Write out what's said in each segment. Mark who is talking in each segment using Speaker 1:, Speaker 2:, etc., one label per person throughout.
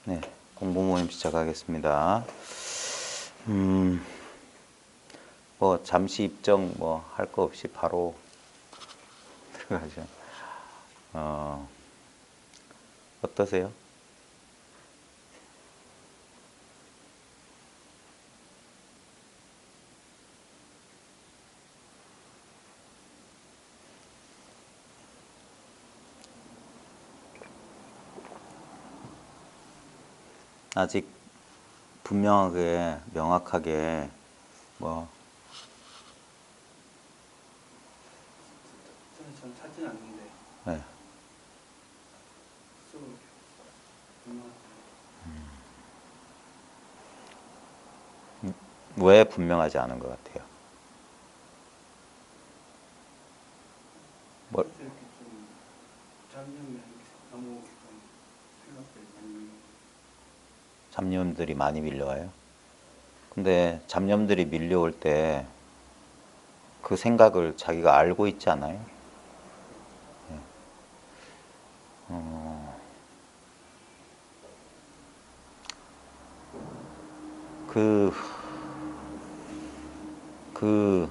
Speaker 1: 네, 공부 모임 시작하겠습니다. 뭐 잠시 입정 뭐 할 거 없이 바로 들어가죠. 어떠세요? 아직 분명하게 명확하게 뭐
Speaker 2: 전 찾지는 않는데
Speaker 1: 네,
Speaker 2: 쓰고
Speaker 1: 왜 분명하지 않은 것 같아요? 뭐,
Speaker 2: 이렇게 좀 잡념이 너무 좀 생각들이 많이
Speaker 1: 잡념들이 많이 밀려와요. 근데 잡념들이 밀려올 때 그 생각을 자기가 알고 있지 않아요? 네. 그, 그,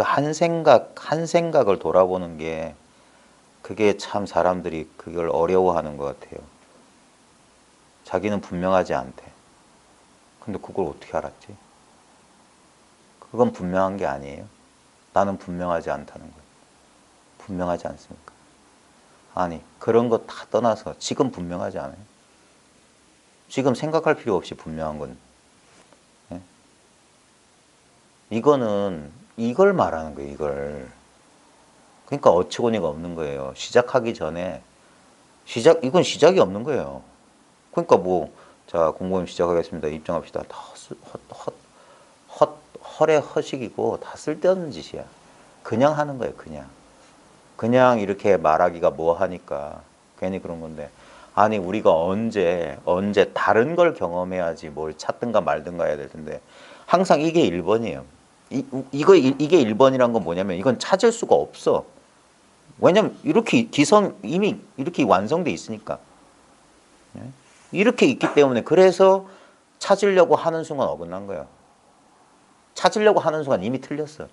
Speaker 1: 한 한 생각을 돌아보는 게 그게 참 사람들이 그걸 어려워하는 것 같아요. 자기는 분명하지 않대. 근데 그걸 어떻게 알았지? 그건 분명한 게 아니에요. 나는 분명하지 않다는 거예요. 분명하지 않습니까? 아니, 그런 거 다 떠나서 지금 분명하지 않아요. 지금 생각할 필요 없이 분명한 건. 예? 이거는 이걸 말하는 거예요, 이걸. 그러니까 어처구니가 없는 거예요. 시작하기 전에 이건 시작이 없는 거예요. 그러니까 뭐, 자, 공부임 시작하겠습니다. 입장합시다. 다 헛의 허식이고 다 쓸데없는 짓이야. 그냥 하는 거예요, 그냥. 그냥 이렇게 말하기가 뭐 하니까 괜히 그런 건데. 아니, 우리가 언제 다른 걸 경험해야지 뭘 찾든가 말든가 해야 될 텐데. 항상 이게 1번이에요. 이게 1번이란 건 뭐냐면 이건 찾을 수가 없어. 왜냐면 이렇게 이미 이렇게 완성돼 있으니까. 예? 이렇게 있기 때문에 그래서 찾으려고 하는 순간 어긋난 거예요. 찾으려고 하는 순간 이미 틀렸어.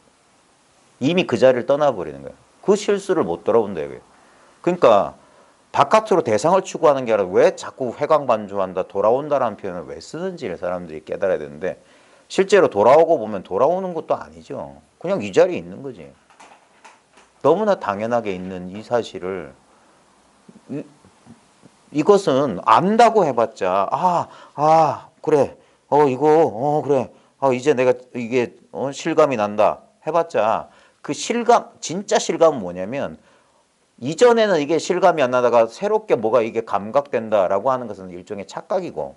Speaker 1: 이미 그 자리를 떠나버리는 거예요. 그 실수를 못 돌아온다 이거예요. 그러니까 바깥으로 대상을 추구하는 게 아니라 왜 자꾸 회광반조한다, 돌아온다라는 표현을 왜 쓰는지를 사람들이 깨달아야 되는데 실제로 돌아오고 보면 돌아오는 것도 아니죠. 그냥 이 자리에 있는 거지. 너무나 당연하게 있는 이 사실을 이것은 안다고 해봤자 그래 그래 이제 내가 이게 실감이 난다 해봤자 그 실감 진짜 실감은 뭐냐면 이전에는 이게 실감이 안 나다가 새롭게 뭐가 이게 감각된다라고 하는 것은 일종의 착각이고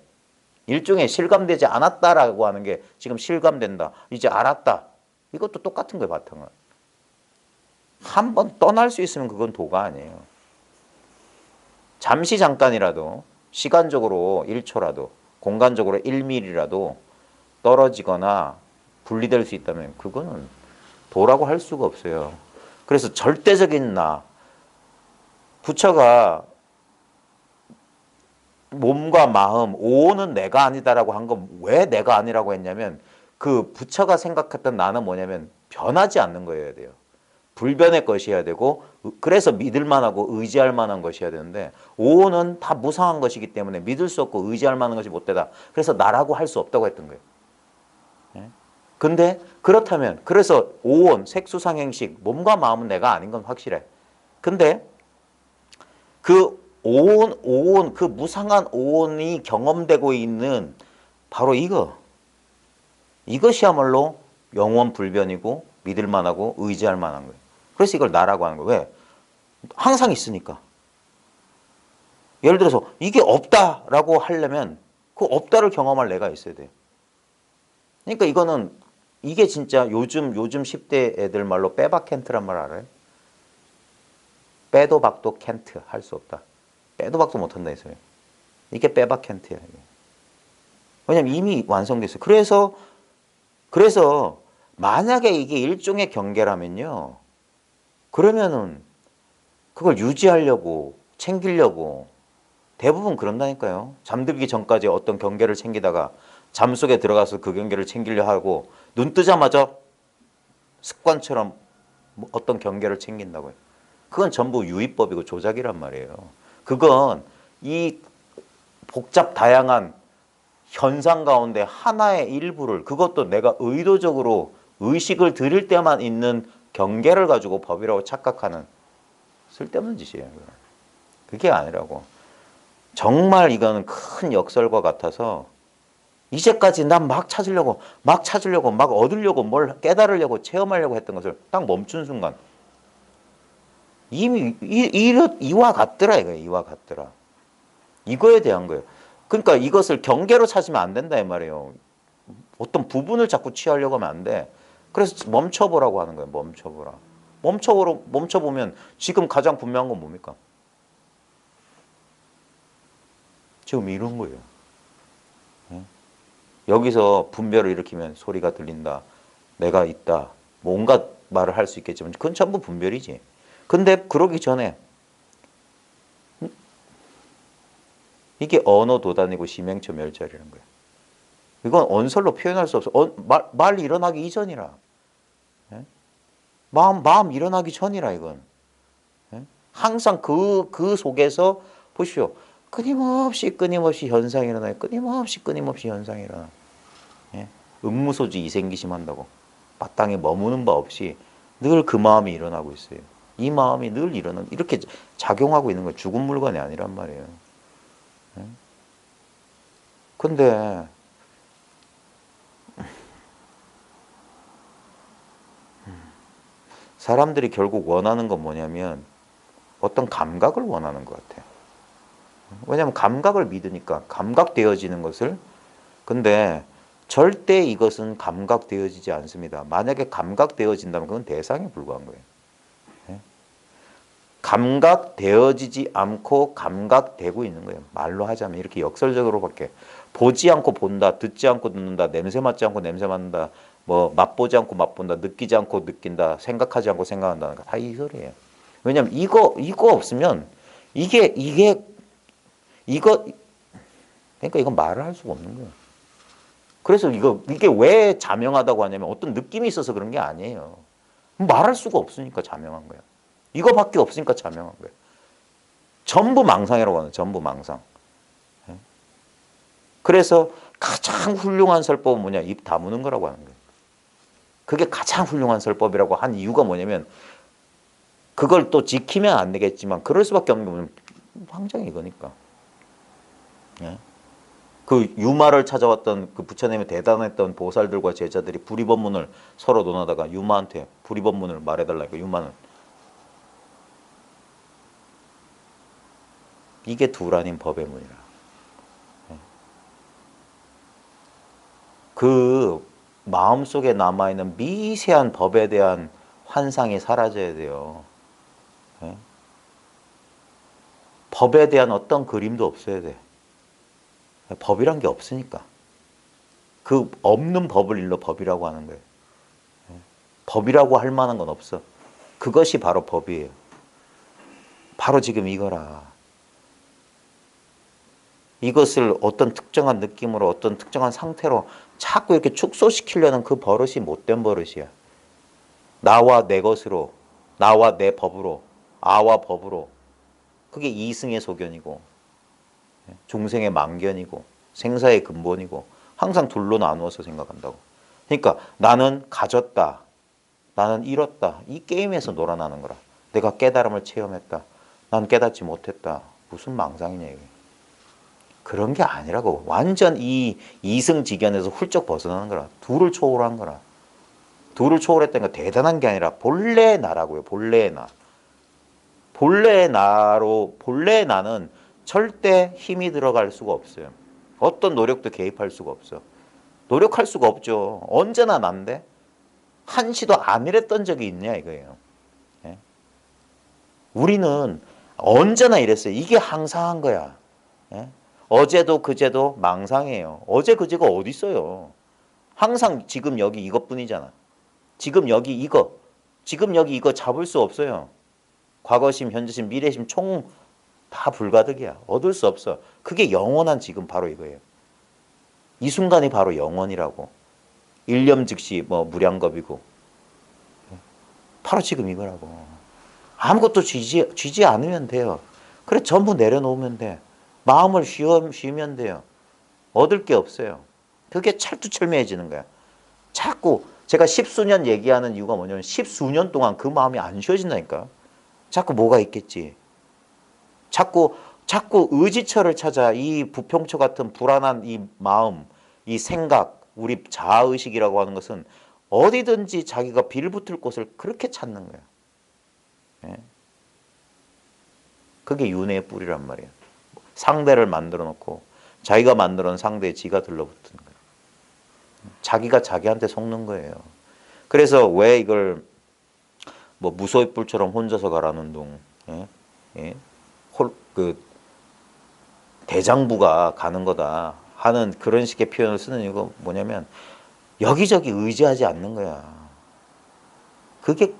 Speaker 1: 일종의 실감되지 않았다라고 하는 게 지금 실감된다 이제 알았다 이것도 똑같은 거예요. 바탕은 한 번 떠날 수 있으면 그건 도가 아니에요. 잠시 잠깐이라도 시간적으로 1초라도 공간적으로 1mm라도 떨어지거나 분리될 수 있다면 그거는 도라고 할 수가 없어요. 그래서 절대적인 나 부처가 몸과 마음 오는 내가 아니다라고 한 건 왜 내가 아니라고 했냐면 그 부처가 생각했던 나는 뭐냐면 변하지 않는 거여야 돼요. 불변의 것이어야 되고 그래서 믿을 만하고 의지할 만한 것이어야 되는데 오온은 다 무상한 것이기 때문에 믿을 수 없고 의지할 만한 것이 못 되다. 그래서 나라고 할 수 없다고 했던 거예요. 예? 근데 그렇다면 그래서 오온, 색수상행식 몸과 마음은 내가 아닌 건 확실해. 근데 그 오온 그 무상한 오온이 경험되고 있는 바로 이것이야말로 영원 불변이고 믿을 만하고 의지할 만한 거예요. 그래서 이걸 나라고 하는 거예요. 왜? 항상 있으니까. 예를 들어서 이게 없다라고 하려면 그 없다를 경험할 내가 있어야 돼요. 그러니까 이게 진짜 요즘 10대 애들 말로 빼박캔트란 말 알아요? 빼도 박도 캔트 할 수 없다. 빼도 박도 못한다 했어요. 이게 빼박캔트야. 왜냐면 이미 완성됐어요. 그래서 만약에 이게 일종의 경계라면요. 그러면은 그걸 유지하려고 챙기려고 대부분 그런다니까요. 잠들기 전까지 어떤 경계를 챙기다가 잠 속에 들어가서 그 경계를 챙기려 하고 눈 뜨자마자 습관처럼 뭐 어떤 경계를 챙긴다고요. 그건 전부 유의법이고 조작이란 말이에요. 그건 이 복잡 다양한 현상 가운데 하나의 일부를, 그것도 내가 의도적으로 의식을 들일 때만 있는 경계를 가지고 법이라고 착각하는 쓸데없는 짓이에요. 그게 아니라고. 정말 이거는 큰 역설과 같아서 이제까지 난 막 찾으려고 막 얻으려고 뭘 깨달으려고 체험하려고 했던 것을 딱 멈춘 순간 이미 이와 같더라 이거예요. 이와 같더라. 이거에 대한 거예요. 그러니까 이것을 경계로 찾으면 안 된다 이 말이에요. 어떤 부분을 자꾸 취하려고 하면 안 돼. 그래서 멈춰보라고 하는 거예요. 멈춰보라. 멈춰보면 지금 가장 분명한 건 뭡니까? 지금 이런 거예요. 여기서 분별을 일으키면 소리가 들린다. 내가 있다. 뭐 온갖 말을 할 수 있겠지만 그건 전부 분별이지. 근데 그러기 전에 이게 언어 도단이고 심행처 멸절이라는 거예요. 이건 언설로 표현할 수 없어. 말 일어나기 이전이라. 마음 일어나기 전이라 이건. 항상 그 속에서 보십시오. 끊임없이 현상이 일어나요. 끊임없이 현상이 일어나. 음무소지 이생기심 한다고. 마땅히 머무는 바 없이 늘 그 마음이 일어나고 있어요. 이 마음이 늘 이렇게 작용하고 있는 거예요. 죽은 물건이 아니란 말이에요. 근데 사람들이 결국 원하는 건 뭐냐면 어떤 감각을 원하는 것 같아요. 왜냐하면 감각을 믿으니까 감각되어지는 것을. 근데 절대 이것은 감각되어지지 않습니다. 만약에 감각되어진다면 그건 대상에 불과한 거예요. 감각되어지지 않고 감각되고 있는 거예요. 말로 하자면 이렇게 역설적으로밖에. 보지 않고 본다, 듣지 않고 듣는다, 냄새 맡지 않고 냄새 맡는다, 뭐 맛보지 않고 맛본다, 느끼지 않고 느낀다, 생각하지 않고 생각한다는 거 다 이 소리예요. 왜냐하면 이거 없으면 이거 그러니까 이건 말을 할 수가 없는 거예요. 그래서 이게 왜 자명하다고 하냐면 어떤 느낌이 있어서 그런 게 아니에요. 말할 수가 없으니까 자명한 거예요. 이거밖에 없으니까 자명한 거예요. 전부 망상이라고 하는 전부 망상. 그래서 가장 훌륭한 설법은 뭐냐? 입 다무는 거라고 하는 거예요. 그게 가장 훌륭한 설법이라고 한 이유가 뭐냐면 그걸 또 지키면 안 되겠지만 그럴 수밖에 없는 게 뭐냐면 황정이 이거니까. 그 유마를 찾아왔던 그 부처님의 대단했던 보살들과 제자들이 불이법문을 서로 논하다가 유마한테 불이법문을 말해달라니까 유마는 이게 둘 아닌 법의 문이라. 그 마음속에 남아있는 미세한 법에 대한 환상이 사라져야 돼요. 법에 대한 어떤 그림도 없어야 돼. 법이란 게 없으니까. 그 없는 법을 일러 법이라고 하는 거예요. 법이라고 할 만한 건 없어. 그것이 바로 법이에요. 바로 지금 이거라. 이것을 어떤 특정한 느낌으로 어떤 특정한 상태로 자꾸 이렇게 축소시키려는 그 버릇이 못된 버릇이야. 나와 내 것으로, 나와 내 법으로, 아와 법으로. 그게 이승의 소견이고 중생의 망견이고 생사의 근본이고 항상 둘로 나누어서 생각한다고. 그러니까 나는 가졌다. 나는 잃었다. 이 게임에서 놀아나는 거라. 내가 깨달음을 체험했다. 난 깨닫지 못했다. 무슨 망상이냐 이게. 그런 게 아니라고. 완전 이 이승지견에서 훌쩍 벗어나는 거라. 둘을 초월한 거라. 둘을 초월했다는 건 대단한 게 아니라 본래의 나라고요. 본래의 나. 본래의 나는 절대 힘이 들어갈 수가 없어요. 어떤 노력도 개입할 수가 없어. 노력할 수가 없죠. 언제나 난데 한시도 안 이랬던 적이 있냐 이거예요. 우리는 언제나 이랬어요. 이게 항상한 거야. 어제도 그제도 망상이에요. 어제 그제가 어디 있어요. 항상 지금 여기 이것뿐이잖아. 지금 여기 이거 잡을 수 없어요. 과거심, 현재심, 미래심 총 다 불가득이야. 얻을 수 없어. 그게 영원한 지금 바로 이거예요. 이 순간이 바로 영원이라고. 일념 즉시 뭐 무량겁이고. 바로 지금 이거라고. 아무것도 쥐지 않으면 돼요. 그래 전부 내려놓으면 돼. 마음을 쉬면 돼요. 얻을 게 없어요. 그게 찰투철미해지는 거야. 자꾸 제가 십수년 얘기하는 이유가 뭐냐면 십수년 동안 그 마음이 안 쉬어진다니까. 자꾸 뭐가 있겠지. 자꾸 의지처를 찾아 이 부평초 같은 불안한 이 마음, 이 생각, 우리 자아의식이라고 하는 것은 어디든지 자기가 빌붙을 곳을 그렇게 찾는 거야. 예? 그게 윤회의 뿌리란 말이에요. 상대를 만들어 놓고 자기가 만들어 놓은 상대에 지가 들러붙는 거예요. 자기가 자기한테 속는 거예요. 그래서 왜 이걸 뭐 무소의 뿔처럼 혼자서 가라는 운동, 예? 예? 그 대장부가 가는 거다 하는 그런 식의 표현을 쓰는 이유가 뭐냐면 여기저기 의지하지 않는 거야. 그게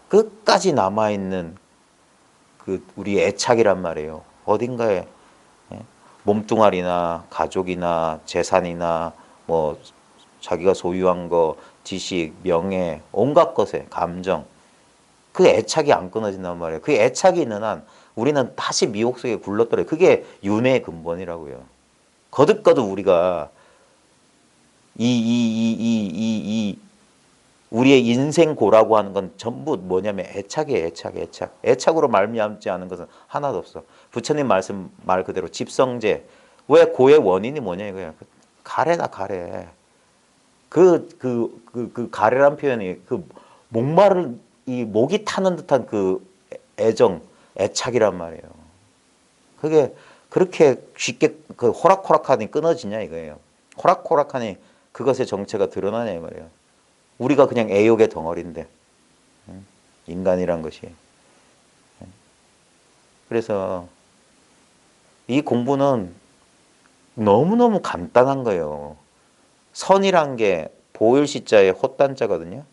Speaker 1: 끝까지 남아있는 그 우리 애착이란 말이에요. 어딘가에 몸뚱아리나 가족이나 재산이나 뭐 자기가 소유한 거, 지식, 명예, 온갖 것에 감정 그 애착이 안 끊어진단 말이에요. 그 애착이 있는 한 우리는 다시 미혹 속에 굴러떨어요. 그게 윤회의 근본이라고요. 거듭거듭 우리가 우리의 인생고라고 하는 건 전부 뭐냐면 애착이에요. 애착. 애착으로 말미암지 않은 것은 하나도 없어. 부처님 말씀 말 그대로 집성제. 왜 고의 원인이 뭐냐 이거야. 가래다 가래. 그 가래란 표현이 그 목마른 이 목이 타는 듯한 그 애정, 애착이란 말이에요. 그게 그렇게 쉽게 그 호락호락하니 끊어지냐 이거예요. 호락호락하니 그것의 정체가 드러나냐 이 말이에요. 우리가 그냥 애욕의 덩어리인데 인간이란 것이. 그래서 이 공부는 너무너무 간단한 거예요. 선이란 게 보일시자의 헛단자거든요.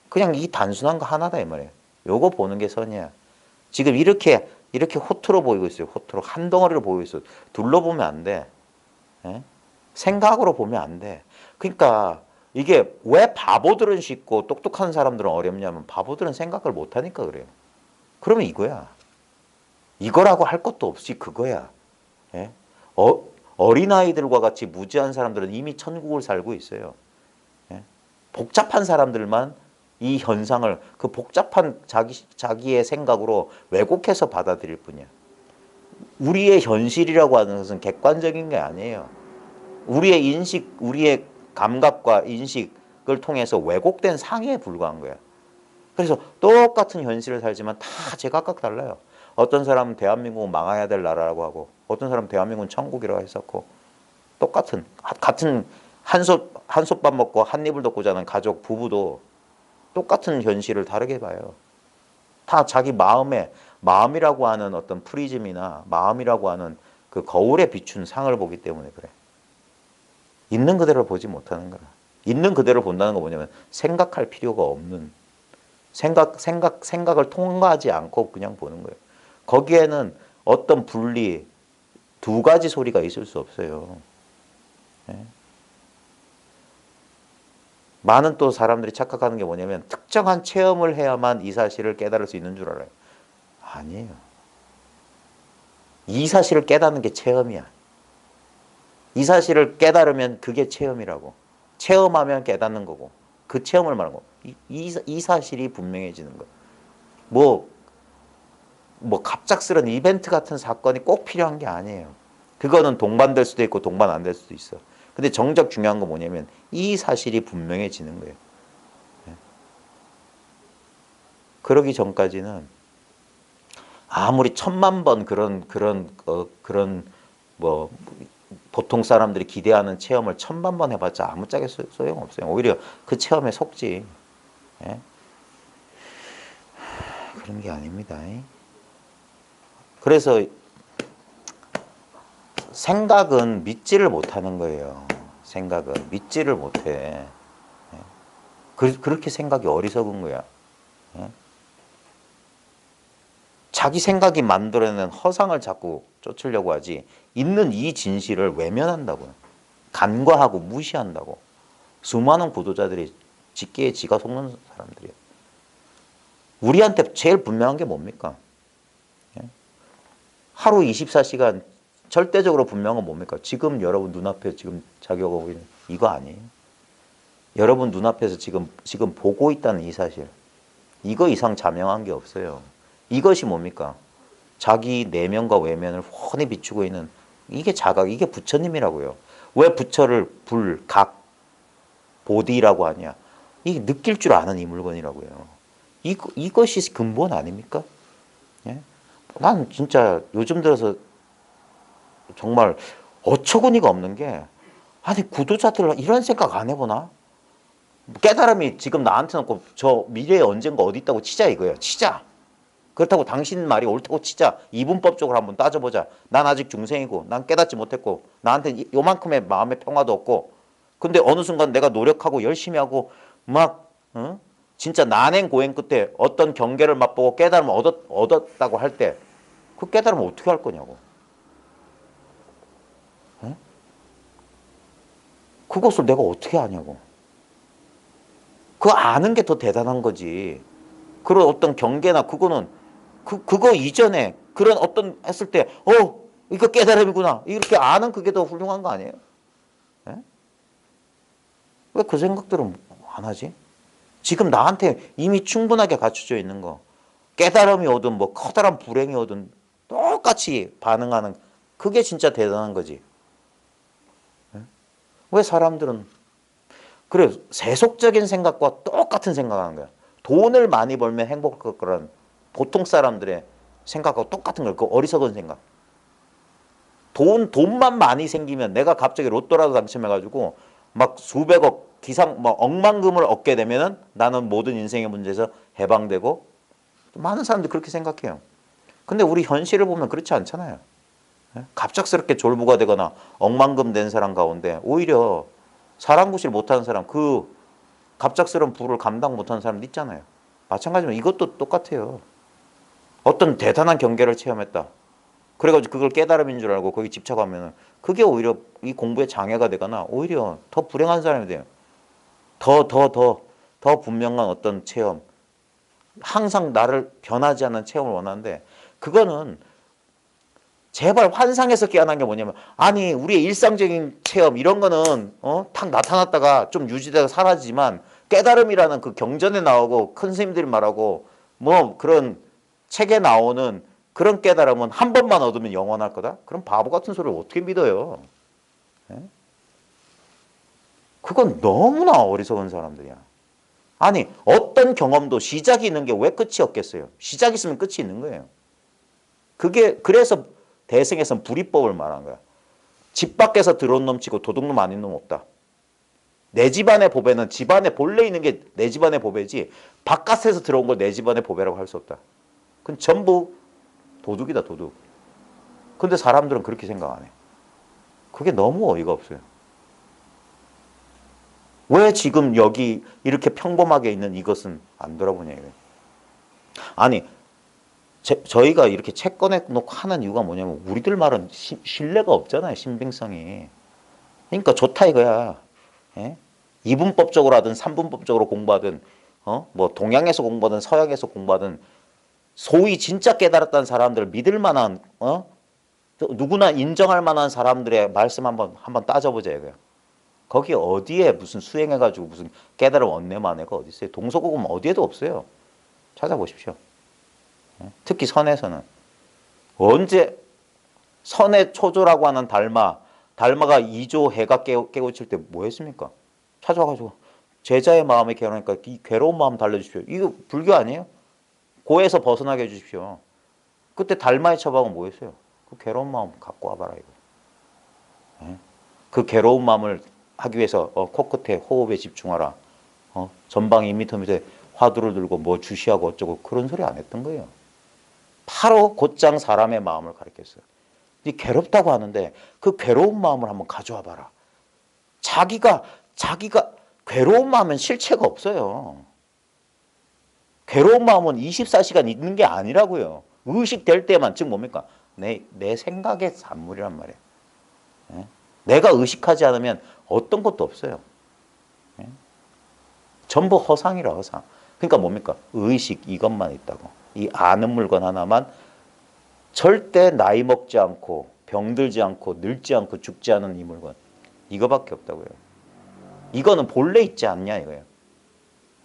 Speaker 1: 그냥 이 단순한 거 하나다 이 말이에요. 요거 보는 게 선이야. 지금 이렇게 호투로 보이고 있어요. 호투로 한 덩어리로 보이고 있어요. 둘러보면 안 돼. 예? 생각으로 보면 안 돼. 그러니까 이게 왜 바보들은 쉽고 똑똑한 사람들은 어렵냐면 바보들은 생각을 못하니까 그래요. 그러면 이거야. 이거라고 할 것도 없이 그거야. 예? 어린아이들과 같이 무지한 사람들은 이미 천국을 살고 있어요. 예? 복잡한 사람들만 이 현상을 그 복잡한 자기의 생각으로 왜곡해서 받아들일 뿐이야. 우리의 현실이라고 하는 것은 객관적인 게 아니에요. 우리의 인식, 우리의 감각과 인식을 통해서 왜곡된 상해에 불과한 거야. 그래서 똑같은 현실을 살지만 다 제각각 달라요. 어떤 사람은 대한민국은 망해야 될 나라라고 하고 어떤 사람은 대한민국은 천국이라고 했었고 똑같은 같은 한솥밥 먹고 한 입을 덮고 자는 가족 부부도 똑같은 현실을 다르게 봐요. 다 자기 마음이라고 하는 어떤 프리즘이나 마음이라고 하는 그 거울에 비춘 상을 보기 때문에 그래. 있는 그대로 보지 못하는 거야. 있는 그대로 본다는 건 뭐냐면 생각할 필요가 없는 생각을 통과하지 않고 그냥 보는 거예요. 거기에는 어떤 분리 두 가지 소리가 있을 수 없어요. 예? 많은 또 사람들이 착각하는 게 뭐냐면 특정한 체험을 해야만 이 사실을 깨달을 수 있는 줄 알아요. 아니에요. 이 사실을 깨닫는 게 체험이야. 이 사실을 깨달으면 그게 체험이라고. 체험하면 깨닫는 거고. 그 체험을 말하는 거. 이 사실이 분명해지는 거. 뭐 갑작스런 이벤트 같은 사건이 꼭 필요한 게 아니에요. 그거는 동반될 수도 있고 동반 안 될 수도 있어. 근데 정작 중요한 건 뭐냐면 이 사실이 분명해지는 거예요. 그러기 전까지는 아무리 천만 번 그런 뭐 보통 사람들이 기대하는 체험을 천만 번 해봤자 아무짝에 소용없어요. 오히려 그 체험에 속지. 예? 그런 게 아닙니다. 그래서 생각은 믿지를 못하는 거예요. 생각은 믿지를 못해. 그렇게 생각이 어리석은 거야. 자기 생각이 만들어낸 허상을 자꾸 쫓으려고 하지 있는 이 진실을 외면한다고요. 간과하고 무시한다고. 수많은 구도자들이 직계에 지가 속는 사람들이에요. 우리한테 제일 분명한 게 뭡니까? 하루 24시간 절대적으로 분명한 건 뭡니까? 지금 여러분 눈앞에 지금 작용하고 있는 이거 아니에요? 여러분 눈앞에서 지금 보고 있다는 이 사실. 이거 이상 자명한 게 없어요. 이것이 뭡니까? 자기 내면과 외면을 훤히 비추고 있는 이게 자각, 이게 부처님이라고요. 왜 부처를 불, 각, 보디라고 하냐? 이게 느낄 줄 아는 이 물건이라고요. 이것이 근본 아닙니까? 예? 난 진짜 요즘 들어서 정말 어처구니가 없는 게 아니 구도자들 이런 생각 안 해보나? 깨달음이 지금 나한테 놓고 저 미래에 언젠가 어디 있다고 치자 이거예요. 치자. 그렇다고 당신 말이 옳다고 치자. 이분법적으로 한번 따져보자. 난 아직 중생이고 난 깨닫지 못했고 나한테 요만큼의 마음의 평화도 없고 근데 어느 순간 내가 노력하고 열심히 하고 막 진짜 난행고행 끝에 어떤 경계를 맛보고 깨달음을 얻었다고 할 때 그 깨달음을 어떻게 할 거냐고. 그것을 내가 어떻게 아냐고. 그거 아는 게 더 대단한 거지. 그런 어떤 경계나 그거는 그거 이전에 그런 어떤 했을 때 이거 깨달음이구나 이렇게 아는 그게 더 훌륭한 거 아니에요? 예? 왜 그 생각들은 안 하지? 지금 나한테 이미 충분하게 갖춰져 있는 거 깨달음이 오든 뭐 커다란 불행이 오든 똑같이 반응하는 그게 진짜 대단한 거지. 예? 왜 사람들은 그래 세속적인 생각과 똑같은 생각하는 거야. 돈을 많이 벌면 행복할 거란 보통 사람들의 생각하고 똑같은 거예요. 그 어리석은 생각. 돈만 많이 생기면 내가 갑자기 로또라도 당첨해가지고 막 수백억 기상 막 억만금을 얻게 되면은 나는 모든 인생의 문제에서 해방되고 많은 사람들이 그렇게 생각해요. 근데 우리 현실을 보면 그렇지 않잖아요. 갑작스럽게 졸부가 되거나 억만금 된 사람 가운데 오히려 사랑구실 못하는 사람 그 갑작스러운 부를 감당 못하는 사람 있잖아요. 마찬가지로 이것도 똑같아요. 어떤 대단한 경계를 체험했다. 그래가지고 그걸 깨달음인 줄 알고 거기 집착하면 그게 오히려 이 공부에 장애가 되거나 오히려 더 불행한 사람이 돼요. 더 분명한 어떤 체험. 항상 나를 변하지 않는 체험을 원하는데 그거는 제발 환상에서 깨어난 게 뭐냐면 아니 우리의 일상적인 체험 이런 거는 탁 나타났다가 좀 유지되다가 사라지지만 깨달음이라는 그 경전에 나오고 큰 스님들이 말하고 뭐 그런 책에 나오는 그런 깨달음은 한 번만 얻으면 영원할 거다? 그럼 바보 같은 소리를 어떻게 믿어요? 예? 그건 너무나 어리석은 사람들이야. 아니 어떤 경험도 시작이 있는 게 왜 끝이 없겠어요? 시작이 있으면 끝이 있는 거예요. 그래서 대승에서는 불이법을 말한 거야. 집 밖에서 들어온 놈 치고 도둑놈 아닌 놈 없다. 내 집안의 보배는 집안에 본래 있는 게 내 집안의 보배지 바깥에서 들어온 걸 내 집안의 보배라고 할 수 없다. 그건 전부 도둑이다 도둑. 근데 사람들은 그렇게 생각 안 해. 그게 너무 어이가 없어요. 왜 지금 여기 이렇게 평범하게 있는 이것은 안 돌아보냐 이거예요. 아니 저희가 이렇게 책 꺼내놓고 하는 이유가 뭐냐면 우리들 말은 신뢰가 없잖아요. 신빙성이. 그러니까 좋다 이거야. 예? 이분법적으로 하든 삼분법적으로 공부하든 뭐 동양에서 공부하든 서양에서 공부하든 소위 진짜 깨달았다는 사람들을 믿을 만한 누구나 인정할 만한 사람들의 말씀 한번 따져보자 이거야. 거기 어디에 무슨 수행해가지고 무슨 깨달음 언내만해가 어디 있어요? 동서고금 어디에도 없어요. 찾아보십시오. 특히 선에서는 언제 선의 초조라고 하는 달마가 2조 해가 깨우칠 때 뭐 했습니까? 찾아와가지고 제자의 마음에 개로니까 이 괴로운 마음 달래주십시오. 이거 불교 아니에요? 고에서 벗어나게 해주십시오. 그때 달마의 처방은 뭐 했어요? 그 괴로운 마음 갖고 와봐라 이거. 그 괴로운 마음을 하기 위해서 코끝에 호흡에 집중하라. 전방 2m 밑에 화두를 들고 뭐 주시하고 어쩌고 그런 소리 안 했던 거예요. 바로 곧장 사람의 마음을 가르쳤어요. 이 괴롭다고 하는데 그 괴로운 마음을 한번 가져와 봐라. 자기가 괴로운 마음은 실체가 없어요. 괴로운 마음은 24시간 있는 게 아니라고요. 의식될 때만, 즉 뭡니까? 내 생각의 산물이란 말이에요. 예? 내가 의식하지 않으면 어떤 것도 없어요. 예? 전부 허상이라 허상. 그러니까 뭡니까? 의식 이것만 있다고. 이 아는 물건 하나만 절대 나이 먹지 않고 병들지 않고 늙지 않고 죽지 않은 이 물건. 이거밖에 없다고요. 이거는 본래 있지 않냐 이거예요.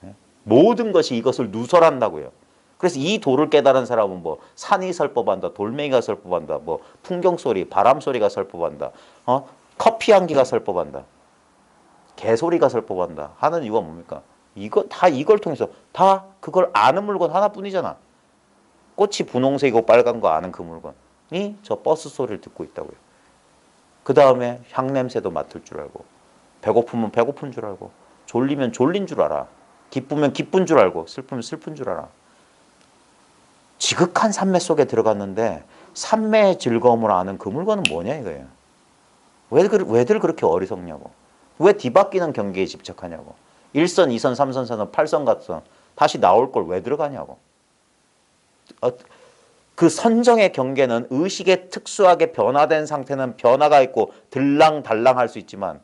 Speaker 1: 예? 모든 것이 이것을 누설한다고요. 그래서 이 도를 깨달은 사람은 뭐 산이 설법한다, 돌멩이가 설법한다, 뭐 풍경 소리, 바람 소리가 설법한다, 커피 향기가 설법한다, 개소리가 설법한다 하는 이유가 뭡니까? 이거 다 이걸 통해서 다 그걸 아는 물건 하나뿐이잖아. 꽃이 분홍색이고 빨간 거 아는 그 물건이 저 버스 소리를 듣고 있다고요. 그 다음에 향 냄새도 맡을 줄 알고, 배고프면 배고픈 줄 알고, 졸리면 졸린 줄 알아, 기쁘면 기쁜 줄 알고, 슬프면 슬픈 줄 알아. 지극한 산매 속에 들어갔는데 산매의 즐거움을 아는 그 물건은 뭐냐 이거예요. 왜들 그렇게 어리석냐고. 왜 뒤바뀌는 경계에 집착하냐고. 1선, 2선, 3선, 4선, 8선, 9선 다시 나올 걸 왜 들어가냐고. 그 선정의 경계는 의식에 특수하게 변화된 상태는 변화가 있고 들랑달랑할 수 있지만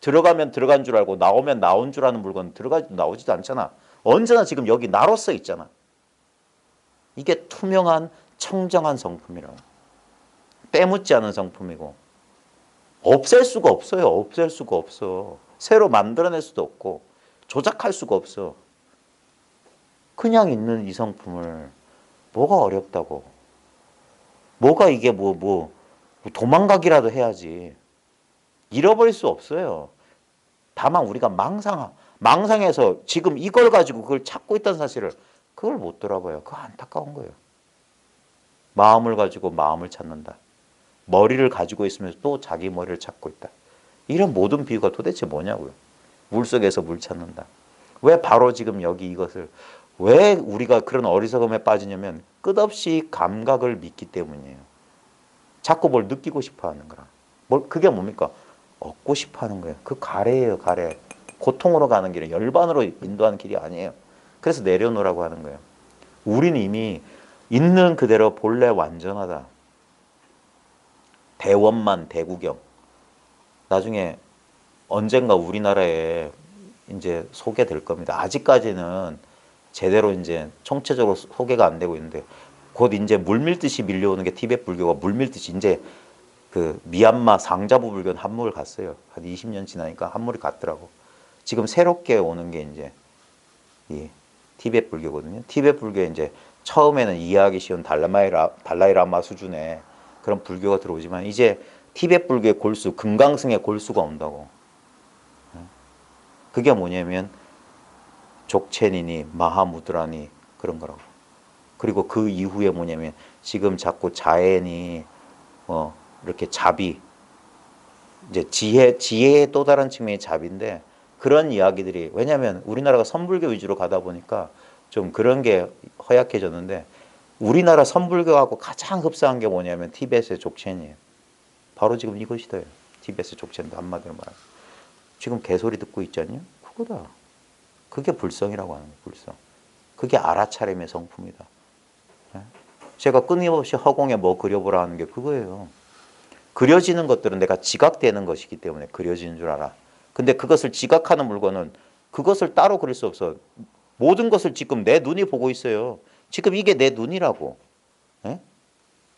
Speaker 1: 들어가면 들어간 줄 알고 나오면 나온 줄 아는 물건은 나오지도 않잖아. 언제나 지금 여기 나로서 있잖아. 이게 투명한 청정한 성품이라고. 빼묻지 않은 성품이고 없앨 수가 없어요. 없앨 수가 없어. 새로 만들어낼 수도 없고 조작할 수가 없어. 그냥 있는 이 성품을 뭐가 어렵다고. 뭐가 이게 도망가기라도 해야지. 잃어버릴 수 없어요. 다만 우리가 망상해서 지금 이걸 가지고 그걸 찾고 있다는 사실을 그걸 못 돌아봐요. 그거 안타까운 거예요. 마음을 가지고 마음을 찾는다. 머리를 가지고 있으면서 또 자기 머리를 찾고 있다. 이런 모든 비유가 도대체 뭐냐고요. 물속에서 물 찾는다. 왜 바로 지금 여기 이것을 왜 우리가 그런 어리석음에 빠지냐면 끝없이 감각을 믿기 때문이에요. 자꾸 뭘 느끼고 싶어 하는 거라. 그게 뭡니까? 얻고 싶어 하는 거예요. 그 가래예요, 가래. 고통으로 가는 길은 열반으로 인도하는 길이 아니에요. 그래서 내려놓으라고 하는 거예요. 우리는 이미 있는 그대로 본래 완전하다. 대원만 대구경. 나중에 언젠가 우리나라에 이제 소개될 겁니다. 아직까지는 제대로 이제 총체적으로 소개가 안 되고 있는데 곧 이제 물밀듯이 밀려오는 게 티베트 불교가 물밀듯이 이제 그 미얀마 상자부 불교는 한물 갔어요. 한 20년 지나니까 한물이 갔더라고. 지금 새롭게 오는 게 이제 이 티베트 불교거든요. 티베트 불교에 이제 처음에는 이해하기 쉬운 달라이라마 수준의 그런 불교가 들어오지만 이제 티베트 불교의 골수, 금강승의 골수가 온다고. 그게 뭐냐면 족첸이니 마하무드라니 그런 거라고. 그리고 그 이후에 뭐냐면 지금 자꾸 자엔이 이렇게 자비, 이제 지혜의 또 다른 측면이 자비인데 그런 이야기들이 왜냐하면 우리나라가 선불교 위주로 가다 보니까 좀 그런 게 허약해졌는데 우리나라 선불교하고 가장 흡사한 게 뭐냐면 티베트의 족첸이에요. 바로 지금 이것이다. 티베트의 족첸도 한마디로 말하면 지금 개소리 듣고 있지 않냐? 그거다. 그게 불성이라고 하는 거예요. 불성. 그게 알아차림의 성품이다. 제가 끊임없이 허공에 뭐 그려보라 하는 게 그거예요. 그려지는 것들은 내가 지각되는 것이기 때문에 그려지는 줄 알아. 근데 그것을 지각하는 물건은 그것을 따로 그릴 수 없어. 모든 것을 지금 내 눈이 보고 있어요. 지금 이게 내 눈이라고. 예?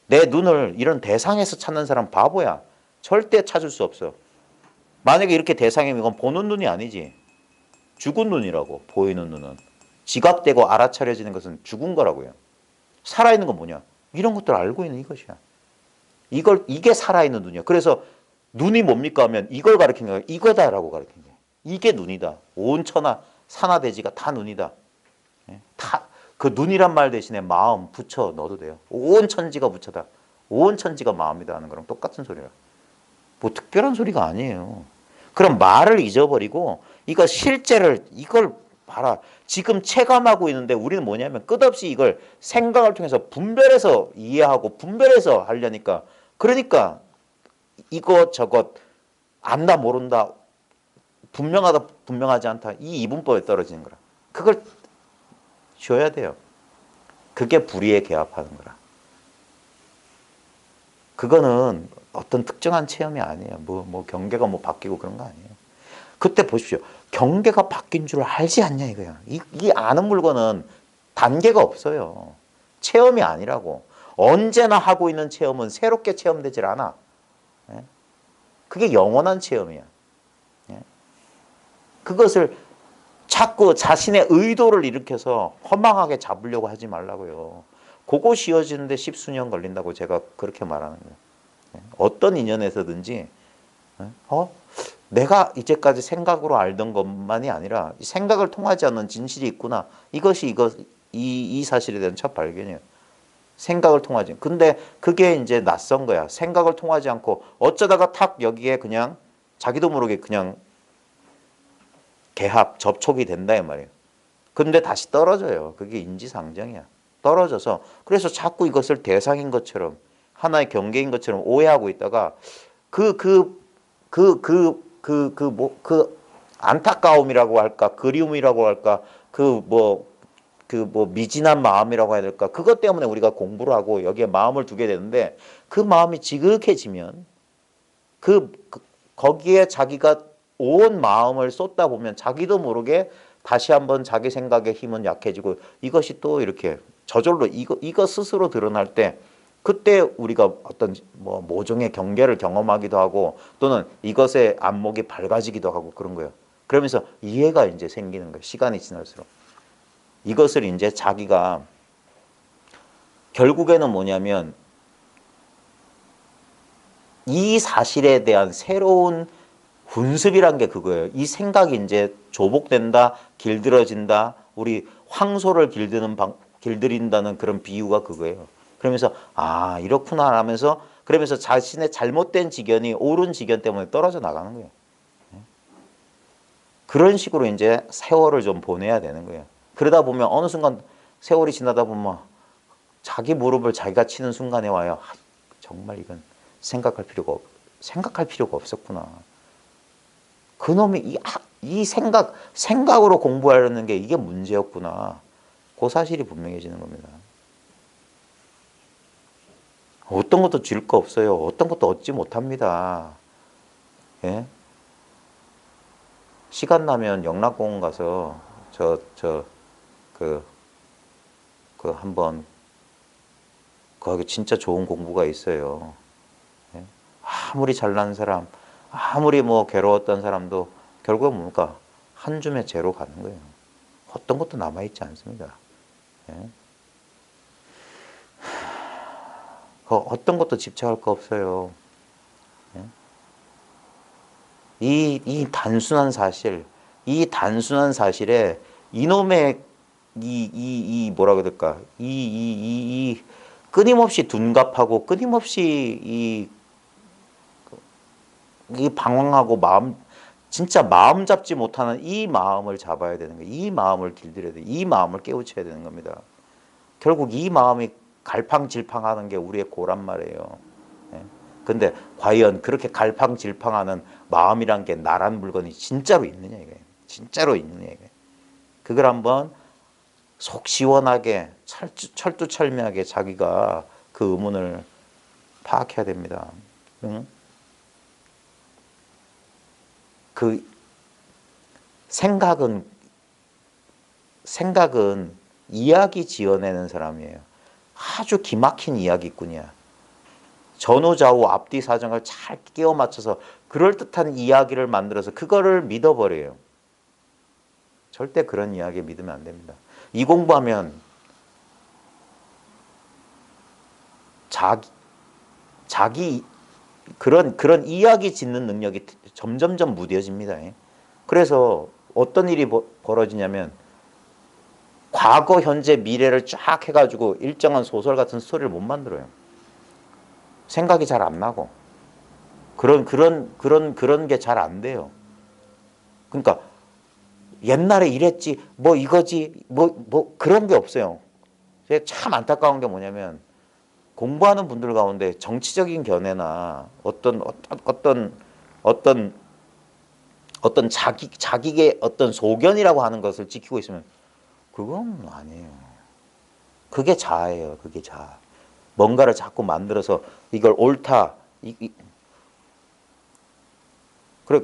Speaker 1: 내 눈을 이런 대상에서 찾는 사람 바보야. 절대 찾을 수 없어. 만약에 이렇게 대상이면 이건 보는 눈이 아니지. 죽은 눈이라고. 보이는 눈은. 지각되고 알아차려지는 것은 죽은 거라고요. 살아있는 건 뭐냐? 이런 것들을 알고 있는 이것이야. 이게 살아있는 눈이야. 그래서 눈이 뭡니까 하면 이걸 가리키는 거야. 이거다라고 가리키는 거야. 이게 눈이다. 온 천하 산하대지가 다 눈이다. 다 그 눈이란 말 대신에 마음 붙여 넣어도 돼요. 온 천지가 부처다. 온 천지가 마음이다 하는 거랑 똑같은 소리라. 뭐 특별한 소리가 아니에요. 그럼 말을 잊어버리고 이거 실제를 이걸 봐라. 지금 체감하고 있는데 우리는 뭐냐면 끝없이 이걸 생각을 통해서 분별해서 이해하고 분별해서 하려니까 그러니까 이것 저것 안다 모른다 분명하다 분명하지 않다 이 이분법에 떨어지는 거라. 그걸 쉬어야 돼요. 그게 불의에 개합하는 거라. 그거는 어떤 특정한 체험이 아니에요. 뭐 경계가 뭐 바뀌고 그런 거 아니에요. 그때 보십시오. 경계가 바뀐 줄 알지 않냐 이거야. 이 아는 물건은 단계가 없어요. 체험이 아니라고. 언제나 하고 있는 체험은 새롭게 체험되질 않아. 예? 그게 영원한 체험이야. 예? 그것을 자꾸 자신의 의도를 일으켜서 허망하게 잡으려고 하지 말라고요. 그거 씌워지는데 십수년 걸린다고 제가 그렇게 말하는 거예요. 예? 어떤 인연에서든지 내가 이제까지 생각으로 알던 것만이 아니라 생각을 통하지 않는 진실이 있구나. 이것이 이 사실에 대한 첫 발견이에요. 생각을 통하지. 근데 그게 이제 낯선 거야. 생각을 통하지 않고 어쩌다가 탁 여기에 그냥 자기도 모르게 그냥 개합, 접촉이 된다 이 말이에요. 근데 다시 떨어져요. 그게 인지상정이야. 떨어져서 그래서 자꾸 이것을 대상인 것처럼 하나의 경계인 것처럼 오해하고 있다가 그 안타까움이라고 할까, 그리움이라고 할까, 미진한 마음이라고 해야 될까, 그것 때문에 우리가 공부를 하고 여기에 마음을 두게 되는데 그 마음이 지극해지면 거기에 자기가 온 마음을 쏟다 보면 자기도 모르게 다시 한번 자기 생각의 힘은 약해지고 이것이 또 이렇게 저절로 이거 스스로 드러날 때 그때 우리가 어떤 모종의 경계를 경험하기도 하고 또는 이것의 안목이 밝아지기도 하고 그런 거예요. 그러면서 이해가 이제 생기는 거예요. 시간이 지날수록. 이것을 이제 자기가 결국에는 뭐냐면 이 사실에 대한 새로운 훈습이란 게 그거예요. 이 생각이 이제 조복된다, 길들어진다, 우리 황소를 길들인다는 그런 비유가 그거예요. 그러면서 이렇구나 하면서 그러면서 자신의 잘못된 지견이 옳은 지견 때문에 떨어져 나가는 거예요. 그런 식으로 이제 세월을 좀 보내야 되는 거예요. 그러다 보면 어느 순간 세월이 지나다 보면 자기 무릎을 자기가 치는 순간에 와요. 정말 이건 생각할 필요가 없었구나. 그놈이 이 생각으로 공부하려는 게 이게 문제였구나. 그 사실이 분명해지는 겁니다. 어떤 것도 줄 거 없어요. 어떤 것도 얻지 못합니다. 예? 시간 나면 영락공원 가서 한번 거기 진짜 좋은 공부가 있어요. 예? 아무리 잘난 사람, 아무리 괴로웠던 사람도 결국은 뭡니까? 한 줌의 재로 가는 거예요. 어떤 것도 남아있지 않습니다. 예? 어떤 것도 집착할 거 없어요. 예? 이 단순한 사실에 이놈의 뭐라 그럴까? 끊임없이 둔갑하고 끊임없이 이 방황하고 진짜 마음 잡지 못하는 이 마음을 잡아야 되는 거예요. 이 마음을 길들여야 돼요. 이 마음을 깨우쳐야 되는 겁니다. 결국 이 마음이 갈팡질팡하는 게 우리의 고란 말이에요. 예? 근데 과연 그렇게 갈팡질팡하는 마음이란 게 나란 물건이 진짜로 있느냐 이거예요. 진짜로 있느냐 이거예요. 그걸 한번 속 시원하게 철두철미하게 자기가 그 의문을 파악해야 됩니다. 응? 그 생각은 이야기 지어내는 사람이에요. 아주 기막힌 이야기꾼이야. 전후좌우 앞뒤 사정을 잘 끼워 맞춰서 그럴듯한 이야기를 만들어서 그거를 믿어버려요. 절대 그런 이야기 믿으면 안 됩니다. 이 공부하면 자기 그런 이야기 짓는 능력이 점점점 무뎌집니다. 그래서 어떤 일이 벌어지냐면 과거, 현재, 미래를 쫙 해가지고 일정한 소설 같은 스토리를 못 만들어요. 생각이 잘 안 나고 그런 게 잘 안 돼요. 그러니까 옛날에 이랬지, 이거지, 그런 게 없어요. 참 안타까운 게 뭐냐면 공부하는 분들 가운데 정치적인 견해나 어떤 자기의 어떤 소견이라고 하는 것을 지키고 있으면 그건 아니에요. 그게 자아예요. 그게 자아. 뭔가를 자꾸 만들어서 이걸 옳다. 그래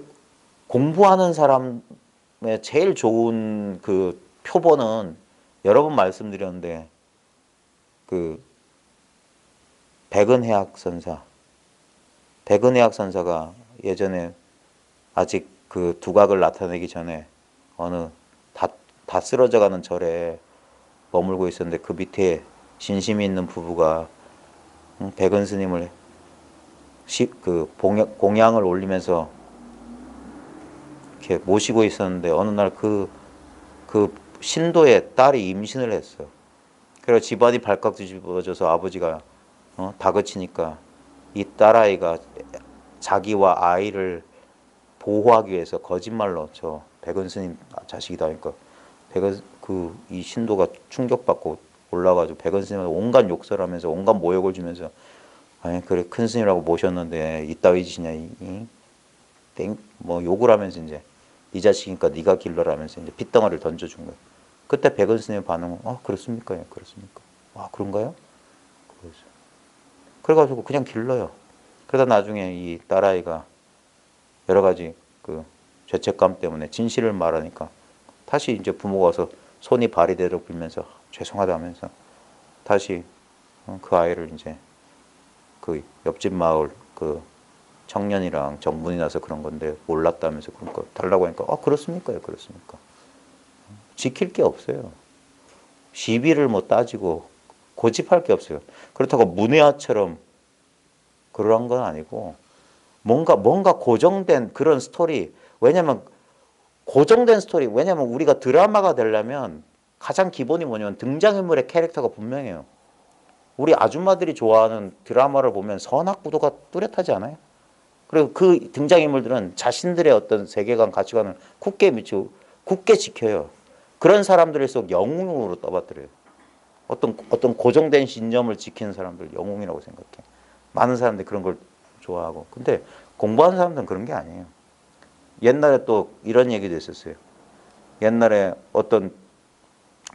Speaker 1: 공부하는 사람의 제일 좋은 그 표본은 여러 번 말씀드렸는데 그 백은해학 선사, 백은해학 선사가 예전에 아직 그 두각을 나타내기 전에 어느 다 쓰러져가는 절에 머물고 있었는데 그 밑에 신심이 있는 부부가 백은 스님을 그 공양을 올리면서 이렇게 모시고 있었는데 어느 날 그 신도의 딸이 임신을 했어. 그래서 집안이 발칵 뒤집어져서 아버지가 다그치니까 이 딸아이가 자기와 아이를 보호하기 위해서 거짓말로 저 백은 스님 자식이다 하니까 백은 이 신도가 충격받고 올라가지고 백은 스님한테 온갖 욕설하면서 온갖 모욕을 주면서 아니 그래 큰 스님이라고 모셨는데 이따위 짓이냐 뭐 욕을 하면서 이제 네 자식이니까 네가 길러라면서 이제 핏덩어리를 던져준 거예요. 그때 백은 스님의 반응은 그렇습니까? 예, 그렇습니까? 그런가요? 그래가지고 그냥 길러요. 그러다 나중에 이 딸아이가 여러 가지 그 죄책감 때문에 진실을 말하니까 다시 이제 부모가 와서 손이 발이 되도록 빌면서 죄송하다 하면서 다시 그 아이를 이제 그 옆집 마을 그 청년이랑 정분이 나서 그런 건데 몰랐다면서 그런 거 달라고 하니까 그렇습니까? 그렇습니까? 지킬 게 없어요. 시비를 뭐 따지고 고집할 게 없어요. 그렇다고 문외화처럼 그러한 건 아니고 뭔가 고정된 그런 스토리. 왜냐면 고정된 스토리. 왜냐면 우리가 드라마가 되려면 가장 기본이 뭐냐면 등장인물의 캐릭터가 분명해요. 우리 아줌마들이 좋아하는 드라마를 보면 선악구도가 뚜렷하지 않아요? 그리고 그 등장인물들은 자신들의 어떤 세계관, 가치관을 굳게 지켜요. 그런 사람들일수록 영웅으로 떠받들어요. 어떤 고정된 신념을 지키는 사람들 영웅이라고 생각해. 많은 사람들이 그런 걸 좋아하고. 근데 공부하는 사람들은 그런 게 아니에요. 옛날에 또 이런 얘기도 있었어요. 옛날에 어떤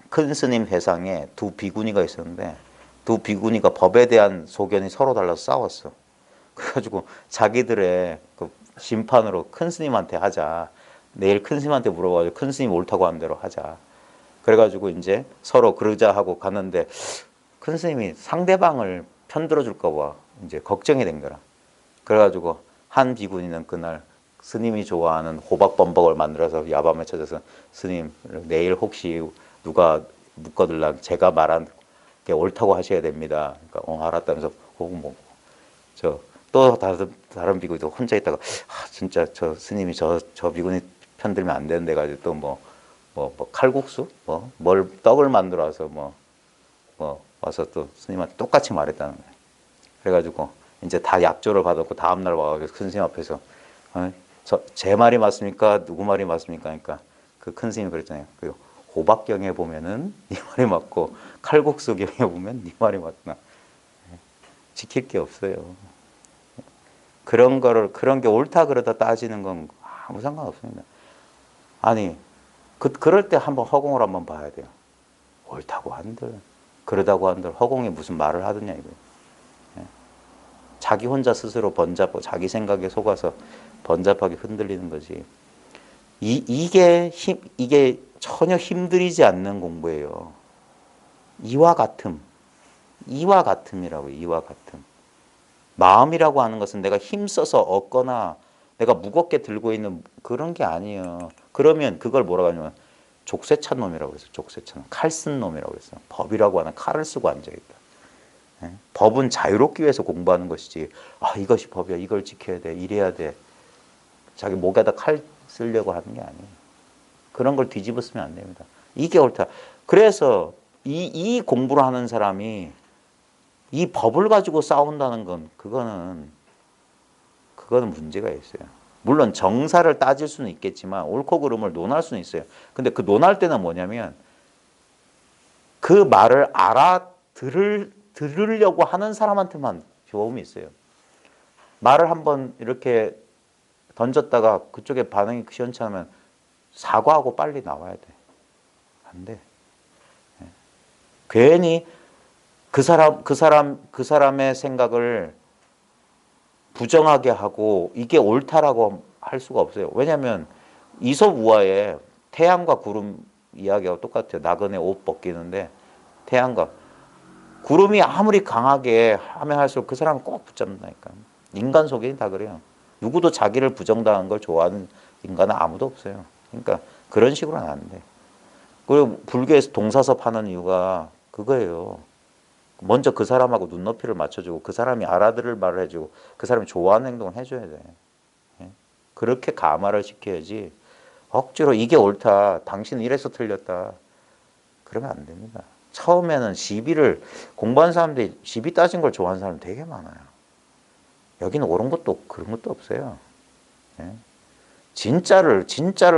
Speaker 1: 큰 스님 회상에 두 비구니가 있었는데 두 비구니가 법에 대한 소견이 서로 달라서 싸웠어. 그래가지고 자기들의 그 심판으로 큰 스님한테 하자. 내일 큰 스님한테 물어봐가지고 큰 스님 옳다고 하는 대로 하자. 그래가지고 이제 서로 그러자 하고 갔는데 큰 스님이 상대방을 편들어 줄까 봐 이제 걱정이 된 거라. 그래가지고 한 비구니는 그날 스님이 좋아하는 호박범벅을 만들어서 야밤에 찾아서 스님 내일 혹시 누가 묶어들라 제가 말한 게 옳다고 하셔야 됩니다. 그러니까 알았다면서 호박 먹고 또 다른 비구니도 혼자 있다가 진짜 저 스님이 저 비구니 편들면 안 되는데 가지고 또 뭐 칼국수 뭘 떡을 만들어서 뭐 와서 또 스님한테 똑같이 말했다는 거예요. 그래가지고 이제 다 약조를 받았고 다음날 와가지고 큰 스님 앞에서 제 말이 맞습니까? 누구 말이 맞습니까? 그러니까 그 큰 스님이 그랬잖아요. 그 호박경에 보면은 네 말이 맞고 칼국수경에 보면 네 말이 맞구나. 지킬 게 없어요. 그런 게 옳다 그러다 따지는 건 아무 상관없습니다. 아니 그럴 때 한번 허공을 한번 봐야 돼요. 옳다고 한들 그러다고 한들 허공에 무슨 말을 하느냐 이거예요. 자기 혼자 스스로 자기 생각에 속아서 번잡하게 흔들리는 거지. 이게 전혀 힘들이지 않는 공부예요. 이와 같음이라고. 이와 같음. 마음이라고 하는 것은 내가 힘써서 얻거나 내가 무겁게 들고 있는 그런 게 아니에요. 그러면 그걸 뭐라고 하냐면 족쇄찬 놈이라고 그랬어요. 족쇄찬 칼 쓴 놈이라고 그랬어요. 법이라고 하는 칼을 쓰고 앉아있다. 법은 자유롭기 위해서 공부하는 것이지 이것이 법이야 이걸 지켜야 돼 이래야 돼 자기 목에다 칼 쓰려고 하는 게 아니에요. 그런 걸 뒤집어 쓰면 안 됩니다. 이게 옳다. 그래서 이 공부를 하는 사람이 이 법을 가지고 싸운다는 건 그거는 문제가 있어요. 물론 정사를 따질 수는 있겠지만 옳고 그름을 논할 수는 있어요. 근데 그 논할 때는 뭐냐면 그 말을 들으려고 하는 사람한테만 도움이 있어요. 말을 한번 이렇게 던졌다가 그쪽에 반응이 시원치 않으면 사과하고 빨리 나와야 돼. 안 돼. 괜히 그 사람의 생각을 부정하게 하고 이게 옳다라고 할 수가 없어요. 왜냐하면 이솝 우화에 태양과 구름 이야기하고 똑같아요. 나그네 옷 벗기는데 태양과 구름이 아무리 강하게 하면 할수록 그 사람은 꼭 붙잡는다니까. 인간 속에 다 그래요. 누구도 자기를 부정당한 걸 좋아하는 인간은 아무도 없어요. 그러니까 그런 식으로는 안 돼. 그리고 불교에서 동사섭 하는 이유가 그거예요. 먼저 그 사람하고 눈높이를 맞춰주고 그 사람이 알아들을 말을 해주고 그 사람이 좋아하는 행동을 해줘야 돼. 예? 그렇게 감화를 시켜야지 억지로 이게 옳다. 당신은 이래서 틀렸다. 그러면 안 됩니다. 처음에는 시비를 공부하는 사람들이 시비 따진 걸 좋아하는 사람 되게 많아요. 여기는 옳은 것도 그런 것도 없어요. 예? 진짜를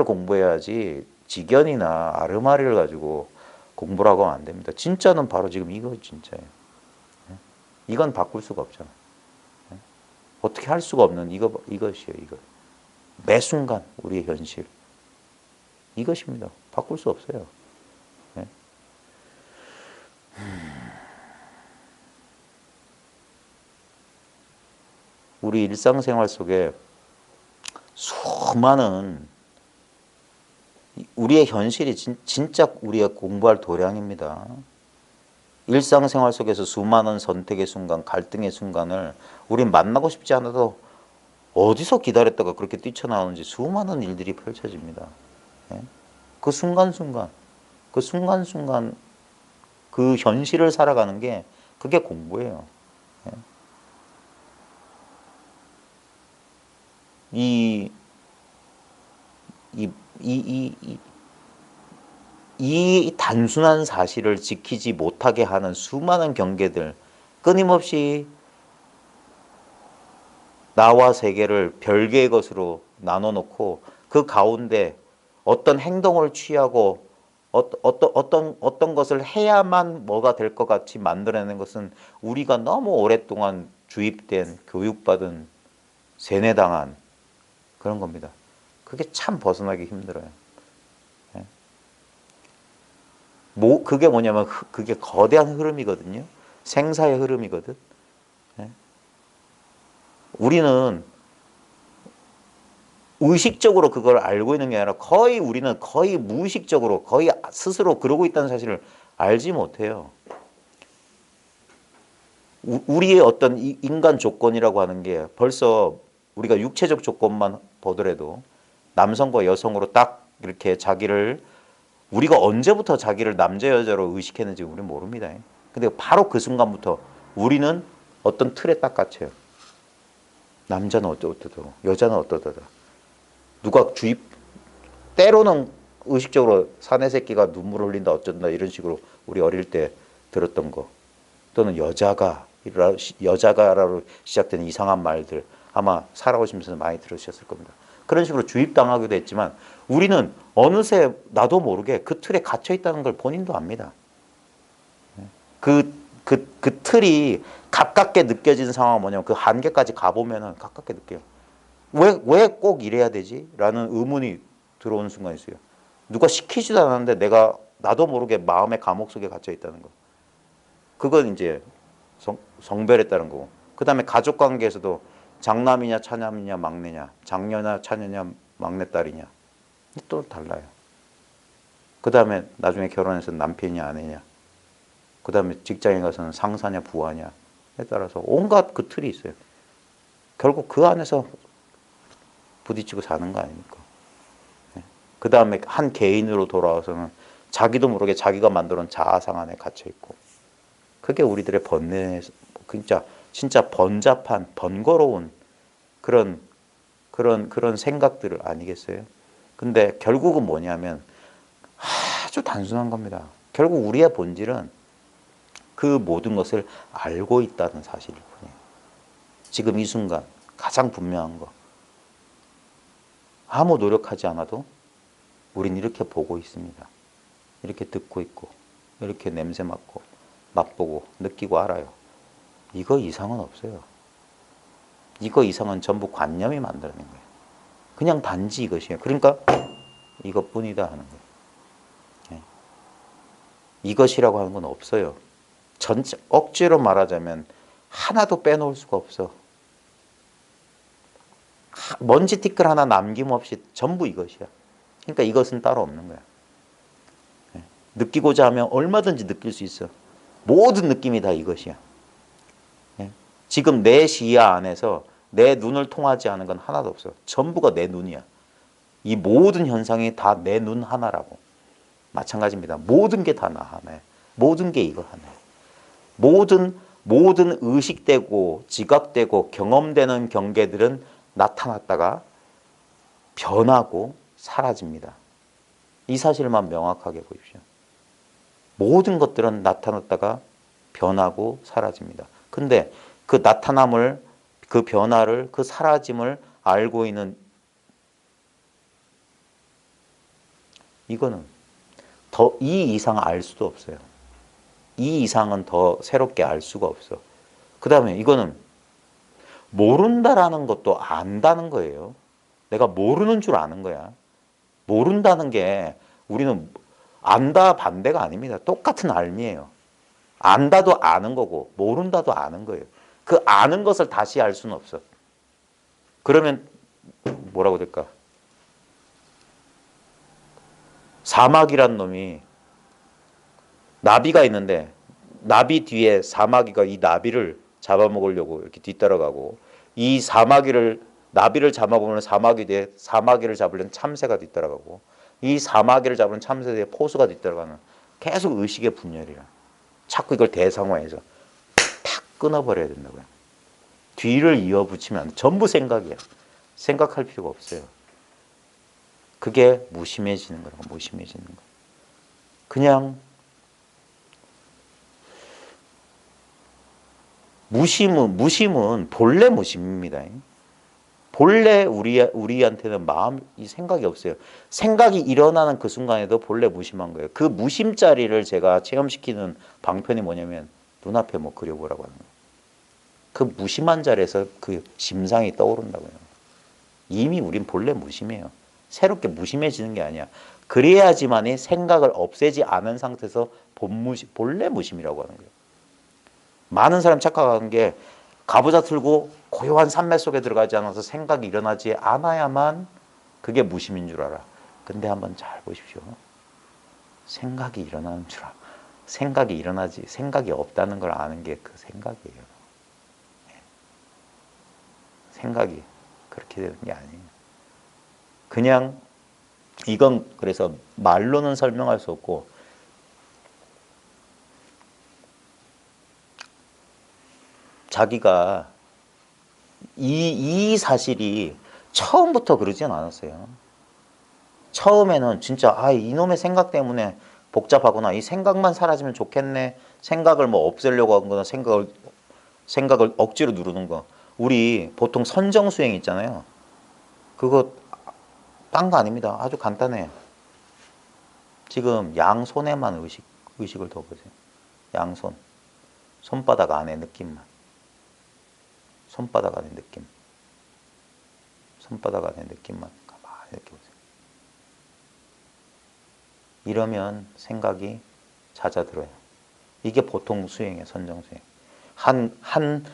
Speaker 1: 공부해야지 직연이나 아르마리를 가지고 공부를 하고 하면 안 됩니다. 진짜는 바로 지금 이거 진짜예요. 예? 이건 바꿀 수가 없잖아. 예? 어떻게 할 수가 없는 이것이에요. 이거. 매 순간 우리의 현실. 이것입니다. 바꿀 수 없어요. 예? 우리 일상생활 속에 수많은 우리의 현실이 진짜 우리가 공부할 도량입니다. 일상생활 속에서 수많은 선택의 순간, 갈등의 순간을 우린 만나고 싶지 않아도 어디서 기다렸다가 그렇게 뛰쳐나오는지 수많은 일들이 펼쳐집니다. 예? 그 순간순간, 그 순간순간 그 현실을 살아가는 게 그게 공부예요. 예? 이, 이, 이, 이, 이 단순한 사실을 지키지 못하게 하는 수많은 경계들, 끊임없이 나와 세계를 별개의 것으로 나눠놓고 그 가운데 어떤 행동을 취하고 어떤 것을 해야만 뭐가 될 것 같이 만들어내는 것은 우리가 너무 오랫동안 주입된, 교육받은, 세뇌당한 그런 겁니다. 그게 참 벗어나기 힘들어요. 그게 뭐냐면 그게 거대한 흐름이거든요. 생사의 흐름이거든. 우리는 의식적으로 그걸 알고 있는 게 아니라 우리는 거의 무의식적으로 거의 스스로 그러고 있다는 사실을 알지 못해요. 우리의 어떤 인간 조건이라고 하는 게 벌써 우리가 육체적 조건만 보더라도 남성과 여성으로 딱 이렇게 우리가 언제부터 자기를 남자 여자로 의식했는지 우리는 모릅니다. 근데 바로 그 순간부터 우리는 어떤 틀에 딱 갇혀요. 남자는 어떠고 여자는 어떠다. 누가 때로는 의식적으로 사내 새끼가 눈물을 흘린다 어쩐다 이런 식으로 우리 어릴 때 들었던 거, 또는 여자가라로 시작되는 이상한 말들 아마 살아오시면서 많이 들으셨을 겁니다. 그런 식으로 주입당하기도 했지만 우리는 어느새 나도 모르게 그 틀에 갇혀 있다는 걸 본인도 압니다. 그 틀이 가깝게 느껴지는 상황은 뭐냐면 그 한계까지 가보면은 가깝게 느껴요. 왜 꼭 이래야 되지? 라는 의문이 들어오는 순간이 있어요. 누가 시키지도 않았는데 나도 모르게 마음의 감옥 속에 갇혀 있다는 거. 그건 이제 성별에 따른 거고. 그 다음에 가족 관계에서도 장남이냐 차남이냐 막내냐, 장녀냐 차녀냐 막내딸이냐 또 달라요. 그 다음에 나중에 결혼해서 남편이냐 아내냐, 그 다음에 직장에 가서는 상사냐 부하냐에 따라서 온갖 그 틀이 있어요. 결국 그 안에서 부딪히고 사는 거 아닙니까? 그 다음에 한 개인으로 돌아와서는 자기도 모르게 자기가 만들어놓은 자아상 안에 갇혀있고, 그게 우리들의 진짜 번잡한 번거로운 그런 생각들 아니겠어요? 근데 결국은 뭐냐면 아주 단순한 겁니다. 결국 우리의 본질은 그 모든 것을 알고 있다는 사실일 뿐이에요. 지금 이 순간 가장 분명한 거, 아무 노력하지 않아도 우린 이렇게 보고 있습니다. 이렇게 듣고 있고 이렇게 냄새 맡고 맛보고 느끼고 알아요. 이거 이상은 없어요. 이거 이상은 전부 관념이 만들어낸 거예요. 그냥 단지 이것이에요. 그러니까 이것뿐이다 하는 거예요. 이것이라고 하는 건 없어요. 전체 억지로 말하자면 하나도 빼놓을 수가 없어. 먼지 티끌 하나 남김없이 전부 이것이야. 그러니까 이것은 따로 없는 거야. 느끼고자 하면 얼마든지 느낄 수 있어. 모든 느낌이 다 이것이야. 지금 내 시야 안에서 내 눈을 통하지 않은 건 하나도 없어. 전부가 내 눈이야. 이 모든 현상이 다 내 눈 하나라고. 마찬가지입니다. 모든 게 다 나 하나야. 모든 게 이거 하나야. 모든 의식되고 지각되고 경험되는 경계들은 나타났다가 변하고 사라집니다. 이 사실만 명확하게 보십시오. 모든 것들은 나타났다가 변하고 사라집니다. 근데 그 나타남을, 그 변화를, 그 사라짐을 알고 있는 이거는 더 이 이상 알 수도 없어요. 이 이상은 더 새롭게 알 수가 없어. 그 다음에 이거는 모른다라는 것도 안다는 거예요. 내가 모르는 줄 아는 거야. 모른다는 게 우리는 안다 반대가 아닙니다. 똑같은 알미예요. 안다도 아는 거고 모른다도 아는 거예요. 그 아는 것을 다시 알 수는 없어. 그러면 뭐라고 될까? 사마귀란 놈이 나비가 있는데 나비 뒤에 사마귀가 이 나비를 잡아먹으려고 이렇게 뒤따라가고 이 나비를 잡아보면 사마귀 뒤에 사마귀를 잡으려는 참새가 뒤따라가고 이 사마귀를 잡으려는 참새 뒤에 포수가 뒤따라가는 계속 의식의 분열이라. 자꾸 이걸 대상화해서 탁 끊어버려야 된다고요. 뒤를 이어붙이면 안 돼. 전부 생각이야. 생각할 필요가 없어요. 그게 무심해지는 거라고. 무심해지는 거. 그냥 무심은 본래 무심입니다. 본래 우리한테는 이 생각이 없어요. 생각이 일어나는 그 순간에도 본래 무심한 거예요. 그 무심자리를 제가 체험시키는 방편이 뭐냐면 눈앞에 뭐 그려보라고 하는 거예요. 그 무심한 자리에서 그 심상이 떠오른다고요. 이미 우린 본래 무심해요. 새롭게 무심해지는 게 아니야. 그래야지만이 생각을 없애지 않은 상태에서 본래 무심이라고 하는 거예요. 많은 사람 착각하는 게 가부좌 틀고 고요한 산매 속에 들어가지 않아서 생각이 일어나지 않아야만 그게 무심인 줄 알아. 근데 한번 잘 보십시오. 생각이 일어나는 줄 알아. 생각이 일어나지 생각이 없다는 걸 아는 게 그 생각이에요. 생각이 그렇게 되는 게 아니에요. 그냥 이건 그래서 말로는 설명할 수 없고 자기가 이 사실이 처음부터 그러진 않았어요. 처음에는 진짜 이놈의 생각 때문에 복잡하구나. 이 생각만 사라지면 좋겠네. 생각을 뭐 없애려고 하는 거나 생각을 억지로 누르는 거. 우리 보통 선정수행 있잖아요. 그거 딴 거 아닙니다. 아주 간단해요. 지금 양손에만 의식을 둬보세요. 양손. 손바닥 안에 느낌만. 손바닥 안에 느낌. 손바닥 안에 느낌만 가만히 느껴보세요. 이러면 생각이 잦아들어요. 이게 보통 수행이에요. 선정수행. 한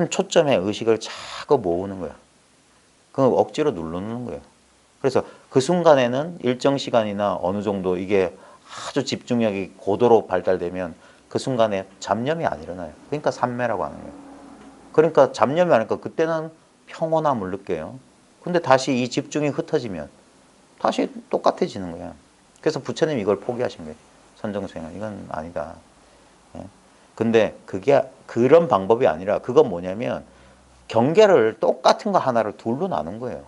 Speaker 1: 초점의 의식을 자꾸 모으는 거야. 그럼 억지로 누르는 거예요. 그래서 그 순간에는 일정 시간이나 어느 정도 이게 아주 집중력이 고도로 발달되면 그 순간에 잡념이 안 일어나요. 그러니까 삼매라고 하는 거예요. 그러니까 잡념이 안 일어나니까 그때는 평온함을 느껴요. 근데 다시 이 집중이 흩어지면 다시 똑같아지는 거야. 그래서 부처님이 이걸 포기하신 거예요. 선정수행은 이건 아니다. 근데 그게 그런 방법이 아니라 그건 뭐냐면 경계를 똑같은 거 하나를 둘로 나눈 거예요.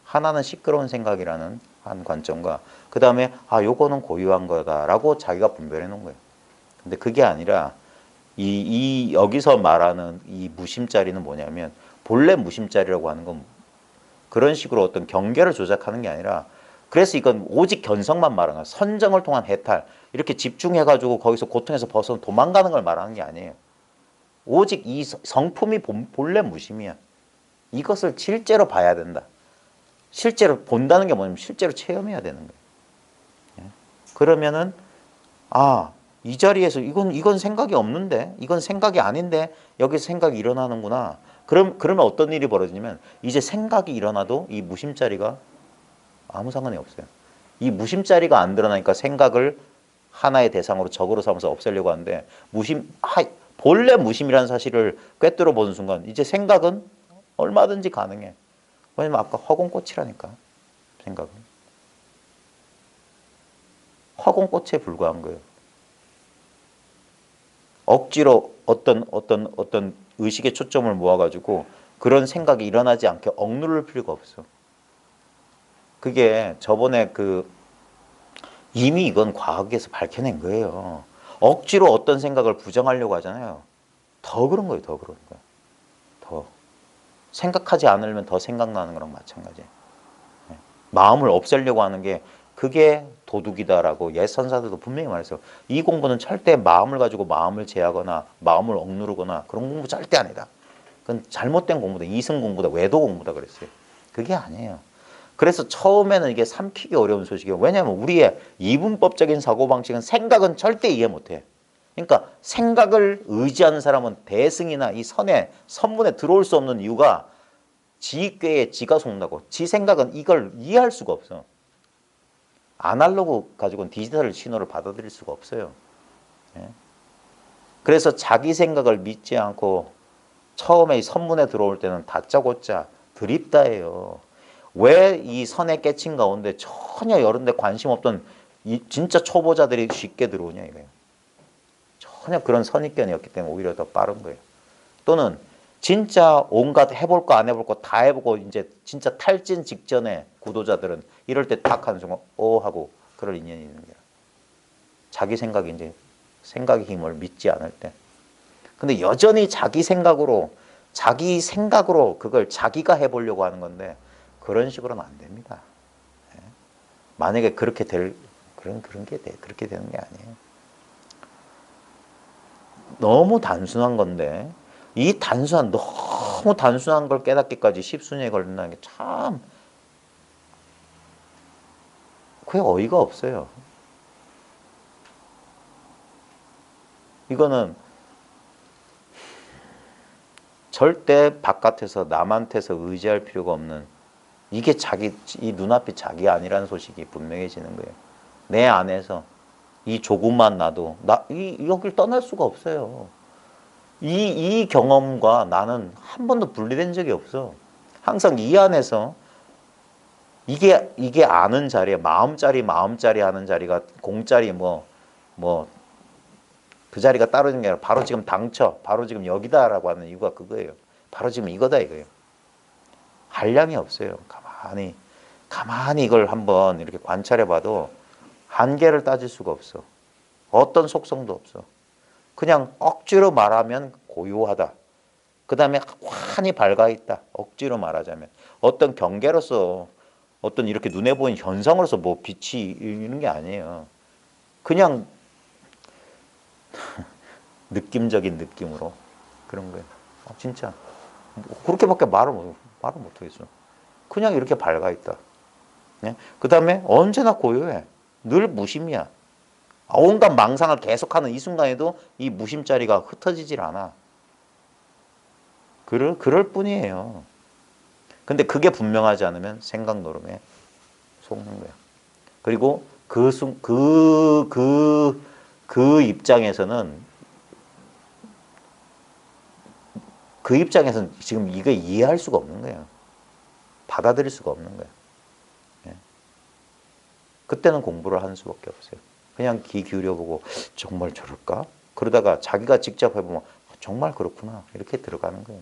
Speaker 1: 하나는 시끄러운 생각이라는 한 관점과 그 다음에 요거는 고유한 거다라고 자기가 분별해 놓은 거예요. 근데 그게 아니라 이 여기서 말하는 이 무심자리는 뭐냐면 본래 무심자리라고 하는 건 그런 식으로 어떤 경계를 조작하는 게 아니라 그래서 이건 오직 견성만 말하는 거예요. 선정을 통한 해탈. 이렇게 집중해가지고 거기서 고통에서 벗어나 도망가는 걸 말하는 게 아니에요. 오직 이 성품이 본래 무심이야. 이것을 실제로 봐야 된다. 실제로 본다는 게 뭐냐면 실제로 체험해야 되는 거예요. 그러면은 이 자리에서 이건 생각이 없는데, 이건 생각이 아닌데 여기서 생각이 일어나는구나. 그러면 어떤 일이 벌어지냐면 이제 생각이 일어나도 이 무심자리가 아무 상관이 없어요. 이 무심자리가 안 드러나니까 생각을 하나의 대상으로 적으로 삼아서 없애려고 하는데 본래 무심이라는 사실을 꿰뚫어 보는 순간 이제 생각은 얼마든지 가능해. 왜냐면 아까 허공꽃이라니까. 생각은 허공꽃에 불과한 거예요. 억지로 어떤 의식의 초점을 모아가지고 그런 생각이 일어나지 않게 억누를 필요가 없어. 그게 저번에 이미 이건 과학에서 밝혀낸 거예요. 억지로 어떤 생각을 부정하려고 하잖아요. 더 그런 거예요. 더 그런 거예요. 더. 생각하지 않으면 더 생각나는 거랑 마찬가지예요. 마음을 없애려고 하는 게 그게 도둑이다라고 옛 선사들도 분명히 말했어요. 이 공부는 절대 마음을 가지고 마음을 제하거나 마음을 억누르거나 그런 공부 절대 아니다. 그건 잘못된 공부다. 이승 공부다. 외도 공부다 그랬어요. 그게 아니에요. 그래서 처음에는 이게 삼키기 어려운 소식이에요. 왜냐하면 우리의 이분법적인 사고방식은 생각은 절대 이해 못해. 그러니까 생각을 의지하는 사람은 대승이나 이 선문에 들어올 수 없는 이유가 지 꾀에 지가 속나고 지 생각은 이걸 이해할 수가 없어. 아날로그 가지고는 디지털 신호를 받아들일 수가 없어요. 예? 그래서 자기 생각을 믿지 않고 처음에 이 선문에 들어올 때는 다짜고짜 드립다예요. 왜 이 선에 깨친 가운데 전혀 이런 데 관심 없던 진짜 초보자들이 쉽게 들어오냐 이거예요. 전혀 그런 선입견이었기 때문에 오히려 더 빠른 거예요. 또는 진짜 온갖 해볼 거 안 해볼 거 다 해보고 이제 진짜 탈진 직전에 구도자들은 이럴 때 딱 하는 순간 하고 그럴 인연이 있는 거예요. 자기 생각이 이제 생각의 힘을 믿지 않을 때. 근데 여전히 자기 생각으로 그걸 자기가 해보려고 하는 건데 그런 식으로는 안 됩니다. 만약에 그렇게 그렇게 되는 게 아니에요. 너무 단순한 건데 너무 단순한 걸 깨닫기까지 십수년이 걸린다는 게 참 그게 어이가 없어요. 이거는 절대 바깥에서 남한테서 의지할 필요가 없는 이게 이 눈앞이 자기 아니라는 소식이 분명해지는 거예요. 내 안에서 이 조금만 나도 여길 떠날 수가 없어요. 이 경험과 나는 한 번도 분리된 적이 없어. 항상 이 안에서 이게 아는 자리에 마음짜리 하는 자리가 공짜리 그 자리가 따로 있는 게 아니라 바로 지금 바로 지금 여기다라고 하는 이유가 그거예요. 바로 지금 이거다 이거예요. 한량이 없어요. 가만히 이걸 한번 이렇게 관찰해봐도 한계를 따질 수가 없어. 어떤 속성도 없어. 그냥 억지로 말하면 고요하다. 그 다음에 환히 밝아있다. 억지로 말하자면. 어떤 경계로서 어떤 이렇게 눈에 보이는 현상으로서 뭐 빛이 있는 게 아니에요. 그냥 느낌적인 느낌으로 그런 거예요. 진짜 그렇게밖에 말을 못하겠어. 그냥 이렇게 밝아있다. 그 다음에 언제나 고요해. 늘 무심이야. 온갖 망상을 계속하는 이 순간에도 이 무심자리가 흩어지질 않아. 그럴 뿐이에요. 근데 그게 분명하지 않으면 생각 노름에 속는 거야. 그리고 그 입장에서는 지금 이거 이해할 수가 없는 거예요. 받아들일 수가 없는 거예요. 그때는 공부를 하는 수밖에 없어요. 그냥 귀 기울여보고 정말 저럴까? 그러다가 자기가 직접 해보면 정말 그렇구나 이렇게 들어가는 거예요.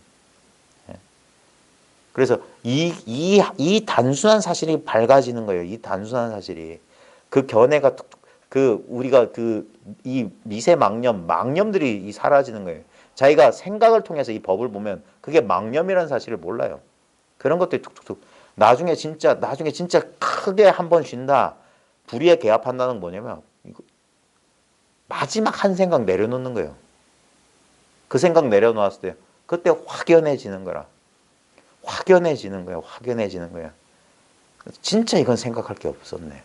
Speaker 1: 그래서 이 단순한 사실이 밝아지는 거예요. 이 단순한 사실이 그 견해가 우리가 이 미세 망념들이 사라지는 거예요. 자기가 생각을 통해서 이 법을 보면 그게 망념이라는 사실을 몰라요. 그런 것들이 툭툭툭 나중에 진짜 크게 한 번 쉰다. 불의에 개합한다는 건 뭐냐면 마지막 한 생각 내려놓는 거예요. 그 생각 내려놓았을 때 그때 확연해지는 거라. 확연해지는 거야. 진짜 이건 생각할 게 없었네.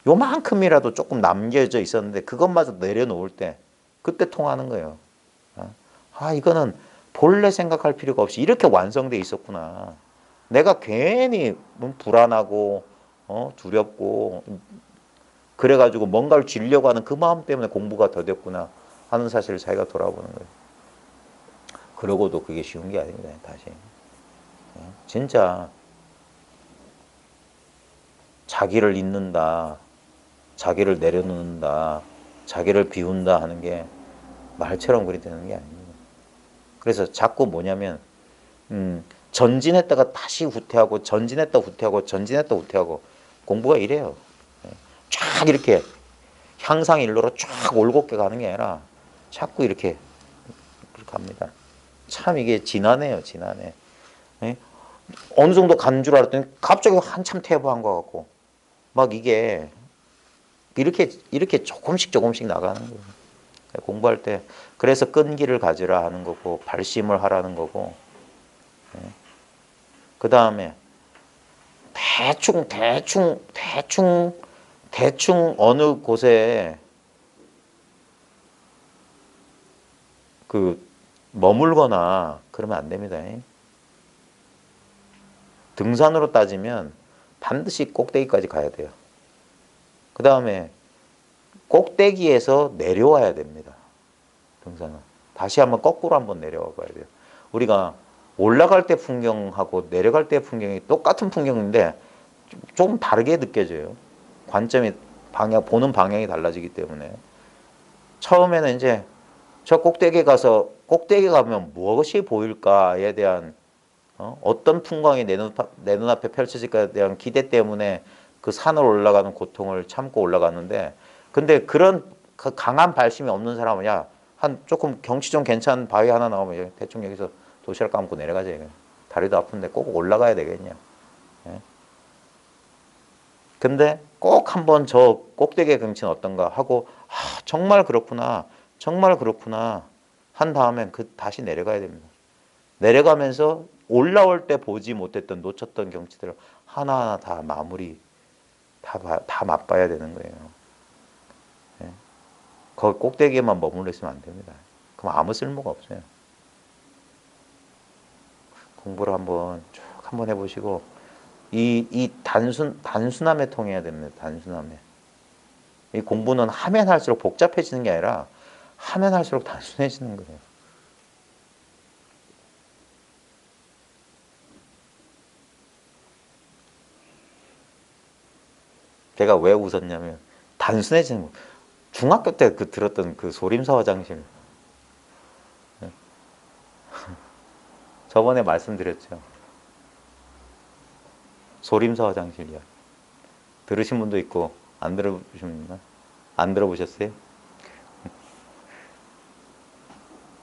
Speaker 1: 요만큼이라도 조금 남겨져 있었는데 그것마저 내려놓을 때 그때 통하는 거예요. 이거는 본래 생각할 필요가 없이 이렇게 완성돼 있었구나. 내가 괜히 불안하고 두렵고 그래가지고 뭔가를 쥐려고 하는 그 마음 때문에 공부가 더뎠구나 하는 사실을 자기가 돌아보는 거예요. 그러고도 그게 쉬운 게 아닙니다. 다시 진짜 자기를 잊는다, 자기를 내려놓는다, 자기를 비운다 하는 게 말처럼 그리 되는 게 아닙니다. 그래서 자꾸 뭐냐면 전진했다가 다시 후퇴하고 전진했다 후퇴하고 전진했다 후퇴하고 공부가 이래요. 쫙 이렇게 향상일로로 쫙 올곧게 가는 게 아니라 자꾸 이렇게 갑니다. 참 이게 지나네요. 지나네. 어느 정도 간 줄 알았더니 갑자기 한참 퇴보한 것 같고 막 이게 이렇게 조금씩 나가는 거예요. 공부할 때 그래서 끈기를 가지라 하는 거고 발심을 하라는 거고 그 다음에 대충 어느 곳에 그 머물거나 그러면 안 됩니다. 등산으로 따지면 반드시 꼭대기까지 가야 돼요. 그 다음에 꼭대기에서 내려와야 됩니다. 등산은 다시 한번 거꾸로 한번 내려와 봐야 돼요. 우리가 올라갈 때 풍경하고 내려갈 때 풍경이 똑같은 풍경인데 좀 다르게 느껴져요. 관점이 보는 방향이 달라지기 때문에 처음에는 이제 저 꼭대기에 가서 꼭대기에 가면 무엇이 보일까에 대한 어떤 풍광이 내 눈앞에 펼쳐질까에 대한 기대 때문에 그 산을 올라가는 고통을 참고 올라갔는데 근데 그런 그 강한 발심이 없는 사람은 한 조금 경치 좀 괜찮은 바위 하나 나오면 대충 여기서 도시락 감고 내려가자. 다리도 아픈데 꼭 올라가야 되겠냐. 근데 꼭 한번 저 꼭대기의 경치는 어떤가 하고 정말 그렇구나 한 다음엔 다시 내려가야 됩니다. 내려가면서 올라올 때 보지 못했던 놓쳤던 경치들을 하나하나 다 마무리 다 맛봐야 되는 거예요. 거기 꼭대기에만 머물러 있으면 안 됩니다. 그럼 아무 쓸모가 없어요. 공부를 한번 해보시고 이 단순함에 통해야 됩니다. 단순함에. 이 공부는 하면 할수록 복잡해지는 게 아니라 하면 할수록 단순해지는 거예요. 제가 왜 웃었냐면 단순해지는 거. 중학교 때 들었던 그 소림사 화장실. 저번에 말씀드렸죠. 소림사 화장실이야. 들으신 분도 있고 안 들어보셨나? 안 들어보셨어요?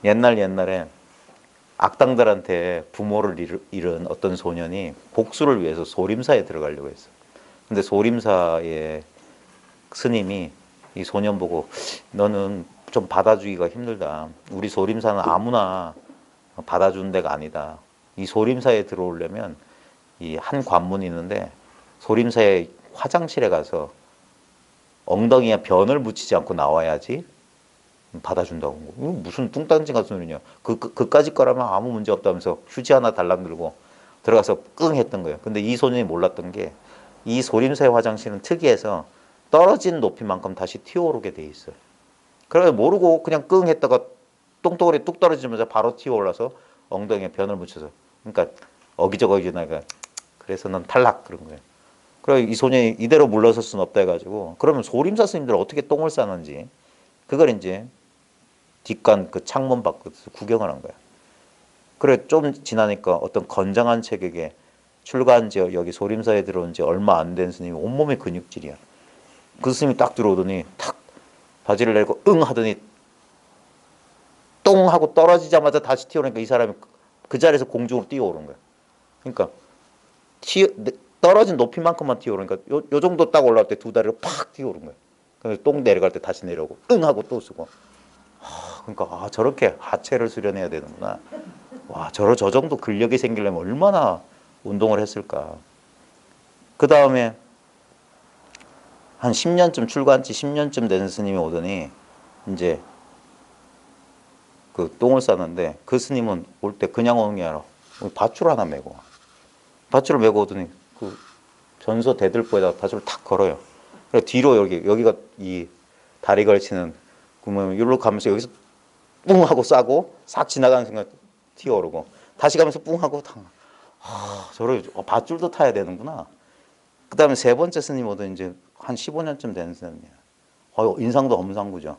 Speaker 1: 옛날에 악당들한테 부모를 잃은 어떤 소년이 복수를 위해서 소림사에 들어가려고 했어. 근데 소림사의 스님이 이 소년 보고 너는 좀 받아주기가 힘들다. 우리 소림사는 아무나 받아주는 데가 아니다. 이 소림사에 들어오려면 이 한 관문이 있는데 소림사의 화장실에 가서 엉덩이에 변을 묻히지 않고 나와야지 받아준다고. 무슨 뚱딴지 같은 소리냐. 그까짓 거라면 아무 문제 없다면서 휴지 하나 달랑 들고 들어가서 끙 했던 거예요. 근데 이 소년이 몰랐던 게 이 소림사의 화장실은 특이해서 떨어진 높이만큼 다시 튀어오르게 돼 있어요. 그래서 모르고 그냥 끙 했다가 똥덩어리 뚝 떨어지면서 바로 튀어올라서 엉덩이에 변을 묻혀서 그러니까 어기저기 나가 그래서 넌 탈락 그런 거예요. 그래 이 소년이 이대로 물러설 수는 없다 해가지고 그러면 소림사 스님들 어떻게 똥을 싸는지 그걸 이제 뒷간 그 창문 밖에서 구경을 한 거야. 그래 좀 지나니까 어떤 건장한 체격에 출가한 지 여기 소림사에 들어온 지 얼마 안 된 스님이 온몸에 근육질이야. 그 스님이 딱 들어오더니 탁 바지를 내고 응 하더니 똥 하고 떨어지자마자 다시 튀어오르니까 이 사람이 그 자리에서 공중으로 뛰어오른 거야. 그러니까 떨어진 높이만큼만 튀어오르니까 요 정도 딱 올라올 때 두 다리로 팍 튀어오른 거야. 그래서 똥 내려갈 때 다시 내려오고 응 하고 또 쓰고. 그러니까 저렇게 하체를 수련해야 되는구나. 와 저 정도 근력이 생기려면 얼마나 운동을 했을까. 그 다음에 한 10년쯤 출가한 지 10년쯤 된 스님이 오더니 이제 그 똥을 싸는데 그 스님은 올 때 그냥 오는 게 아니라 밧줄 하나 메고 와. 밧줄을 메고 오더니 그 전서 대들보에다가 밧줄을 탁 걸어요. 그래서 뒤로 여기가 이 다리 걸치는 그러면 이리로 가면서 여기서 뿡 하고 싸고 싹 지나가는 순간 튀어오르고 다시 가면서 뿡 하고 탁. 저를 밧줄도 타야 되는구나. 그 다음에 세 번째 스님 오더니 이제 한 15년쯤 된 스님이에요. 인상도 엄상구죠.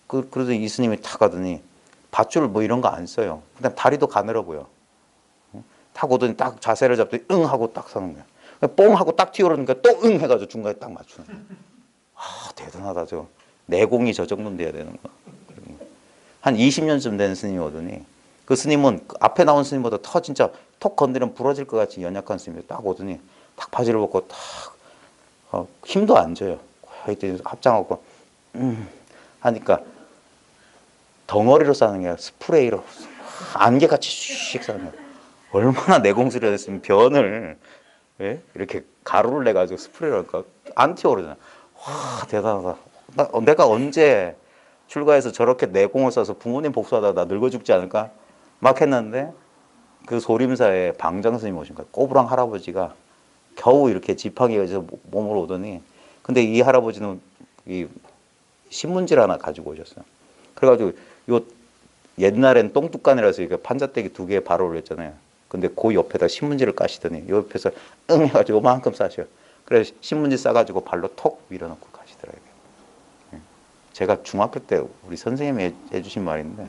Speaker 1: 그래도 이 스님이 탁 가더니 밧줄 뭐 이런 거 안 써요. 그다음 다리도 가늘어 보여. 탁 오더니 딱 자세를 잡더니 응 하고 딱 서는 거야. 뽕 하고 딱 튀어오르니까 또 응 해가지고 중간에 딱 맞추는 거야. 대단하다. 저 내공이 저 정도는 돼야 되는 거. 한 20년쯤 된 스님이 오더니 그 스님은 그 앞에 나온 스님보다 더 진짜 톡 건드리면 부러질 것 같이 연약한 스님이 딱 오더니 딱 바지를 벗고 딱 힘도 안 줘요. 이때 합장하고 하니까 덩어리로 싸는 게 아니라 스프레이로 안개같이 씩 싸는 거야. 얼마나 내공스레 됐으면 변을 이렇게 가루를 내가지고 스프레이를 할까? 안 튀어오르잖아. 와 대단하다. 내가 언제 출가해서 저렇게 내공을 써서 부모님 복수하다가 나 늙어 죽지 않을까? 막 했는데 그 소림사에 방장 스님 오신 거야. 꼬부랑 할아버지가 겨우 이렇게 지팡이에서 몸으로 오더니 근데 이 할아버지는 이 신문지를 하나 가지고 오셨어요. 그래가지고 요 옛날엔 똥뚜깐이라서 이게 판자떼기 2개 바로 올렸잖아요. 근데 그 옆에다 신문지를 까시더니 요 옆에서 응 해가지고 요만큼 싸셔요. 그래서 신문지 싸가지고 발로 톡 밀어넣고 가시더라고요. 제가 중학교 때 우리 선생님이 해주신 말인데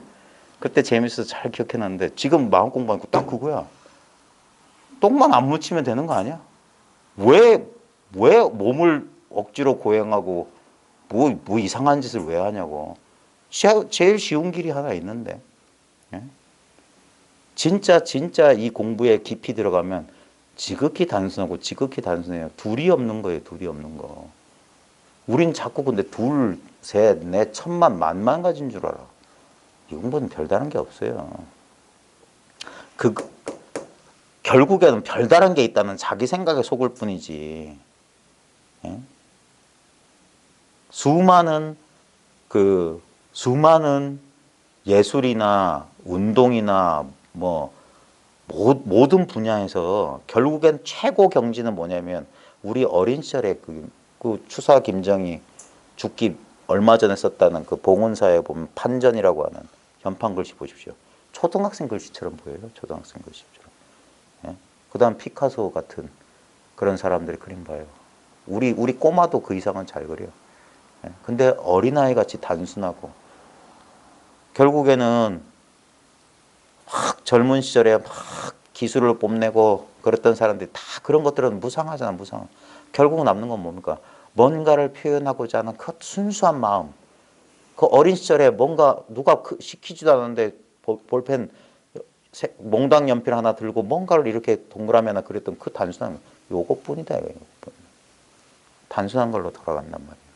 Speaker 1: 그때 재밌어서 잘 기억해놨는데 지금 마음 공부하니까 딱 그거야. 똥만 안 묻히면 되는 거 아니야? 왜 몸을 억지로 고행하고 뭐 이상한 짓을 왜 하냐고. 제일 쉬운 길이 하나 있는데. 진짜 이 공부에 깊이 들어가면 지극히 단순하고 지극히 단순해요. 둘이 없는 거예요. 둘이 없는 거. 우린 자꾸 근데 둘, 셋, 넷, 천만, 만만 가진 줄 알아. 이 공부는 별다른 게 없어요. 결국에는 별다른 게 있다면 자기 생각에 속을 뿐이지. 수많은 예술이나 운동이나 뭐 모든 분야에서 결국엔 최고 경지는 뭐냐면 우리 어린 시절에 그 추사 김정희 죽기 얼마 전에 썼다는 그 봉은사에 보면 판전이라고 하는 현판 글씨 보십시오. 초등학생 글씨처럼 보여요. 초등학생 글씨처럼. 그 다음 피카소 같은 그런 사람들이 그림 봐요. 우리 꼬마도 그 이상은 잘 그려. 근데 어린아이 같이 단순하고 결국에는 막 젊은 시절에 막 기술을 뽐내고 그랬던 사람들이 다 그런 것들은 무상하잖아. 무상. 결국 남는 건 뭡니까? 뭔가를 표현하고자 하는 그 순수한 마음. 그 어린 시절에 뭔가 누가 시키지도 않았는데 볼펜 몽당 연필 하나 들고 뭔가를 이렇게 동그라미 하나 그렸던 그 단순한 요것뿐이다. 단순한 걸로 돌아간단 말이에요.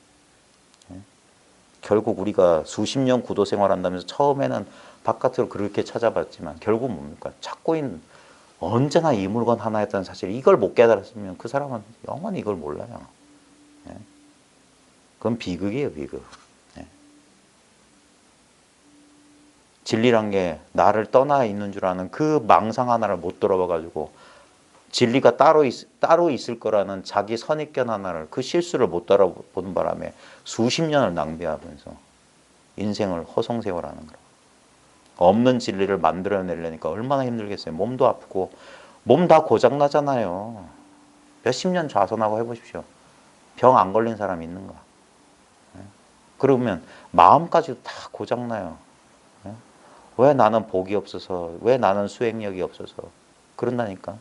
Speaker 1: 결국 우리가 수십 년 구도 생활한다면서 처음에는 바깥으로 그렇게 찾아봤지만 결국 뭡니까? 찾고 있는 언제나 이 물건 하나였다는 사실 이걸 못 깨달았으면 그 사람은 영원히 이걸 몰라요. 그건 비극이에요. 비극. 진리란 게 나를 떠나 있는 줄 아는 그 망상 하나를 못 돌아봐가지고 진리가 따로 있을 거라는 자기 선입견 하나를 그 실수를 못 따라보는 바람에 수십 년을 낭비하면서 인생을 허송세월하는 거라. 없는 진리를 만들어내려니까 얼마나 힘들겠어요. 몸도 아프고 몸 다 고장나잖아요. 몇십 년 좌선하고 해보십시오. 병 안 걸린 사람 있는가? 그러면 마음까지도 다 고장나요. 왜 나는 복이 없어서, 왜 나는 수행력이 없어서 그런다니까.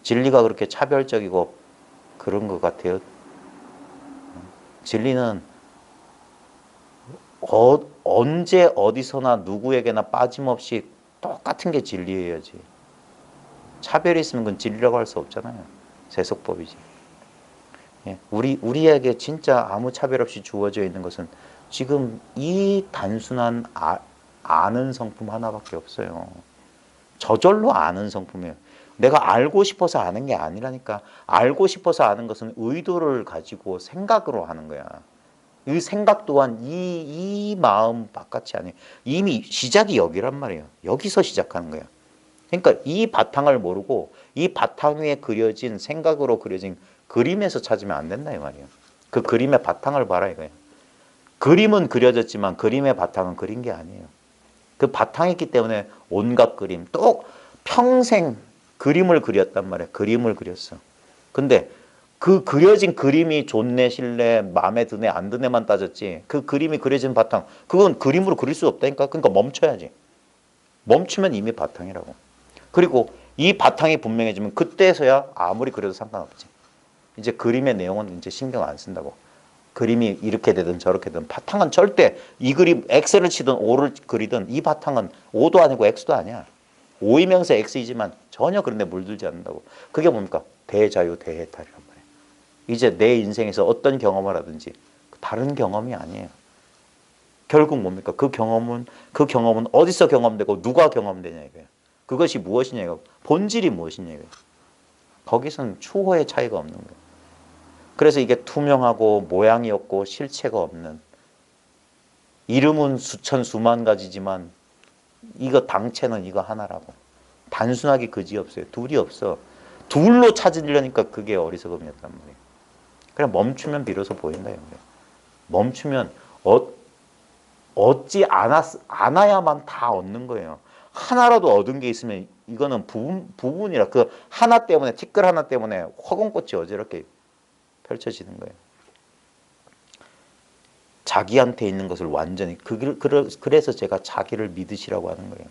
Speaker 1: 진리가 그렇게 차별적이고 그런 것 같아요. 진리는 언제 어디서나 누구에게나 빠짐없이 똑같은 게 진리여야지. 차별이 있으면 그건 진리라고 할 수 없잖아요. 세속법이지. 우리에게 진짜 아무 차별 없이 주어져 있는 것은 지금 이 단순한 아는 성품 하나밖에 없어요. 저절로 아는 성품이에요. 내가 알고 싶어서 아는 게 아니라니까. 알고 싶어서 아는 것은 의도를 가지고 생각으로 하는 거야. 이 생각 또한 이 마음 바깥이 아니에요. 이미 시작이 여기란 말이에요. 여기서 시작하는 거야. 그러니까 이 바탕을 모르고 이 바탕 위에 그려진 생각으로 그려진 그림에서 찾으면 안 된다 이 말이에요. 그 그림의 바탕을 봐라 이거예요. 그림은 그려졌지만 그림의 바탕은 그린 게 아니에요. 그 바탕이 있기 때문에 온갖 그림, 또 평생 그림을 그렸단 말이에요. 그림을 그렸어. 근데 그 그려진 그림이 좋네 싫네 마음에 드네 안 드네만 따졌지, 그 그림이 그려진 바탕 그건 그림으로 그릴 수 없다니까. 그러니까 멈춰야지. 멈추면 이미 바탕이라고. 그리고 이 바탕이 분명해지면 그때서야 아무리 그려도 상관없지. 이제 그림의 내용은 이제 신경 안 쓴다고. 그림이 이렇게 되든 저렇게 되든 바탕은 절대 이 그림 X를 치든 O를 그리든 이 바탕은 O도 아니고 X도 아니야. O이면서 X이지만 전혀 그런 데 물들지 않는다고. 그게 뭡니까? 대자유 대해탈이란 말이에요. 이제 내 인생에서 어떤 경험을 하든지 다른 경험이 아니에요. 결국 뭡니까? 그 경험은 어디서 경험되고 누가 경험되냐 이거예요. 그것이 무엇이냐 이거. 본질이 무엇이냐 이거예요. 거기서는 추호의 차이가 없는 거예요. 그래서 이게 투명하고 모양이 없고 실체가 없는, 이름은 수천 수만 가지지만 이거 당체는 이거 하나라고. 단순하게 그지 없어요. 둘이 없어. 둘로 찾으려니까 그게 어리석음이었단 말이에요. 그냥 멈추면 비로소 보인다. 멈추면 얻지 않아야만 다 얻는 거예요. 하나라도 얻은 게 있으면 이거는 부분이라, 그 하나 때문에, 티끌 하나 때문에 허공꽃이 어지럽게 펼쳐지는 거예요. 자기한테 있는 것을 완전히, 그래서 제가 자기를 믿으시라고 하는 거예요.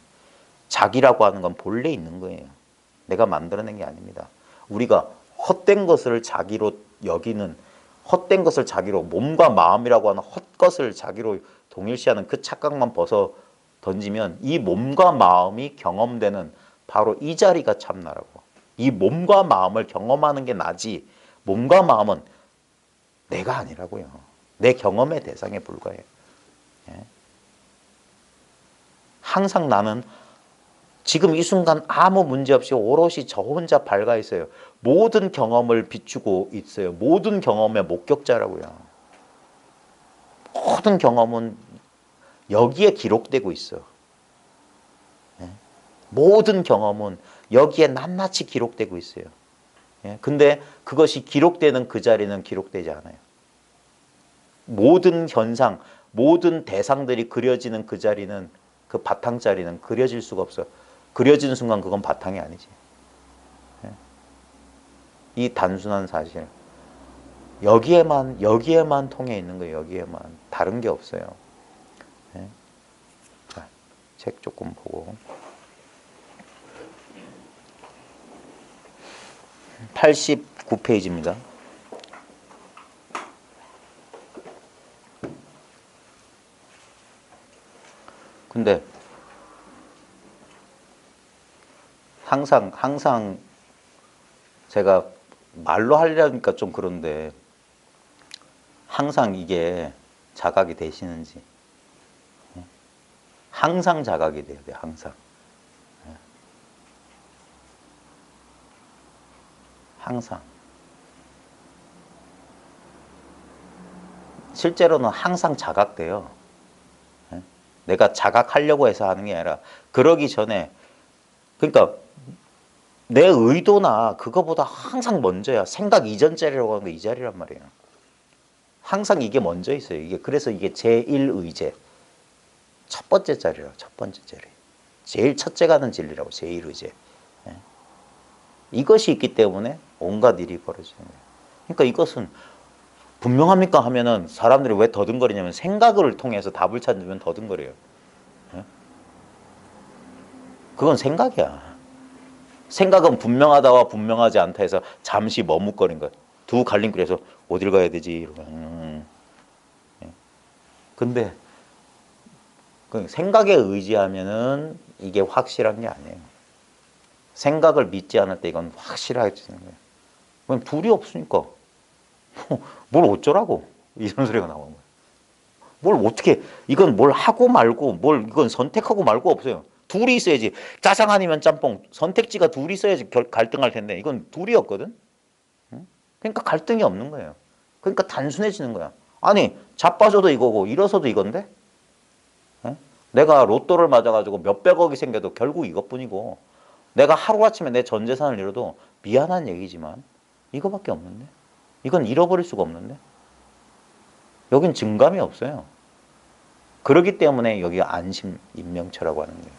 Speaker 1: 자기라고 하는 건 본래 있는 거예요. 내가 만들어낸 게 아닙니다. 우리가 헛된 것을 자기로 여기는, 헛된 것을 자기로, 몸과 마음이라고 하는 헛것을 자기로 동일시하는 그 착각만 벗어 던지면 이 몸과 마음이 경험되는 바로 이 자리가 참나라고. 이 몸과 마음을 경험하는 게 나지, 몸과 마음은 내가 아니라고요. 내 경험의 대상에 불과해요. 항상 나는 지금 이 순간 아무 문제 없이 오롯이 저 혼자 밝아 있어요. 모든 경험을 비추고 있어요. 모든 경험의 목격자라고요. 모든 경험은 여기에 기록되고 있어. 모든 경험은 여기에 낱낱이 기록되고 있어요. 근데 그것이 기록되는 그 자리는 기록되지 않아요. 모든 현상, 모든 대상들이 그려지는 그 자리는, 그 바탕 자리는 그려질 수가 없어. 그려지는 순간 그건 바탕이 아니지. 이 단순한 사실, 여기에만 통해 있는 거예요. 여기에만. 다른 게 없어요. 자, 책 조금 보고. 89페이지입니다. 근데 항상 제가 말로 하려니까 좀 그런데 항상 이게 자각이 되시는지, 항상 자각이 돼야 돼요. 항상. 항상. 실제로는 항상 자각돼요. 내가 자각하려고 해서 하는 게 아니라 그러기 전에, 그러니까 내 의도나 그거보다 항상 먼저야. 생각 이전 자리라고 하는 게 이 자리란 말이에요. 항상 이게 먼저 있어요. 이게 그래서 이게 제1의제, 첫 번째 자리라. 첫 번째 자리. 제일 첫째 가는 진리라고. 제1의제. 이것이 있기 때문에 온갖 일이 벌어지는 거예요. 그러니까 이것은 분명합니까 하면은 사람들이 왜 더듬거리냐면 생각을 통해서 답을 찾으면 더듬거려요. 그건 생각이야. 생각은 분명하다와 분명하지 않다 해서 잠시 머뭇거린 거야. 두 갈림길에서 어딜 가야 되지? 근데 생각에 의지하면은 이게 확실한 게 아니에요. 생각을 믿지 않을 때 이건 확실해지는 거예요. 그럼 둘이 없으니까 뭘 어쩌라고 이런 소리가 나오는 거예요. 뭘 어떻게, 이건 뭘 하고 말고, 뭘 이건 선택하고 말고 없어요. 둘이 있어야지. 짜장 아니면 짬뽕. 선택지가 둘이 있어야지 갈등할 텐데 이건 둘이 없거든. 응? 그러니까 갈등이 없는 거예요. 그러니까 단순해지는 거야. 아니 자빠져도 이거고 일어서도 이건데 응? 내가 로또를 맞아가지고 몇백억이 생겨도 결국 이것뿐이고 내가 하루아침에 내 전 재산을 잃어도 미안한 얘기지만 이거밖에 없는데 이건 잃어버릴 수가 없는데 여긴 증감이 없어요. 그렇기 때문에 여기가 안심 인명체라고 하는 거예요.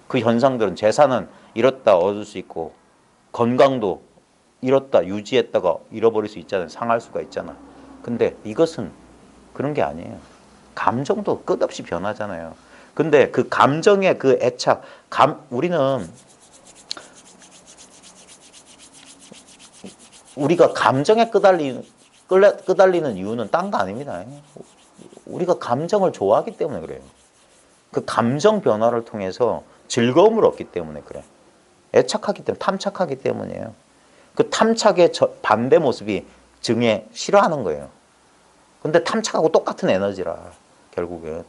Speaker 1: 그 현상들은 재산은 잃었다 얻을 수 있고 건강도 잃었다 유지했다가 잃어버릴 수 있잖아요. 상할 수가 있잖아. 근데 이것은 그런 게 아니에요. 감정도 끝없이 변하잖아요. 근데 그 감정의 그 애착, 우리가 감정에 끄달리는 이유는 딴 거 아닙니다. 우리가 감정을 좋아하기 때문에 그래요. 그 감정 변화를 통해서 즐거움을 얻기 때문에 그래. 애착하기 때문에, 탐착하기 때문이에요. 그 탐착의 반대 모습이 증에 싫어하는 거예요. 근데 탐착하고 똑같은 에너지라, 결국은.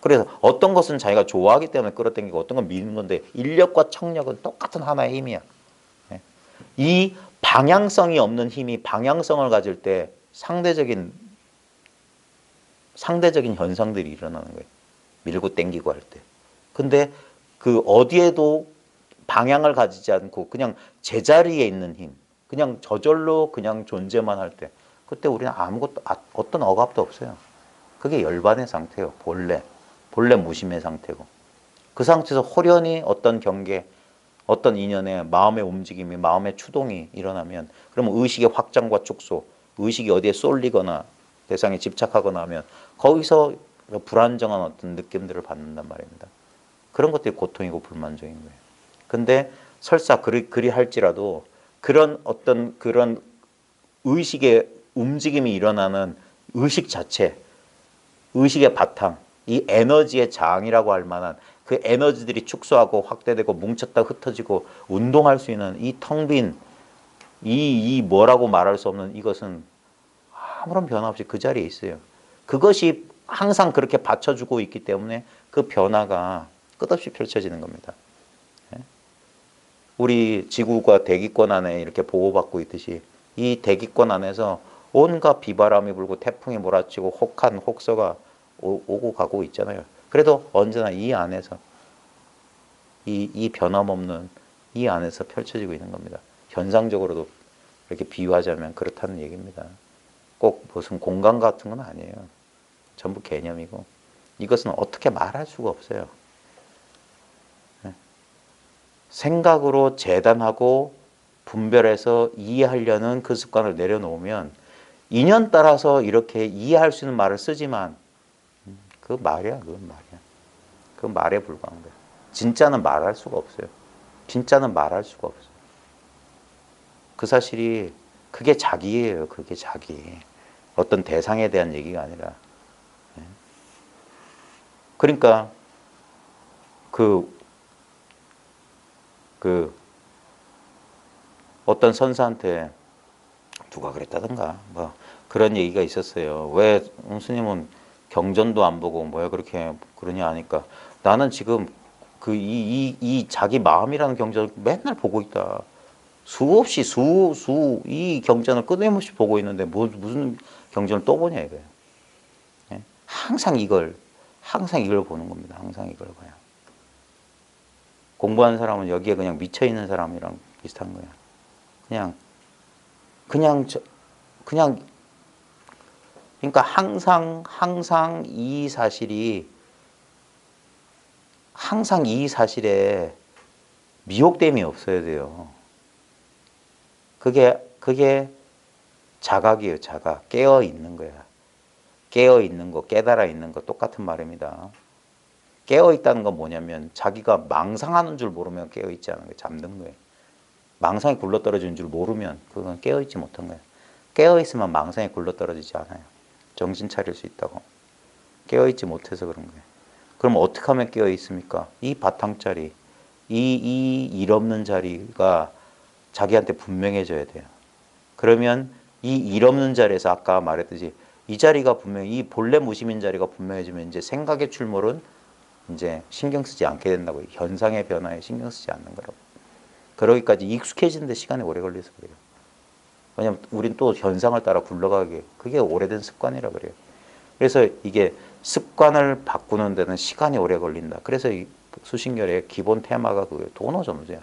Speaker 1: 그래서 어떤 것은 자기가 좋아하기 때문에 끌어당기고 어떤 건 미는 건데 인력과 청력은 똑같은 하나의 힘이야. 이 방향성이 없는 힘이 방향성을 가질 때 상대적인 현상들이 일어나는 거예요. 밀고 당기고 할 때. 근데 그 어디에도 방향을 가지지 않고 그냥 제자리에 있는 힘, 그냥 저절로 그냥 존재만 할 때, 그때 우리는 아무것도 어떤 억압도 없어요. 그게 열반의 상태예요. 본래 무심의 상태고. 그 상태에서 호련히 어떤 경계, 어떤 인연에 마음의 움직임이, 마음의 추동이 일어나면 그러면 의식의 확장과 축소, 의식이 어디에 쏠리거나 대상에 집착하거나 하면 거기서 불안정한 어떤 느낌들을 받는단 말입니다. 그런 것들이 고통이고 불만족인 거예요. 근데 설사 그리 할지라도 그런 어떤 그런 의식의 움직임이 일어나는 의식 자체, 의식의 바탕, 이 에너지의 장이라고 할 만한 그 에너지들이 축소하고 확대되고 뭉쳤다 흩어지고 운동할 수 있는 이 텅 빈 이 뭐라고 말할 수 없는 이것은 아무런 변화 없이 그 자리에 있어요. 그것이 항상 그렇게 받쳐주고 있기 때문에 그 변화가 끝없이 펼쳐지는 겁니다. 우리 지구가 대기권 안에 이렇게 보호받고 있듯이 이 대기권 안에서 온갖 비바람이 불고 태풍이 몰아치고 혹한 혹서가 오고 가고 있잖아요. 그래도 언제나 이 안에서 이 변함없는 이 안에서 펼쳐지고 있는 겁니다. 현상적으로도 이렇게 비유하자면 그렇다는 얘기입니다. 꼭 무슨 공간 같은 건 아니에요. 전부 개념이고 이것은 어떻게 말할 수가 없어요. 생각으로 재단하고 분별해서 이해하려는 그 습관을 내려놓으면 인연 따라서 이렇게 이해할 수 있는 말을 쓰지만 그 말이야, 그건 말이야. 그 말에 불과한 거야. 진짜는 말할 수가 없어요. 진짜는 말할 수가 없어요. 그 사실이 그게 자기예요. 그게 자기. 어떤 대상에 대한 얘기가 아니라. 그러니까 어떤 선사한테 누가 그랬다던가 뭐 그런 얘기가 있었어요. 왜 스님은 경전도 안 보고 뭐야 그렇게 그러냐 하니까 나는 지금 그 이 자기 마음이라는 경전을 맨날 보고 있다. 수없이 이 경전을 끊임없이 보고 있는데 무슨 경전을 또 보냐 이거예요. 항상 이걸 보는 겁니다. 항상 이걸 봐요. 공부하는 사람은 여기에 그냥 미쳐 있는 사람이랑 비슷한 거예요. 그러니까 항상 이 사실에 미혹됨이 없어야 돼요. 그게 자각이에요. 자각. 깨어 있는 거야. 깨어 있는 거, 깨달아 있는 거 똑같은 말입니다. 깨어 있다는 건 뭐냐면 자기가 망상하는 줄 모르면 깨어 있지 않은 거예요. 잠든 거예요. 망상이 굴러떨어지는 줄 모르면 그건 깨어있지 못한 거예요. 깨어있으면 망상이 굴러떨어지지 않아요. 정신 차릴 수 있다고. 깨어있지 못해서 그런 거예요. 그럼 어떻게 하면 깨어있습니까? 이 바탕자리, 이 일 없는 자리가 자기한테 분명해져야 돼요. 그러면 이 일 없는 자리에서 아까 말했듯이 이 자리가 분명히 이 본래 무심인 자리가 분명해지면 이제 생각의 출몰은 이제 신경 쓰지 않게 된다고. 현상의 변화에 신경 쓰지 않는 거라고. 그러기까지 익숙해지는데 시간이 오래 걸려서 그래요. 왜냐면 우린 또 현상을 따라 굴러가게. 그게 오래된 습관이라 그래요. 그래서 이게 습관을 바꾸는 데는 시간이 오래 걸린다. 그래서 이 수신결의 기본 테마가 그거예요. 도노점수야.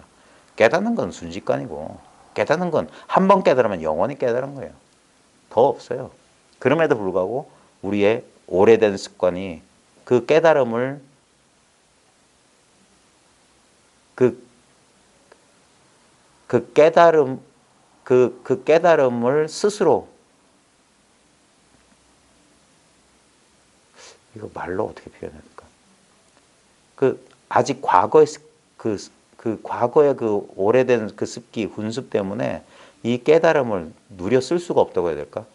Speaker 1: 깨닫는 건 순식간이고, 깨닫는 건 한 번 깨달으면 영원히 깨달은 거예요. 더 없어요. 그럼에도 불구하고 우리의 오래된 습관이 그 깨달음을 그 깨달음을 스스로, 이거 말로 어떻게 표현해야 될까? 아직 과거의 과거의 오래된 그 습기, 훈습 때문에 이 깨달음을 누려 쓸 수가 없다고 해야 될까?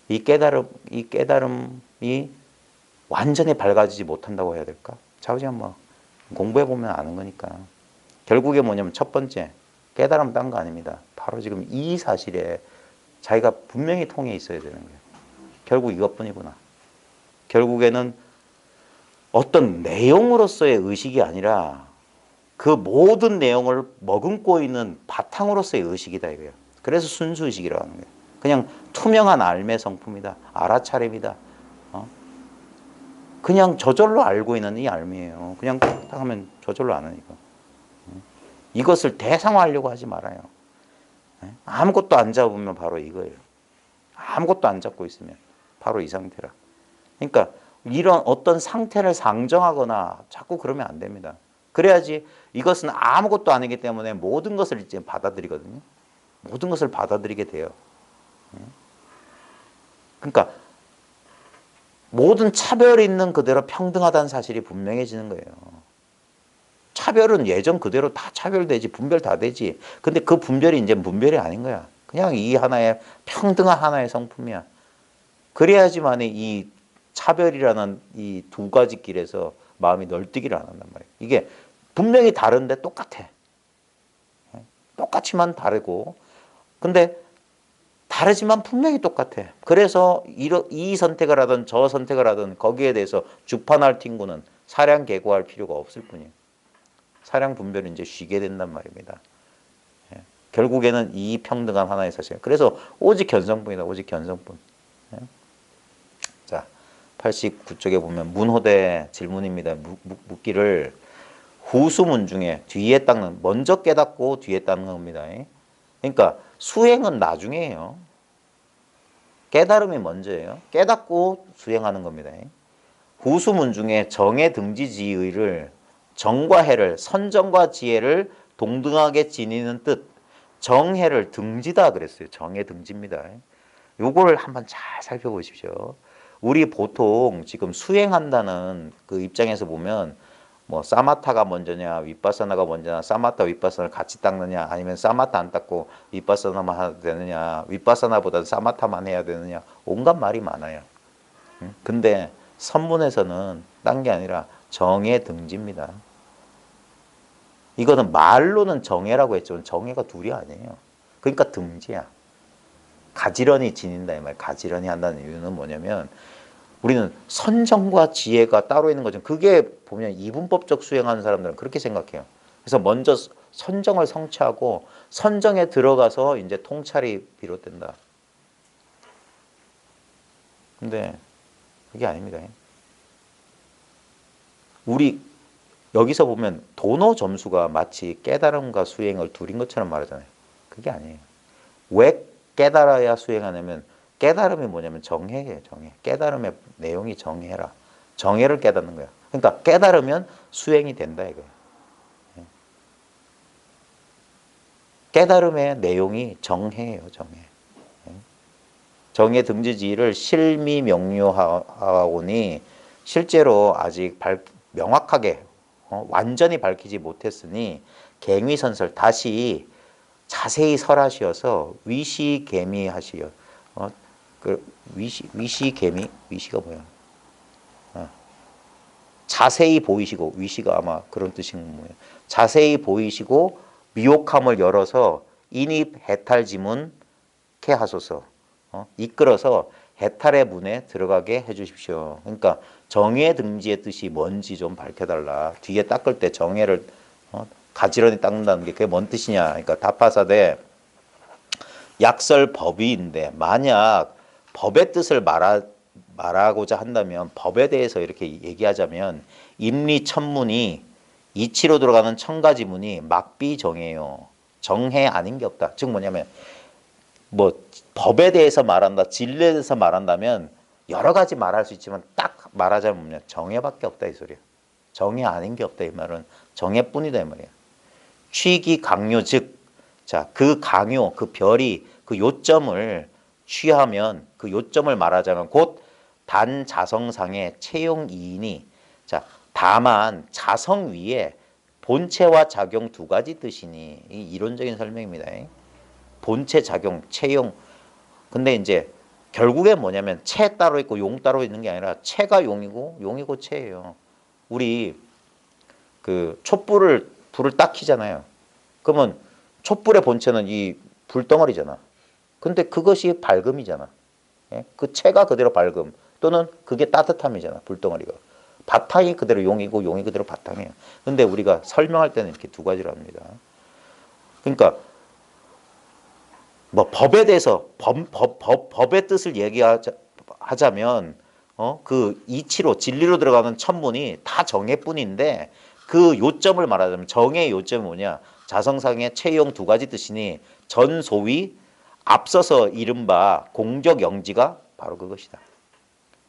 Speaker 1: 이 깨달음이 완전히 밝아지지 못한다고 해야 될까? 자우지간 뭐 공부해 보면 아는 거니까. 결국에 뭐냐면 첫 번째 깨달음 딴 거 아닙니다. 바로 지금 이 사실에 자기가 분명히 통해 있어야 되는 거예요. 결국 이것뿐이구나. 결국에는 어떤 내용으로서의 의식이 아니라 그 모든 내용을 머금고 있는 바탕으로서의 의식이다 이거예요. 그래서 순수의식이라고 하는 거예요. 그냥 투명한 알매 성품이다. 알아차림이다. 그냥 저절로 알고 있는 이 알매예요. 그냥 딱 하면 저절로 아느니까. 이것을 대상화하려고 하지 말아요. 아무것도 안 잡으면 바로 이거예요. 아무것도 안 잡고 있으면 바로 이 상태라. 그러니까 이런 어떤 상태를 상정하거나 자꾸 그러면 안 됩니다. 그래야지 이것은 아무것도 아니기 때문에 모든 것을 이제 받아들이거든요. 모든 것을 받아들이게 돼요. 그러니까 모든 차별이 있는 그대로 평등하다는 사실이 분명해지는 거예요. 차별은 예전 그대로 다 차별되지, 분별 다 되지. 근데 그 분별이 이제 분별이 아닌 거야. 그냥 이 하나의 평등한 하나의 성품이야. 그래야지만 이 차별이라는 이 두 가지 길에서 마음이 널뛰기를 안 한단 말이에요. 이게 분명히 다른데 똑같아. 똑같지만 다르고. 근데 다르지만 분명히 똑같아. 그래서 이 선택을 하든 저 선택을 하든 거기에 대해서 주판할 튕구는 사량 계고할 필요가 없을 뿐이에요. 사량 분별은 이제 쉬게 된단 말입니다. 결국에는 이 평등한 하나의 사실. 그래서 오직 견성뿐이다. 오직 견성뿐. 자, 89쪽에 보면 문호대 질문입니다. 묻기를 후수문 중에 뒤에 닦는, 먼저 깨닫고 뒤에 닦는 겁니다. 그러니까 수행은 나중에예요. 깨달음이 먼저예요. 깨닫고 수행하는 겁니다. 후수문 중에 정의 등지지의를, 정과 해를, 선정과 지혜를 동등하게 지니는 뜻, 정해를 등지다 그랬어요. 정해 등지입니다. 요거를 한번 잘 살펴보십시오. 우리 보통 지금 수행한다는 그 입장에서 보면 뭐 사마타가 먼저냐 윗바사나가 먼저냐, 사마타 윗바사나를 같이 닦느냐, 아니면 사마타 안 닦고 윗바사나만 해도 되느냐, 윗바사나보다 사마타만 해야 되느냐, 온갖 말이 많아요. 근데 선문에서는 딴 게 아니라 정해 등지입니다. 이거는 말로는 정해라고 했지만 정해가 둘이 아니에요. 그러니까 등지야. 가지런히 지닌다 이 말. 가지런히 한다는 이유는 뭐냐면 우리는 선정과 지혜가 따로 있는 거죠. 그게 보면 이분법적 수행하는 사람들은 그렇게 생각해요. 그래서 먼저 선정을 성취하고 선정에 들어가서 이제 통찰이 비롯된다. 근데 그게 아닙니다. 우리 여기서 보면 도노 점수가 마치 깨달음과 수행을 둘인 것처럼 말하잖아요. 그게 아니에요. 왜 깨달아야 수행하냐면 깨달음이 뭐냐면 정해예요. 정해. 깨달음의 내용이 정해라. 정해를 깨닫는 거야. 그러니까 깨달으면 수행이 된다 이거예요. 깨달음의 내용이 정해예요. 정해. 정해 등지지를 실미명료하오니 실제로 아직 명확하게 완전히 밝히지 못했으니 갱위선설 다시 자세히 설하시어서 위시개미하시어. 위시개미? 위시가 뭐야? 자세히 보이시고, 위시가 아마 그런 뜻인 거예요. 자세히 보이시고 미혹함을 열어서 인입 해탈지문 캐 하소서. 이끌어서 해탈의 문에 들어가게 해주십시오. 그러니까 정해 등지의 뜻이 뭔지 좀 밝혀달라. 뒤에 닦을 때 정해를 가지런히 닦는다는 게 그게 뭔 뜻이냐. 그러니까 답하사대 약설법의인데 만약 법의 뜻을 말하고자 한다면 법에 대해서 이렇게 얘기하자면 임리천문이 이치로 들어가는 천 가지 문이 막비정해요. 정해 아닌 게 없다. 즉 뭐냐면 뭐 법에 대해서 말한다, 진리에 대해서 말한다면 여러 가지 말할 수 있지만 딱 말하자면 뭐냐 정해밖에 없다 이 소리야. 정해 아닌 게 없다 이 말은 정해뿐이다 이 말이야. 취기 강요 즉, 자, 그 강요, 그 별이 그 요점을 취하면 그 요점을 말하자면 곧 단자성상의 채용이인이, 자, 다만 자성 위에 본체와 작용 두 가지 뜻이니 이 이론적인 설명입니다. 본체, 작용, 채용. 근데 이제 결국에 뭐냐면 채 따로 있고 용 따로 있는 게 아니라 채가 용이고 용이고 채예요. 우리 그 불을 딱 켜잖아요. 그러면 촛불의 본체는 이 불덩어리잖아. 근데 그것이 밝음이잖아. 예? 그 채가 그대로 밝음 또는 그게 따뜻함이잖아. 불덩어리가. 바탕이 그대로 용이고 용이 그대로 바탕이에요. 근데 우리가 설명할 때는 이렇게 두 가지로 합니다. 그러니까 뭐 법에 대해서 법의 뜻을 얘기하자면 그 이치로 진리로 들어가는 천문이 다 정해뿐인데 그 요점을 말하자면 정의 요점이 뭐냐? 자성상의 채용 두 가지 뜻이니 전소위 앞서서 이른바 공적영지가 바로 그것이다.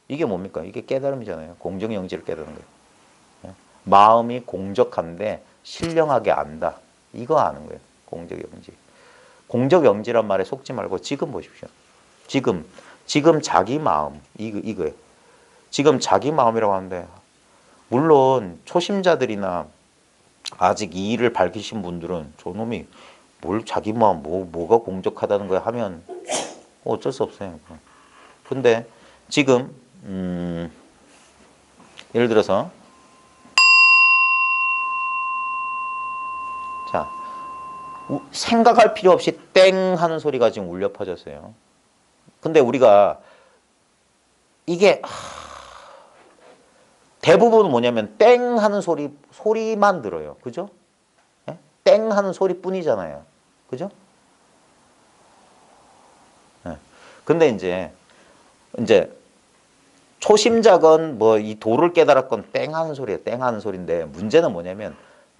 Speaker 1: 이게 뭡니까? 이게 깨달음이잖아요. 공적영지를 깨달은 거예요. 마음이 공적한데 신령하게 안다. 이거 아는 거예요. 공적영지. 공적영지란 말에 속지 말고 지금 보십시오. 지금 자기 마음 이거예요. 지금 자기 마음이라고 하는데 물론 초심자들이나 아직 이 일을 밝히신 분들은 저놈이 뭘 자기 마음 뭐가 공적하다는 거야 하면 어쩔 수 없어요. 근데 지금 예를 들어서 자 생각할 필요 없이 땡 하는 소리가 지금 울려 퍼졌어요. 근데 우리가 이게 대부분은 뭐냐면 땡 하는 소리만 들어요. 그죠? 예? 땡 하는 소리뿐이잖아요. 그죠? 예. 근데 이제 초심자건 뭐 이 도를 깨달았건 땡 하는 소리예요. 땡 하는 소리인데 문제는 뭐냐면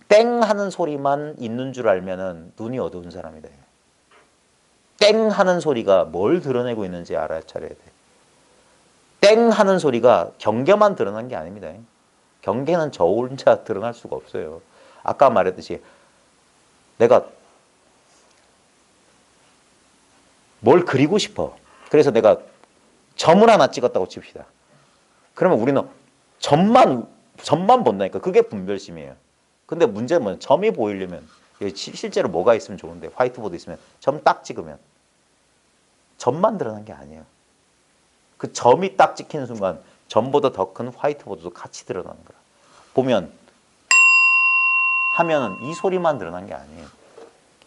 Speaker 1: 땡 하는 소리만 있는 줄 알면은 눈이 어두운 사람이다. 땡 하는 소리가 뭘 드러내고 있는지 알아차려야 돼. 땡 하는 소리가 경계만 드러난 게 아닙니다. 경계는 저 혼자 드러날 수가 없어요. 아까 말했듯이 내가 뭘 그리고 싶어. 그래서 내가 점을 하나 찍었다고 칩시다. 그러면 우리는 점만 본다니까. 그게 분별심이에요. 근데 문제는 뭐냐. 점이 보이려면 실제로 뭐가 있으면 좋은데 화이트보드 있으면 점 딱 찍으면 점만 드러난 게 아니에요. 그 점이 딱 찍히는 순간 점보다 더 큰 화이트보드도 같이 드러나는 거라. 보면 하면은 이 소리만 드러난 게 아니에요.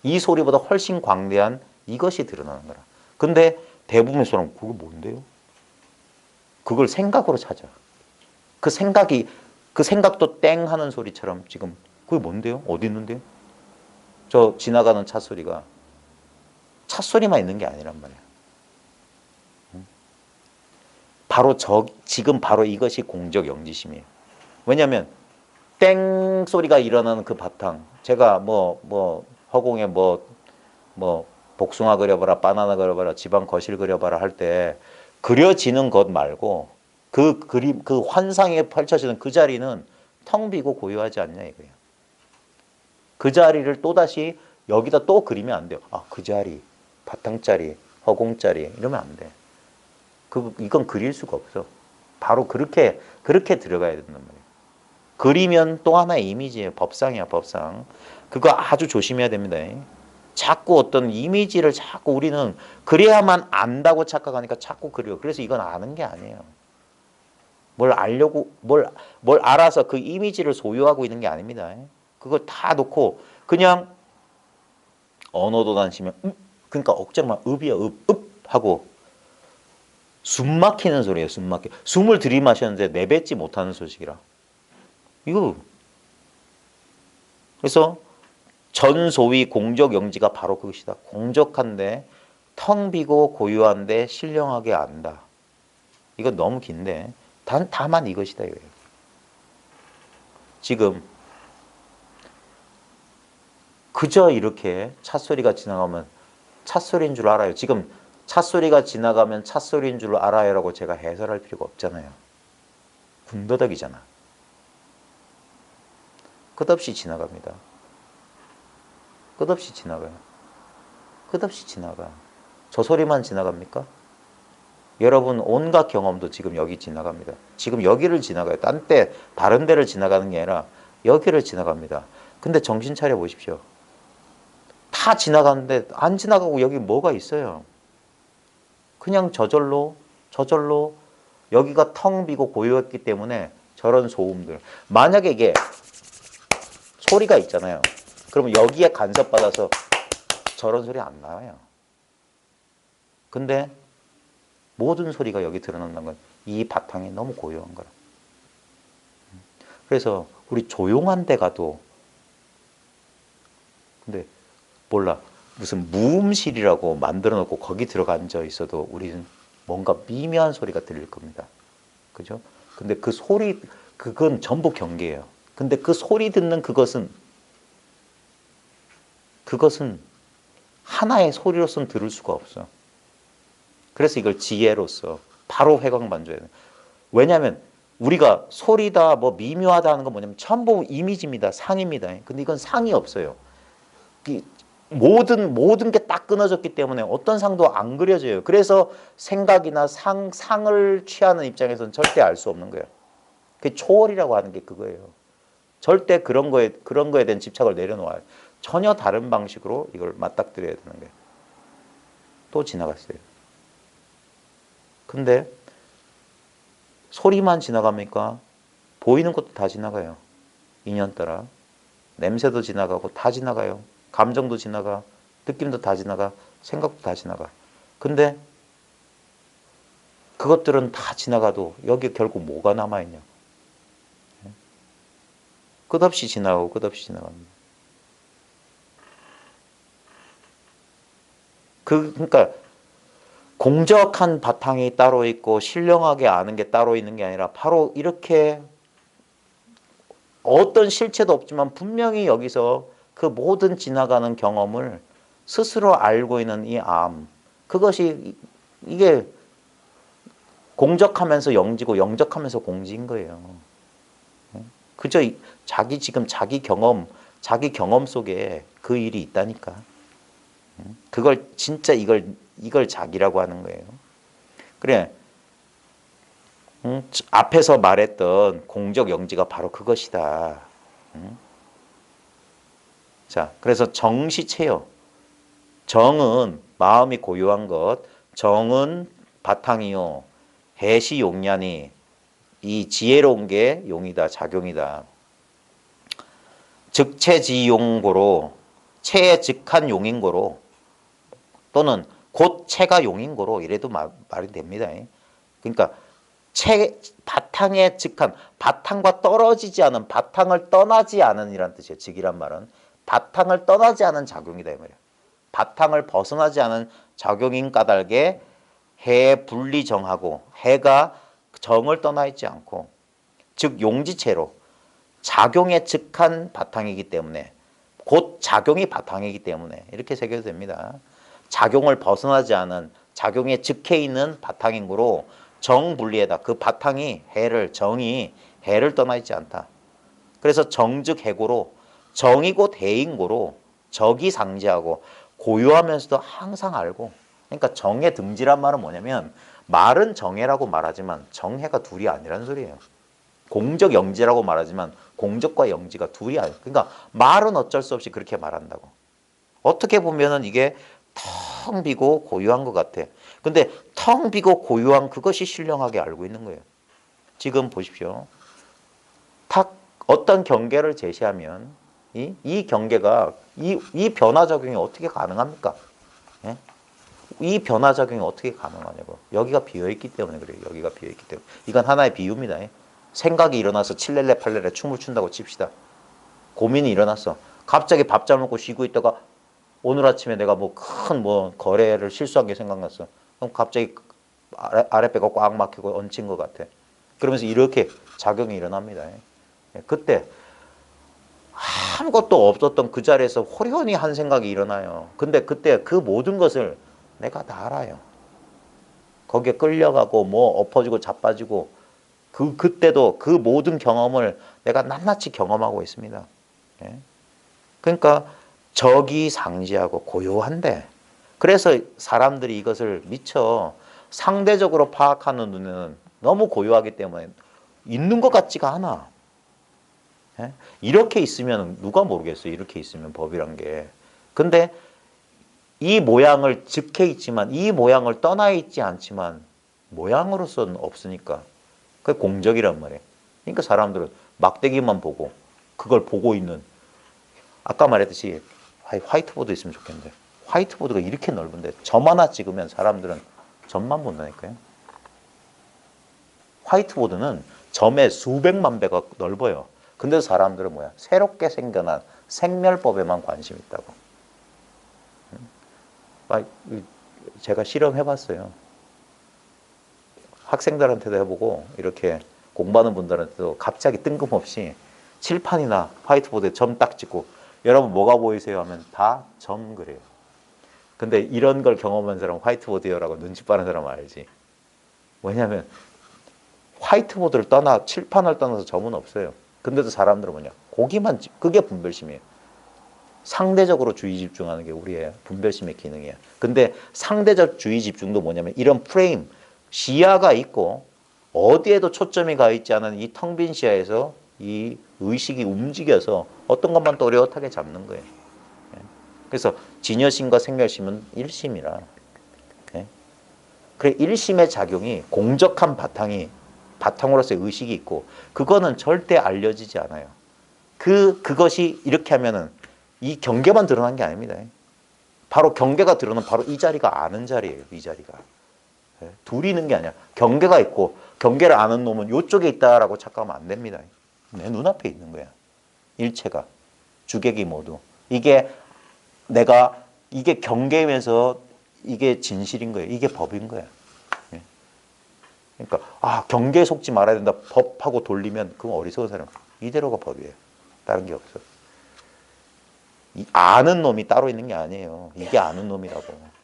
Speaker 1: 이 소리보다 훨씬 광대한 이것이 드러나는 거라. 근데 대부분의 사람은 그게 뭔데요? 그걸 생각으로 찾아. 그 생각도 땡 하는 소리처럼 지금 그게 뭔데요? 어디 있는데요? 저 지나가는 차 소리가 차 소리만 있는 게 아니란 말이야. 지금 바로 이것이 공적 영지심이에요. 왜냐하면 땡 소리가 일어나는 그 바탕. 제가 허공에 복숭아 그려봐라, 바나나 그려봐라, 집안 거실 그려봐라 할 때 그려지는 것 말고 그 그림, 그 환상에 펼쳐지는 그 자리는 텅 비고 고요하지 않냐 이거예요. 그 자리를 또다시 여기다 또 그리면 안 돼요. 그 자리, 바탕자리, 허공자리 이러면 안 돼. 이건 그릴 수가 없어. 바로 그렇게 들어가야 된단 말이에요. 그리면 또 하나의 이미지예요. 법상이야, 법상. 그거 아주 조심해야 됩니다. 자꾸 어떤 이미지를 자꾸 우리는 그래야만 안다고 착각하니까 자꾸 그려. 그래서 이건 아는 게 아니에요. 뭘 알려고, 뭘 알아서 그 이미지를 소유하고 있는 게 아닙니다. 그걸 다 놓고 그냥 언어도 단시면 그러니까 억지로만 읍이야, 읍 하고 숨 막히는 소리예요. 숨 막히. 숨을 들이마셨는데 내뱉지 못하는 소식이라. 이거 그래서 전소위 공적영지가 바로 그것이다. 공적한데 텅 비고 고요한데 신령하게 안다. 이거 너무 긴데 다만 이것이다 이거예요. 지금 그저 이렇게 찻소리가 지나가면 찻소리인 줄 알아요. 지금 찻소리가 지나가면 찻소리인 줄 알아요라고 제가 해설할 필요가 없잖아요. 군더더기잖아. 끝없이 지나갑니다. 끝없이 지나가요. 끝없이 지나가. 저 소리만 지나갑니까? 여러분 온갖 경험도 지금 여기 지나갑니다. 지금 여기를 지나가요. 다른 데를 지나가는 게 아니라 여기를 지나갑니다. 근데 정신 차려 보십시오. 다 지나가는데 안 지나가고 여기 뭐가 있어요? 그냥 저절로 여기가 텅 비고 고요했기 때문에 저런 소음들. 만약에 이게 소리가 있잖아요. 그러면 여기에 간섭받아서 저런 소리 안 나와요. 근데 모든 소리가 여기 드러난다는 건 이 바탕이 너무 고요한 거라. 그래서 우리 조용한 데 가도 근데 몰라 무슨 무음실이라고 만들어 놓고 거기 들어가 앉아 있어도 우리는 뭔가 미묘한 소리가 들릴 겁니다. 그죠? 근데 그 소리 그건 전부 경계예요. 근데 그 소리 듣는 그것은 하나의 소리로서는 들을 수가 없어. 그래서 이걸 지혜로서 바로 회광반조해야 돼. 왜냐하면 우리가 소리다 뭐 미묘하다 하는 건 뭐냐면 전부 이미지입니다. 상입니다. 근데 이건 상이 없어요. 모든 게 딱 끊어졌기 때문에 어떤 상도 안 그려져요. 그래서 생각이나 상을 취하는 입장에서는 절대 알 수 없는 거예요. 그 초월이라고 하는 게 그거예요. 절대 그런 거에 대한 집착을 내려놓아요. 전혀 다른 방식으로 이걸 맞닥뜨려야 되는 거예요. 또 지나갔어요. 근데 소리만 지나갑니까? 보이는 것도 다 지나가요. 인연 따라. 냄새도 지나가고 다 지나가요. 감정도 지나가. 느낌도 다 지나가. 생각도 다 지나가. 근데 그것들은 다 지나가도 여기 결국 뭐가 남아있냐. 끝없이 지나가고 끝없이 지나갑니다. 그러니까 공적한 바탕이 따로 있고 신령하게 아는 게 따로 있는 게 아니라 바로 이렇게 어떤 실체도 없지만 분명히 여기서 그 모든 지나가는 경험을 스스로 알고 있는 이 암, 그것이 이게 공적하면서 영지고 영적하면서 공지인 거예요. 그저 자기 경험 속에 그 일이 있다니까. 그걸 진짜 이걸 자기라고 하는 거예요. 그래. 앞에서 말했던 공적 영지가 바로 그것이다. 자, 그래서 정시체요. 정은 마음이 고요한 것, 정은 바탕이요. 해시 용냐니 이 지혜로운 게 용이다, 작용이다. 즉체지용고로 체의 즉한 용인고로 또는 곧 체가 용인고로 이래도 말이 됩니다. 그러니까 바탕의 즉한 바탕과 떨어지지 않은 바탕을 떠나지 않은 이란 뜻이에요. 즉이란 말은 바탕을 떠나지 않은 작용이다 이 말이에요. 바탕을 벗어나지 않은 작용인 까닭에 해 분리정하고 해가 정을 떠나 있지 않고 즉 용지체로 작용에 즉한 바탕이기 때문에 곧 작용이 바탕이기 때문에 이렇게 새겨도 됩니다. 작용을 벗어나지 않은 작용에 즉해 있는 바탕인 거로 정분리에다 그 바탕이 정이 해를 떠나 있지 않다. 그래서 정즉 해고로 정이 곧 해인 거로 적이 상지하고 고요하면서도 항상 알고 그러니까 정의 등지란 말은 뭐냐면 말은 정해라고 말하지만 정해가 둘이 아니라는 소리예요. 공적 영지라고 말하지만 공적과 영지가 둘이 아니에요. 그러니까 말은 어쩔 수 없이 그렇게 말한다고. 어떻게 보면은 이게 텅 비고 고요한 것 같아. 근데 텅 비고 고요한 그것이 신령하게 알고 있는 거예요. 지금 보십시오. 탁 어떤 경계를 제시하면 이 경계가 이 변화 적용이 어떻게 가능합니까? 예? 이 변화작용이 어떻게 가능하냐고. 여기가 비어있기 때문에 그래요. 여기가 비어있기 때문에. 이건 하나의 비유입니다. 생각이 일어나서 칠렐레 팔렐레 춤을 춘다고 칩시다. 고민이 일어났어. 갑자기 밥 잘 먹고 쉬고 있다가 오늘 아침에 내가 뭐 큰 뭐 거래를 실수한 게 생각났어. 그럼 갑자기 아랫배가 꽉 막히고 얹힌 것 같아. 그러면서 이렇게 작용이 일어납니다. 그때 아무것도 없었던 그 자리에서 호련히 한 생각이 일어나요. 근데 그때 그 모든 것을 내가 다 알아요. 거기에 끌려가고 뭐 엎어지고 자빠지고 그때도 그 모든 경험을 내가 낱낱이 경험하고 있습니다. 예? 그러니까 적이상지하고 고요한데, 그래서 사람들이 이것을 미처 상대적으로 파악하는 눈에는 너무 고요하기 때문에 있는 것 같지가 않아. 예? 이렇게 있으면 누가 모르겠어요. 이렇게 있으면 법이란 게. 근데 이 모양을 즉해 있지만 이 모양을 떠나 있지 않지만 모양으로서는 없으니까 그게 공적이란 말이에요. 그러니까 사람들은 막대기만 보고 그걸 보고 있는, 아까 말했듯이 화이트보드 있으면 좋겠는데 화이트보드가 이렇게 넓은데 점 하나 찍으면 사람들은 점만 본다니까요. 화이트보드는 점의 수백만 배가 넓어요. 근데 사람들은 뭐야? 새롭게 생겨난 생멸법에만 관심이 있다고. 제가 실험해봤어요. 학생들한테도 해보고 이렇게 공부하는 분들한테도 갑자기 뜬금없이 칠판이나 화이트보드에 점 딱 찍고 여러분 뭐가 보이세요? 하면 다 점 그래요. 근데 이런 걸 경험한 사람은 화이트보드여라고 눈치 빠른 사람은 알지. 왜냐하면 화이트보드를 떠나 칠판을 떠나서 점은 없어요. 근데도 사람들은 뭐냐? 고기만 그게 분별심이에요. 상대적으로 주의 집중하는 게 우리의 분별심의 기능이야. 근데 상대적 주의 집중도 뭐냐면 이런 프레임, 시야가 있고 어디에도 초점이 가 있지 않은 이 텅 빈 시야에서 이 의식이 움직여서 어떤 것만 또렷하게 잡는 거예요. 그래서 진여심과 생멸심은 일심이라. 그래, 일심의 작용이 공적한 바탕으로서의 의식이 있고 그거는 절대 알려지지 않아요. 그것이 이렇게 하면은 이 경계만 드러난 게 아닙니다. 바로 경계가 드러난 바로 이 자리가 아는 자리예요. 이 자리가. 둘이 있는 게 아니야. 경계가 있고 경계를 아는 놈은 이쪽에 있다라고 착각하면 안 됩니다. 내 눈앞에 있는 거야. 일체가. 주객이 모두. 이게 경계면서 이게 진실인 거예요. 이게 법인 거야. 그러니까 경계에 속지 말아야 된다. 법하고 돌리면 그건 어리석은 사람. 이대로가 법이에요. 다른 게 없어. 아는 놈이 따로 있는 게 아니에요. 이게 아는 놈이라고.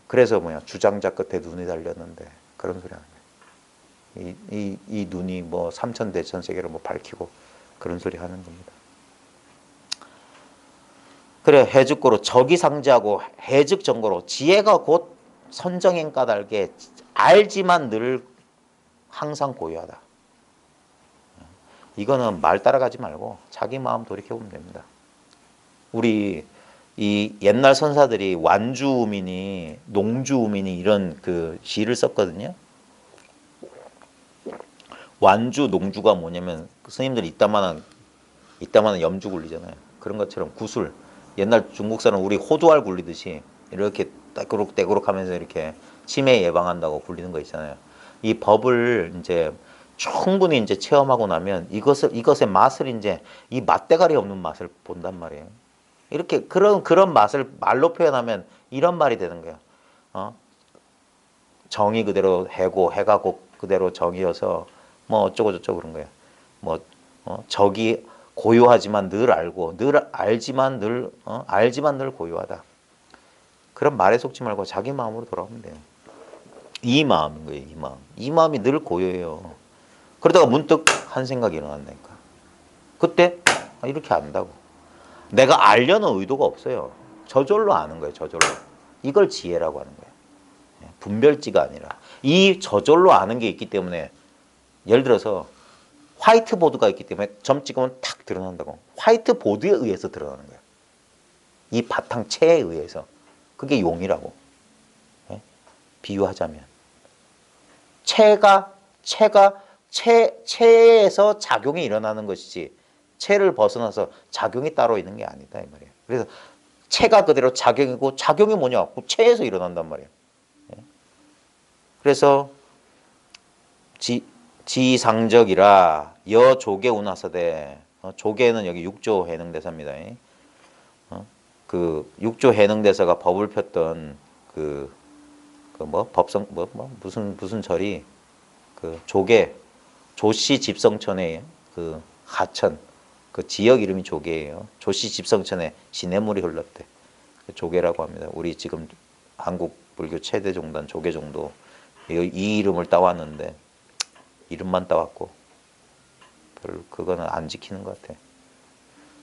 Speaker 1: 그래서 주장자 끝에 눈이 달렸는데 그런 소리 하는 거예요. 이 눈이 뭐 삼천대천 세계를 뭐 밝히고 그런 소리 하는 겁니다. 그래, 해즉고로 적이상지하고 해즉정고로 지혜가 곧 선정행 까닭에 알지만 늘 항상 고요하다. 이거는 말 따라가지 말고 자기 마음 돌이켜보면 됩니다. 우리 이 옛날 선사들이 완주우민이 농주우민이 이런 그 시를 썼거든요. 완주 농주가 뭐냐면 스님들이 이따만한 염주 굴리잖아요. 그런 것처럼 구슬, 옛날 중국 사람 우리 호두알 굴리듯이 이렇게 떼구룩떼구룩 하면서 이렇게 치매 예방한다고 굴리는 거 있잖아요. 이 법을 이제 충분히 이제 체험하고 나면 이것의 맛을 이제 이 맛대가리 없는 맛을 본단 말이에요. 이렇게 그런 맛을 말로 표현하면 이런 말이 되는 거예요. 정이 그대로 해고 해가 그대로 정이어서 뭐 어쩌고 저쩌고 그런 거예요. 적이 고요하지만 늘 알고 알지만 늘 고요하다. 그런 말에 속지 말고 자기 마음으로 돌아오면 돼요. 이 마음인 거예요. 이 마음. 이 마음이 늘 고요해요. 그러다가 문득 한 생각이 일어난다니까. 그때 이렇게 안다고. 내가 알려는 의도가 없어요. 저절로 아는 거예요. 저절로. 이걸 지혜라고 하는 거예요. 분별지가 아니라. 이 저절로 아는 게 있기 때문에 예를 들어서 화이트보드가 있기 때문에 점 찍으면 탁 드러난다고. 화이트보드에 의해서 드러나는 거예요. 이 바탕체에 의해서. 그게 용이라고. 비유하자면. 체에서 작용이 일어나는 것이지 체를 벗어나서 작용이 따로 있는 게 아니다 이 말이에요. 그래서 체가 그대로 작용이고 작용이 뭐냐? 그 체에서 일어난단 말이에요. 그래서 지상적이라 여조계 운하서대. 조계는 여기 육조 해능대사입니다. 그 육조 해능대사가 법을 폈던 법성 무슨 절이 그 조계 조씨 집성천의 그 하천 그 지역 이름이 조계예요. 조씨 집성천에 시냇물이 흘렀대. 조계라고 합니다. 우리 지금 한국 불교 최대 종단 조계종도 이 이름을 따왔는데 이름만 따왔고 별로 그거는 안 지키는 것 같아.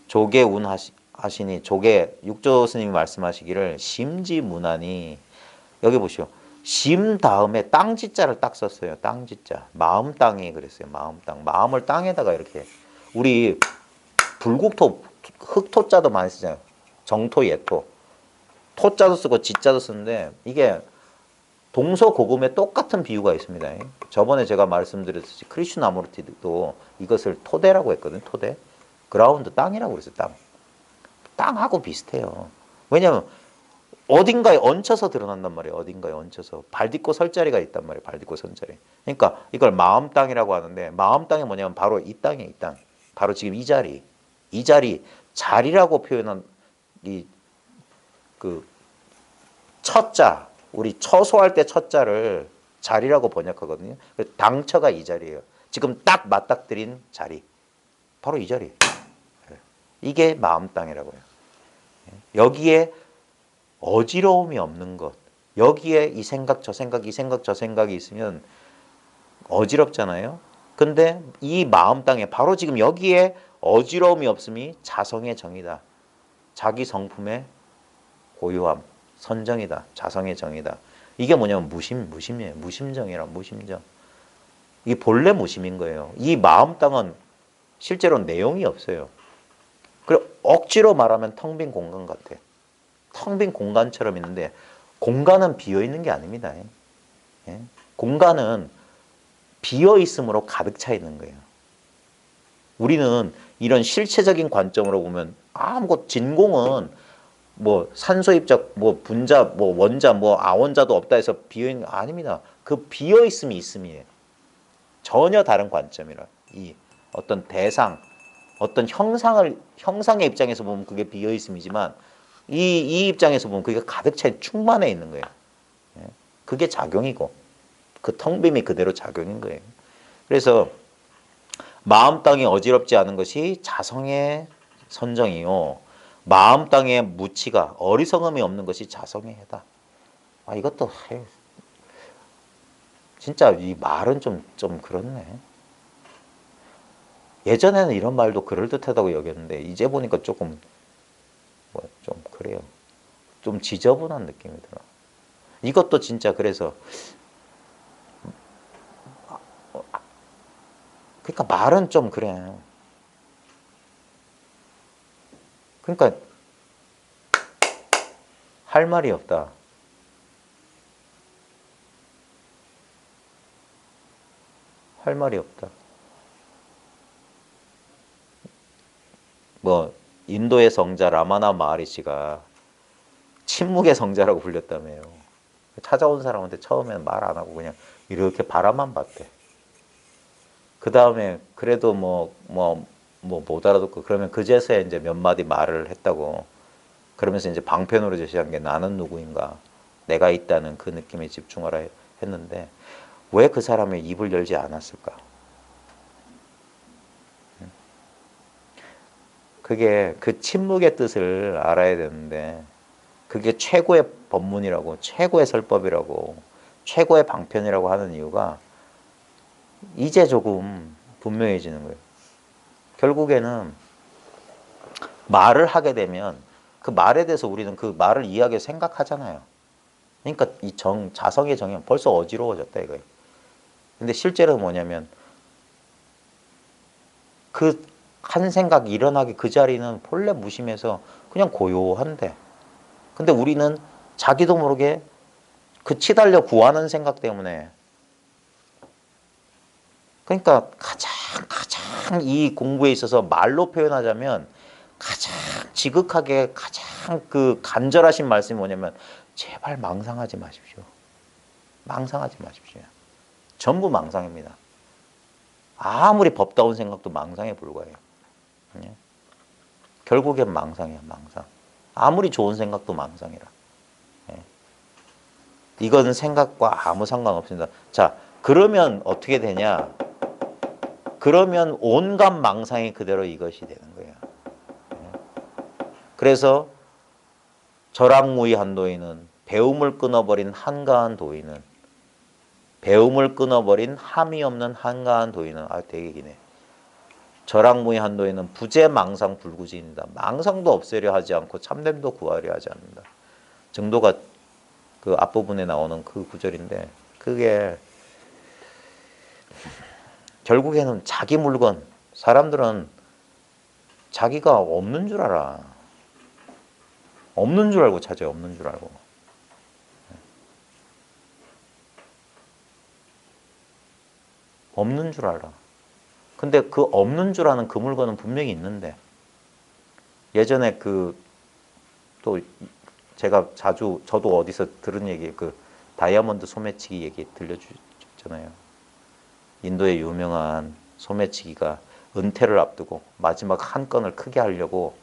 Speaker 1: 조계운 하시니 조계 육조 스님이 말씀하시기를 심지무난히 여기 보시오. 심 다음에 땅지자를 딱 썼어요. 땅지자. 마음 땅이 그랬어요. 마음 땅. 마음을 땅에다가 이렇게 우리 불국토 흑토자도 많이 쓰잖아요. 정토 예토. 토자도 쓰고 지자도 쓰는데 이게 동서고금에 똑같은 비유가 있습니다. 저번에 제가 말씀드렸듯이 크리슈나무르티도 이것을 토대라고 했거든요. 토대. 그라운드 땅이라고 그랬어요. 땅. 땅하고 비슷해요. 왜냐하면 어딘가에 얹혀서 드러난단 말이에요. 어딘가에 얹혀서. 발 딛고 설 자리가 있단 말이에요. 발 딛고 선 자리. 그러니까 이걸 마음 땅이라고 하는데 마음 땅이 뭐냐면 바로 이 땅이에요. 이 땅. 바로 지금 이 자리. 이 자리. 자리라고 표현한 이 그 첫자. 우리 처소할 때 첫자를 자리라고 번역하거든요. 당처가 이 자리예요. 지금 딱 맞닥뜨린 자리. 바로 이 자리. 이게 마음 땅이라고요. 여기에 어지러움이 없는 것. 여기에 이 생각 저 생각 이 생각 저 생각이 있으면 어지럽잖아요. 근데 이 마음 땅에 바로 지금 여기에 어지러움이 없음이 자성의 정이다. 자기 성품의 고요함, 선정이다. 자성의 정이다. 이게 뭐냐면 무심이에요. 무심정이라 무심정. 이 본래 무심인 거예요. 이 마음 땅은 실제로 내용이 없어요. 그리고 억지로 말하면 텅 빈 공간 같아. 텅 빈 공간처럼 있는데 공간은 비어 있는 게 아닙니다. 예? 공간은 비어 있음으로 가득 차 있는 거예요. 우리는 이런 실체적인 관점으로 보면 아무것 진공은 뭐 산소 입자 뭐 분자 뭐 원자 뭐 아원자도 없다 해서 비어 있는 거 아닙니다. 그 비어 있음이 있음이에요. 전혀 다른 관점이라. 이 어떤 대상 어떤 형상의 입장에서 보면 그게 비어 있음이지만 이 입장에서 보면 그게 가득 차 충만해 있는 거예요. 그게 작용이고 그 텅 빔이 그대로 작용인 거예요. 그래서 마음 땅이 어지럽지 않은 것이 자성의 선정이요. 마음 땅에 무치가 어리석음이 없는 것이 자성의 해다. 아 이것도 진짜 이 말은 좀 그렇네. 예전에는 이런 말도 그럴듯하다고 여겼는데 이제 보니까 조금 좀 그래요. 좀 지저분한 느낌이 들어. 이것도 진짜 그래서 그러니까 말은 좀 그래. 그러니까 할 말이 없다. 할 말이 없다. 뭐 인도의 성자 라마나 마하리시가 침묵의 성자라고 불렸다며요. 찾아온 사람한테 처음에는 말 안 하고 그냥 이렇게 바라만 봤대. 그 다음에 그래도 못 알아듣고 그러면 그제서야 이제 몇 마디 말을 했다고. 그러면서 이제 방편으로 제시한 게 나는 누구인가, 내가 있다는 그 느낌에 집중하라 했는데 왜 그 사람의 입을 열지 않았을까? 그게 그 침묵의 뜻을 알아야 되는데 그게 최고의 법문이라고, 최고의 설법이라고, 최고의 방편이라고 하는 이유가 이제 조금 분명해지는 거예요. 결국에는 말을 하게 되면 그 말에 대해서 우리는 그 말을 이해하게 생각하잖아요. 그러니까 이 자성의 정의는 벌써 어지러워졌다 이거예요. 근데 실제로 뭐냐면 그 한 생각이 일어나기 그 자리는 본래 무심해서 그냥 고요한데 근데 우리는 자기도 모르게 그 치달려 구하는 생각 때문에 그러니까 가장 이 공부에 있어서 말로 표현하자면 가장 지극하게 가장 가장 그 간절하신 말씀이 뭐냐면 제발 망상하지 마십시오. 망상하지 마십시오. 전부 망상입니다. 아무리 법다운 생각도 망상에 불과해요. 예? 결국엔 망상이야, 망상. 아무리 좋은 생각도 망상이라. 예. 이거는 생각과 아무 상관없습니다. 자, 그러면 어떻게 되냐? 그러면 온갖 망상이 그대로 이것이 되는 거예요. 그래서 절악무의 한도인은 배움을 끊어버린 한가한 도인은 배움을 끊어버린 함이 없는 한가한 도인은 되게 기네. 절악무의 한도인은 부재망상 불구진이다. 망상도 없애려 하지 않고 참됨도 구하려 하지 않는다. 정도가 그 앞부분에 나오는 그 구절인데 그게 결국에는 자기 물건, 사람들은 자기가 없는 줄 알아. 없는 줄 알고 찾아요. 없는 줄 알고. 없는 줄 알아. 근데 그 없는 줄 아는 그 물건은 분명히 있는데 예전에 그 또 제가 자주 저도 어디서 들은 얘기 그 다이아몬드 소매치기 얘기 들려주셨잖아요. 인도의 유명한 소매치기가 은퇴를 앞두고 마지막 한 건을 크게 하려고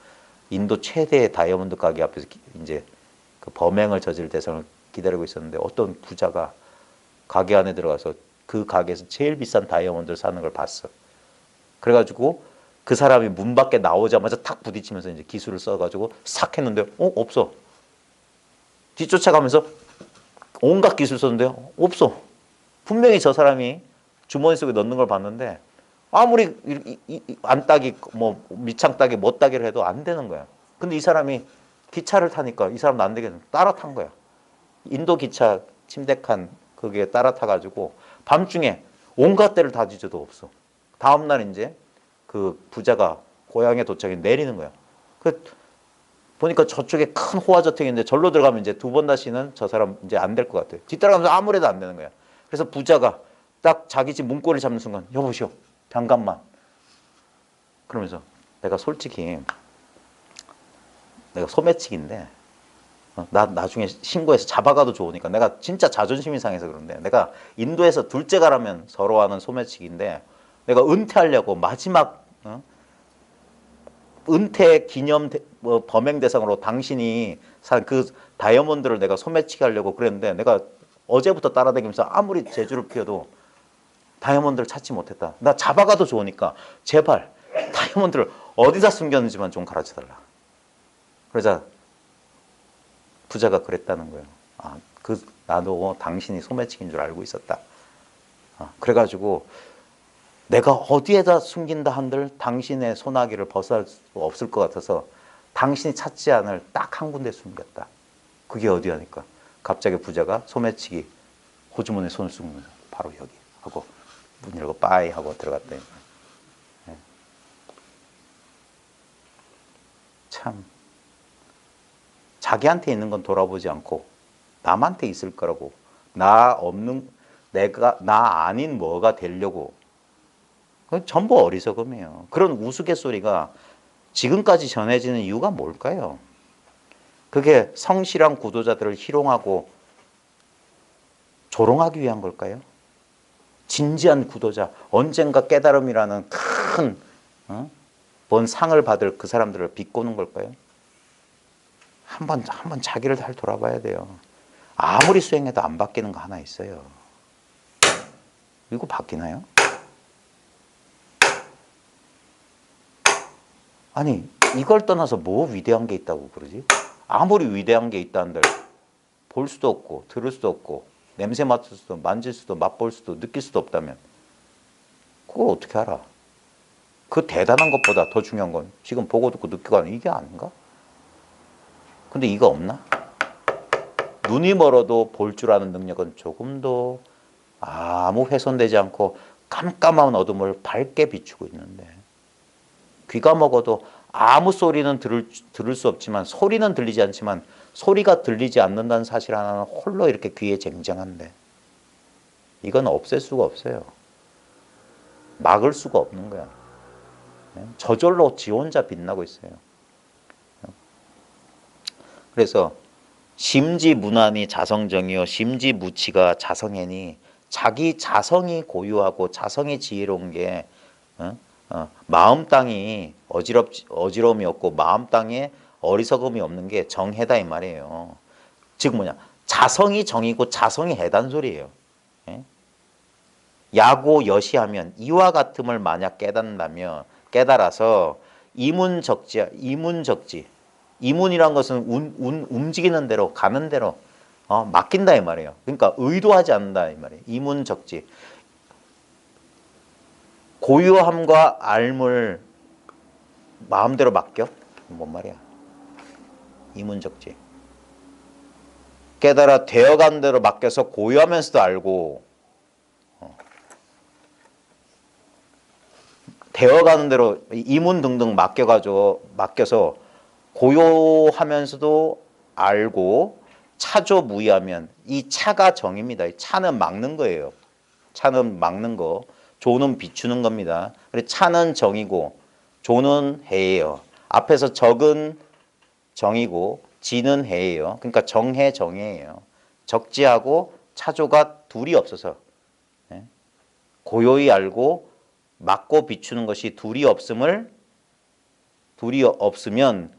Speaker 1: 인도 최대의 다이아몬드 가게 앞에서 이제 그 범행을 저질 대상을 기다리고 있었는데 어떤 부자가 가게 안에 들어가서 그 가게에서 제일 비싼 다이아몬드를 사는 걸 봤어. 그래가지고 그 사람이 문 밖에 나오자마자 탁 부딪히면서 이제 기술을 써가지고 싹 했는데 없어. 뒤쫓아가면서 온갖 기술 썼는데 없어. 분명히 저 사람이 주머니 속에 넣는 걸 봤는데 아무리 안 따기 뭐 밑창 따기 못 따기를 해도 안 되는 거야. 근데 이 사람이 기차를 타니까 이 사람도 안 되겠네. 따라 탄 거야. 인도 기차 침대칸 그게 따라 타가지고 밤중에 온갖 데를 다 뒤져도 없어. 다음날 이제 그 부자가 고향에 도착해 내리는 거야. 그 보니까 저쪽에 큰 호화저택인데 절로 들어가면 이제 두 번 다시는 저 사람 이제 안 될 것 같아요. 뒤따라가면서 아무래도 안 되는 거야. 그래서 부자가 딱 자기 집 문고리를 잡는 순간 여보시오 잠깐만 그러면서 내가 솔직히 내가 소매치기인데 나 나중에 신고해서 잡아가도 좋으니까 내가 진짜 자존심이 상해서 그런데 내가 인도에서 둘째 가라면 서로 하는 소매치기인데 내가 은퇴하려고 마지막 은퇴 기념 범행 대상으로 당신이 산 그 다이아몬드를 내가 소매치기 하려고 그랬는데 내가 어제부터 따라다니면서 아무리 재주를 피워도 다이아몬드를 찾지 못했다. 나 잡아가도 좋으니까 제발 다이아몬드를 어디다 숨겼는지만 좀 가르쳐달라. 그러자 부자가 그랬다는 거예요. 나도 당신이 소매치기인 줄 알고 있었다. 그래가지고 내가 어디에다 숨긴다 한들 당신의 소나기를 벗어날 수 없을 것 같아서 당신이 찾지 않을 딱 한 군데 숨겼다. 그게 어디야니까 갑자기 부자가 소매치기 호주머니에 손을 쑥는 바로 여기 하고 문 열고 빠이 하고 들어갔더니 참 자기한테 있는 건 돌아보지 않고 남한테 있을 거라고 나 없는 내가 나 아닌 뭐가 되려고 전부 어리석음이에요. 그런 우스갯소리가 지금까지 전해지는 이유가 뭘까요? 그게 성실한 구도자들을 희롱하고 조롱하기 위한 걸까요? 진지한 구도자, 언젠가 깨달음이라는 큰 뭔 상을 받을 그 사람들을 비꼬는 걸까요? 한번 자기를 잘 돌아봐야 돼요. 아무리 수행해도 안 바뀌는 거 하나 있어요. 이거 바뀌나요? 아니 이걸 떠나서 뭐 위대한 게 있다고 그러지? 아무리 위대한 게 있다는들 볼 수도 없고 들을 수도 없고 냄새 맡을 수도 만질 수도 맛볼 수도 느낄 수도 없다면 그걸 어떻게 알아? 그 대단한 것보다 더 중요한 건 지금 보고 듣고 느끼고 하는 이게 아닌가? 근데 이거 없나? 눈이 멀어도 볼 줄 아는 능력은 조금도 아무 훼손되지 않고 깜깜한 어둠을 밝게 비추고 있는데 귀가 먹어도 아무 소리는 들을 수 없지만 소리는 들리지 않지만 소리가 들리지 않는다는 사실 하나는 홀로 이렇게 귀에 쟁쟁한데 이건 없앨 수가 없어요. 막을 수가 없는 거야. 저절로 지 혼자 빛나고 있어요. 그래서 심지무난이 자성정이요 심지무치가 자성애니 자기 자성이 고유하고 자성이 지혜로운 게 마음 땅이 어지러움이 없고 마음 땅에 어리석음이 없는 게 정해다 이 말이에요. 즉 뭐냐 자성이 정이고 자성이 해단 소리예요. 예? 야고 여시하면 이와 같음을 만약 깨닫는다면 깨달아서 이문적지 이문이란 것은 움직이는 대로 가는 대로 맡긴다 이 말이에요. 그러니까 의도하지 않는다 이 말이에요. 이문적지 고유함과 알물 마음대로 맡겨? 뭔 말이야? 이문적지 깨달아 되어간 대로 맡겨서 고유하면서도 알고 되어가는 대로 이문 등등 맡겨서 고요하면서도 알고 차조무의하면 이 차가 정입니다. 이 차는 막는 거예요. 차는 막는 거, 조는 비추는 겁니다. 그래서 차는 정이고 조는 해예요. 앞에서 적은 정이고 지는 해예요. 그러니까 정해 정해예요. 적지하고 차조가 둘이 없어서 고요히 알고 막고 비추는 것이 둘이 없으면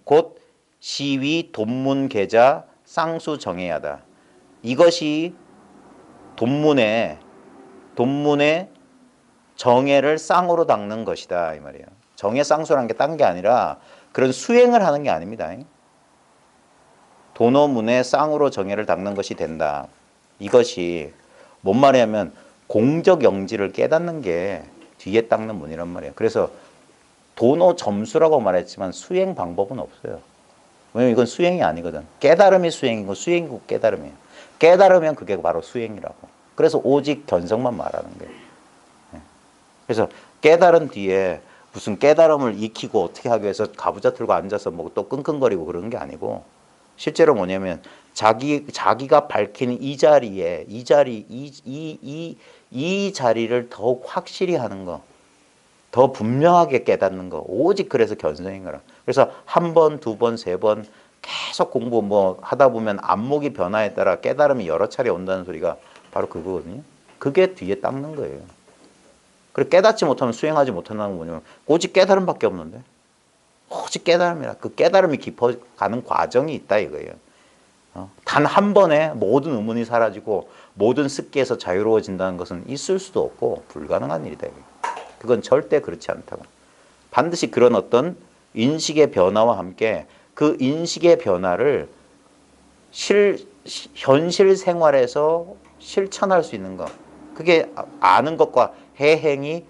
Speaker 1: 곧 시위 돈문 계자 쌍수 정해야다. 이것이 돈문의 정해를 쌍으로 닦는 것이다 이 말이에요. 정해 쌍수라는 게 딴 게 아니라 그런 수행을 하는 게 아닙니다. 도노문의 쌍으로 정해를 닦는 것이 된다. 이것이 뭔 말이냐면 공적 영지를 깨닫는 게 뒤에 닦는 문이란 말이에요. 그래서 도노 점수라고 말했지만 수행 방법은 없어요. 왜냐면 이건 수행이 아니거든. 깨달음이 수행이고 수행이고 깨달음이에요. 깨달으면 그게 바로 수행이라고. 그래서 오직 견성만 말하는 거예요. 그래서 깨달은 뒤에 무슨 깨달음을 익히고 어떻게 하기 위해서 가부좌 틀고 앉아서 뭐 또 끙끙거리고 그러는 게 아니고 실제로 뭐냐면 자기가 밝힌 이 자리를 더욱 확실히 하는 거, 더 분명하게 깨닫는 거, 오직 그래서 견성인 거라. 그래서 한 번, 두 번, 세 번 계속 공부 뭐 하다 보면 안목이 변화에 따라 깨달음이 여러 차례 온다는 소리가 바로 그거거든요. 그게 뒤에 닦는 거예요. 그리고 깨닫지 못하면 수행하지 못한다는 건 뭐냐면 오직 깨달음밖에 없는데 오직 깨달음이라 그 깨달음이 깊어가는 과정이 있다 이거예요. 단 한 번에 모든 의문이 사라지고 모든 습기에서 자유로워진다는 것은 있을 수도 없고 불가능한 일이다. 그건 절대 그렇지 않다고. 반드시 그런 어떤 인식의 변화와 함께 그 인식의 변화를 현실 생활에서 실천할 수 있는 것. 그게 아는 것과 해행이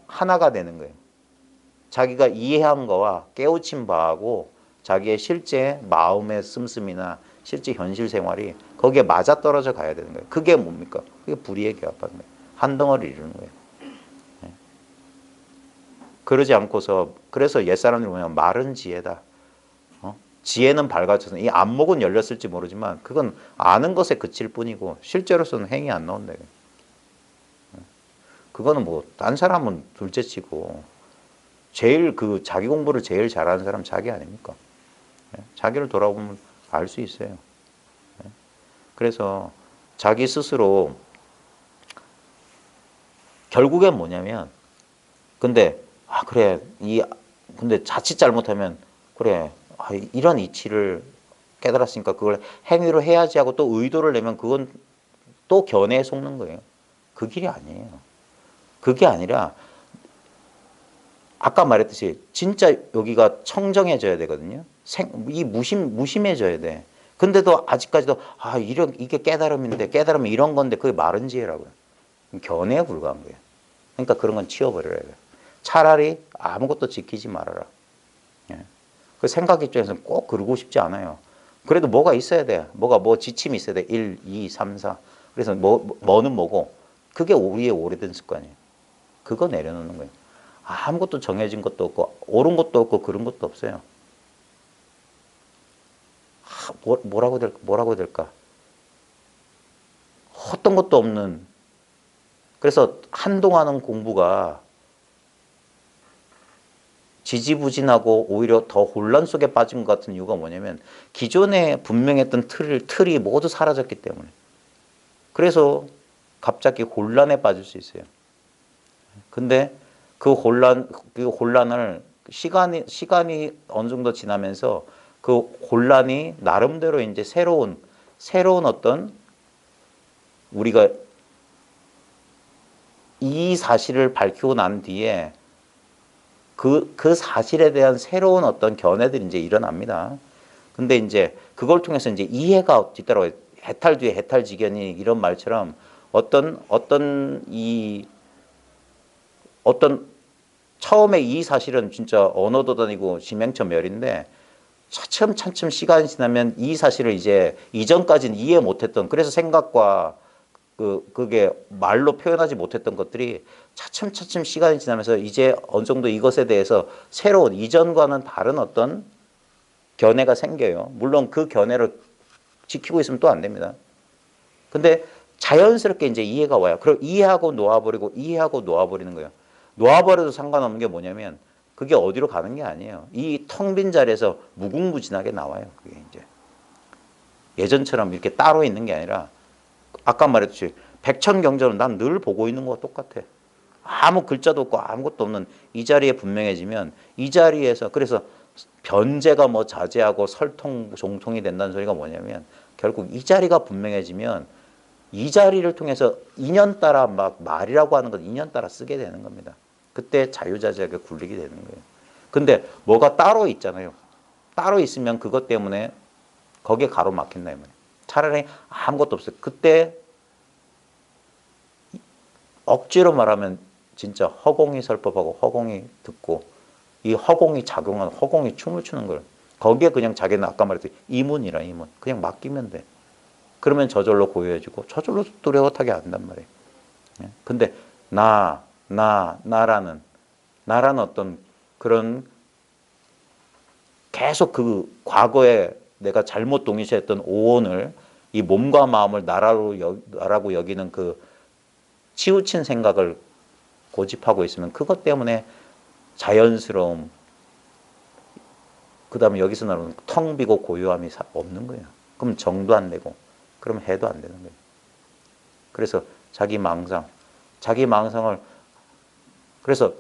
Speaker 1: 하나가 되는 거예요. 자기가 이해한 거와 깨우친 바하고 자기의 실제 마음의 씀씀이나 실제 현실 생활이 거기에 맞아떨어져 가야 되는 거예요. 그게 뭡니까? 그게 불의에 개합하는 거예요. 한 덩어리를 이루는 거예요. 그러지 않고서 그래서 옛사람들이 뭐냐면 말은 지혜다. 지혜는 밝아져서 이 안목은 열렸을지 모르지만 그건 아는 것에 그칠 뿐이고 실제로서는 행이 안 나온다. 그거는 뭐 딴 사람은 둘째치고 제일 그 자기 공부를 제일 잘하는 사람 자기 아닙니까? 자기를 돌아보면 알 수 있어요. 그래서 자기 스스로 결국엔 뭐냐면 근데 그래 근데 자칫 잘못하면 그래 이런 이치를 깨달았으니까 그걸 행위로 해야지 하고 또 의도를 내면 그건 또 견해에 속는 거예요. 그 길이 아니에요. 그게 아니라 아까 말했듯이 진짜 여기가 청정해져야 되거든요. 이 무심해져야 돼. 근데도 아직까지도 이게 깨달음인데 깨달음이 이런 건데 그게 마른 지혜라고요. 견해에 불과한 거예요. 그러니까 그런 건 치워버려야 돼요. 차라리 아무것도 지키지 말아라. 그 생각 입장에서는 꼭 그러고 싶지 않아요. 그래도 뭐가 있어야 돼. 뭐 지침이 있어야 돼. 1, 2, 3, 4. 그래서 뭐는 뭐고 그게 우리의 오래된 습관이에요. 그거 내려놓는 거예요. 아무것도 정해진 것도 없고 옳은 것도 없고 그런 것도 없어요. 뭐라고 될까? 어떤 것도 없는. 그래서 한동안은 공부가 지지부진하고 오히려 더 혼란 속에 빠진 것 같은 이유가 뭐냐면 기존에 분명했던 틀이 모두 사라졌기 때문에. 그래서 갑자기 혼란에 빠질 수 있어요. 근데 그 혼란을 시간이 어느 정도 지나면서 그 혼란이 나름대로 이제 새로운 어떤 우리가 이 사실을 밝히고 난 뒤에 그 사실에 대한 새로운 어떤 견해들이 이제 일어납니다. 근데 이제 그걸 통해서 이제 이해가 뒤따라와요. 해탈 뒤에 해탈지견이 이런 말처럼 어떤 처음에 이 사실은 진짜 언어도 다니고 지명천멸인데 차츰 시간이 지나면 이 사실을 이제 이전까지는 이해 못했던 그래서 생각과 그게 말로 표현하지 못했던 것들이 차츰 시간이 지나면서 이제 어느 정도 이것에 대해서 새로운 이전과는 다른 어떤 견해가 생겨요. 물론 그 견해를 지키고 있으면 또 안 됩니다. 근데 자연스럽게 이제 이해가 와요. 그럼 이해하고 놓아버리고 이해하고 놓아버리는 거예요. 놓아버려도 상관없는 게 뭐냐면 그게 어디로 가는 게 아니에요. 이 텅 빈 자리에서 무궁무진하게 나와요. 그게 이제 예전처럼 이렇게 따로 있는 게 아니라 아까 말했듯이 백천경전은 난 늘 보고 있는 거와 똑같아. 아무 글자도 없고 아무것도 없는 이 자리에 분명해지면 이 자리에서 그래서 변제가 뭐 자제하고 설통 종통이 된다는 소리가 뭐냐면 결국 이 자리가 분명해지면 이 자리를 통해서 인연 따라 막 말이라고 하는 건 인연 따라 쓰게 되는 겁니다. 그때 자유자재하게 굴리게 되는 거예요. 근데 뭐가 따로 있잖아요. 따로 있으면 그것 때문에 거기에 가로막힌다 이 말이에요. 차라리 아무것도 없어요. 그때 억지로 말하면 진짜 허공이 설법하고 허공이 듣고 이 허공이 작용하는 허공이 춤을 추는 걸 거기에 그냥 자기는 아까 말했듯이 이문이라 이문 그냥 맡기면 돼. 그러면 저절로 고요해지고 저절로 뚜렷하게 안단 말이에요. 근데 나라는 어떤 그런 계속 그 과거에 내가 잘못 동의시했던 오온을 이 몸과 마음을 나라고 여기는 그 치우친 생각을 고집하고 있으면 그것 때문에 자연스러움 그 다음에 여기서 나오는 텅 비고 고요함이 없는 거예요. 그럼 정도 안 되고 그럼 해도 안 되는 거예요. 그래서 자기 망상을 그래서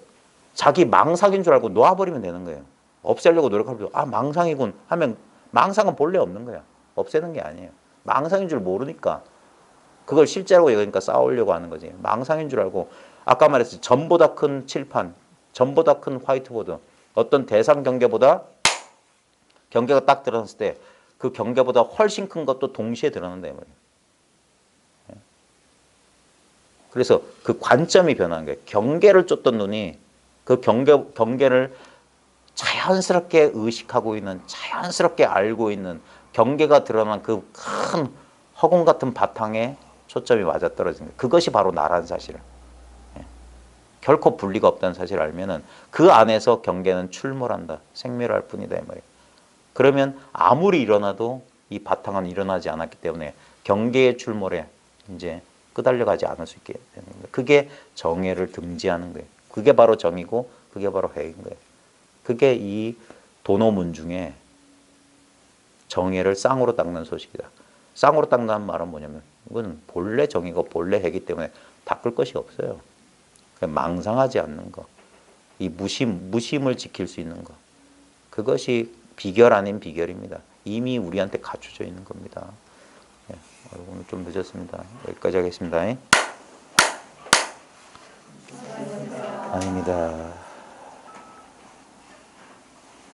Speaker 1: 자기 망상인 줄 알고 놓아버리면 되는 거예요. 없애려고 노력하면 망상이군 하면 망상은 본래 없는 거야. 없애는 게 아니에요. 망상인 줄 모르니까 그걸 실제라고 여기니까 싸우려고 하는 거지. 망상인 줄 알고 아까 말했듯이 전보다 큰 칠판, 전보다 큰 화이트보드 어떤 대상 경계보다 경계가 딱 드러났을 때 그 경계보다 훨씬 큰 것도 동시에 드러난다 이 말이에요. 그래서 그 관점이 변하는 거예요. 경계를 쫓던 눈이 그 경계를 자연스럽게 의식하고 있는 자연스럽게 알고 있는 경계가 드러난 그 큰 허공 같은 바탕에 초점이 맞아떨어지는 거예요. 그것이 바로 나라는 사실을. 결코 분리가 없다는 사실을 알면은 그 안에서 경계는 출몰한다. 생멸할 뿐이다 이 말이에요. 그러면 아무리 일어나도 이 바탕은 일어나지 않았기 때문에 경계의 출몰에 이제 끄달려가지 않을 수 있게 되는 거예요. 그게 정의를 등지하는 거예요. 그게 바로 정의고 그게 바로 해인 거예요. 그게 이 도노문중에 정의를 쌍으로 닦는 소식이다. 쌍으로 닦는다는 말은 뭐냐면 이건 본래 정의고 본래 해기 때문에 닦을 것이 없어요. 망상하지 않는 거. 이 무심을 지킬 수 있는 거. 그것이 비결 아닌 비결입니다. 이미 우리한테 갖춰져 있는 겁니다. 오늘 좀 늦었습니다. 여기까지 하겠습니다. 아닙니다.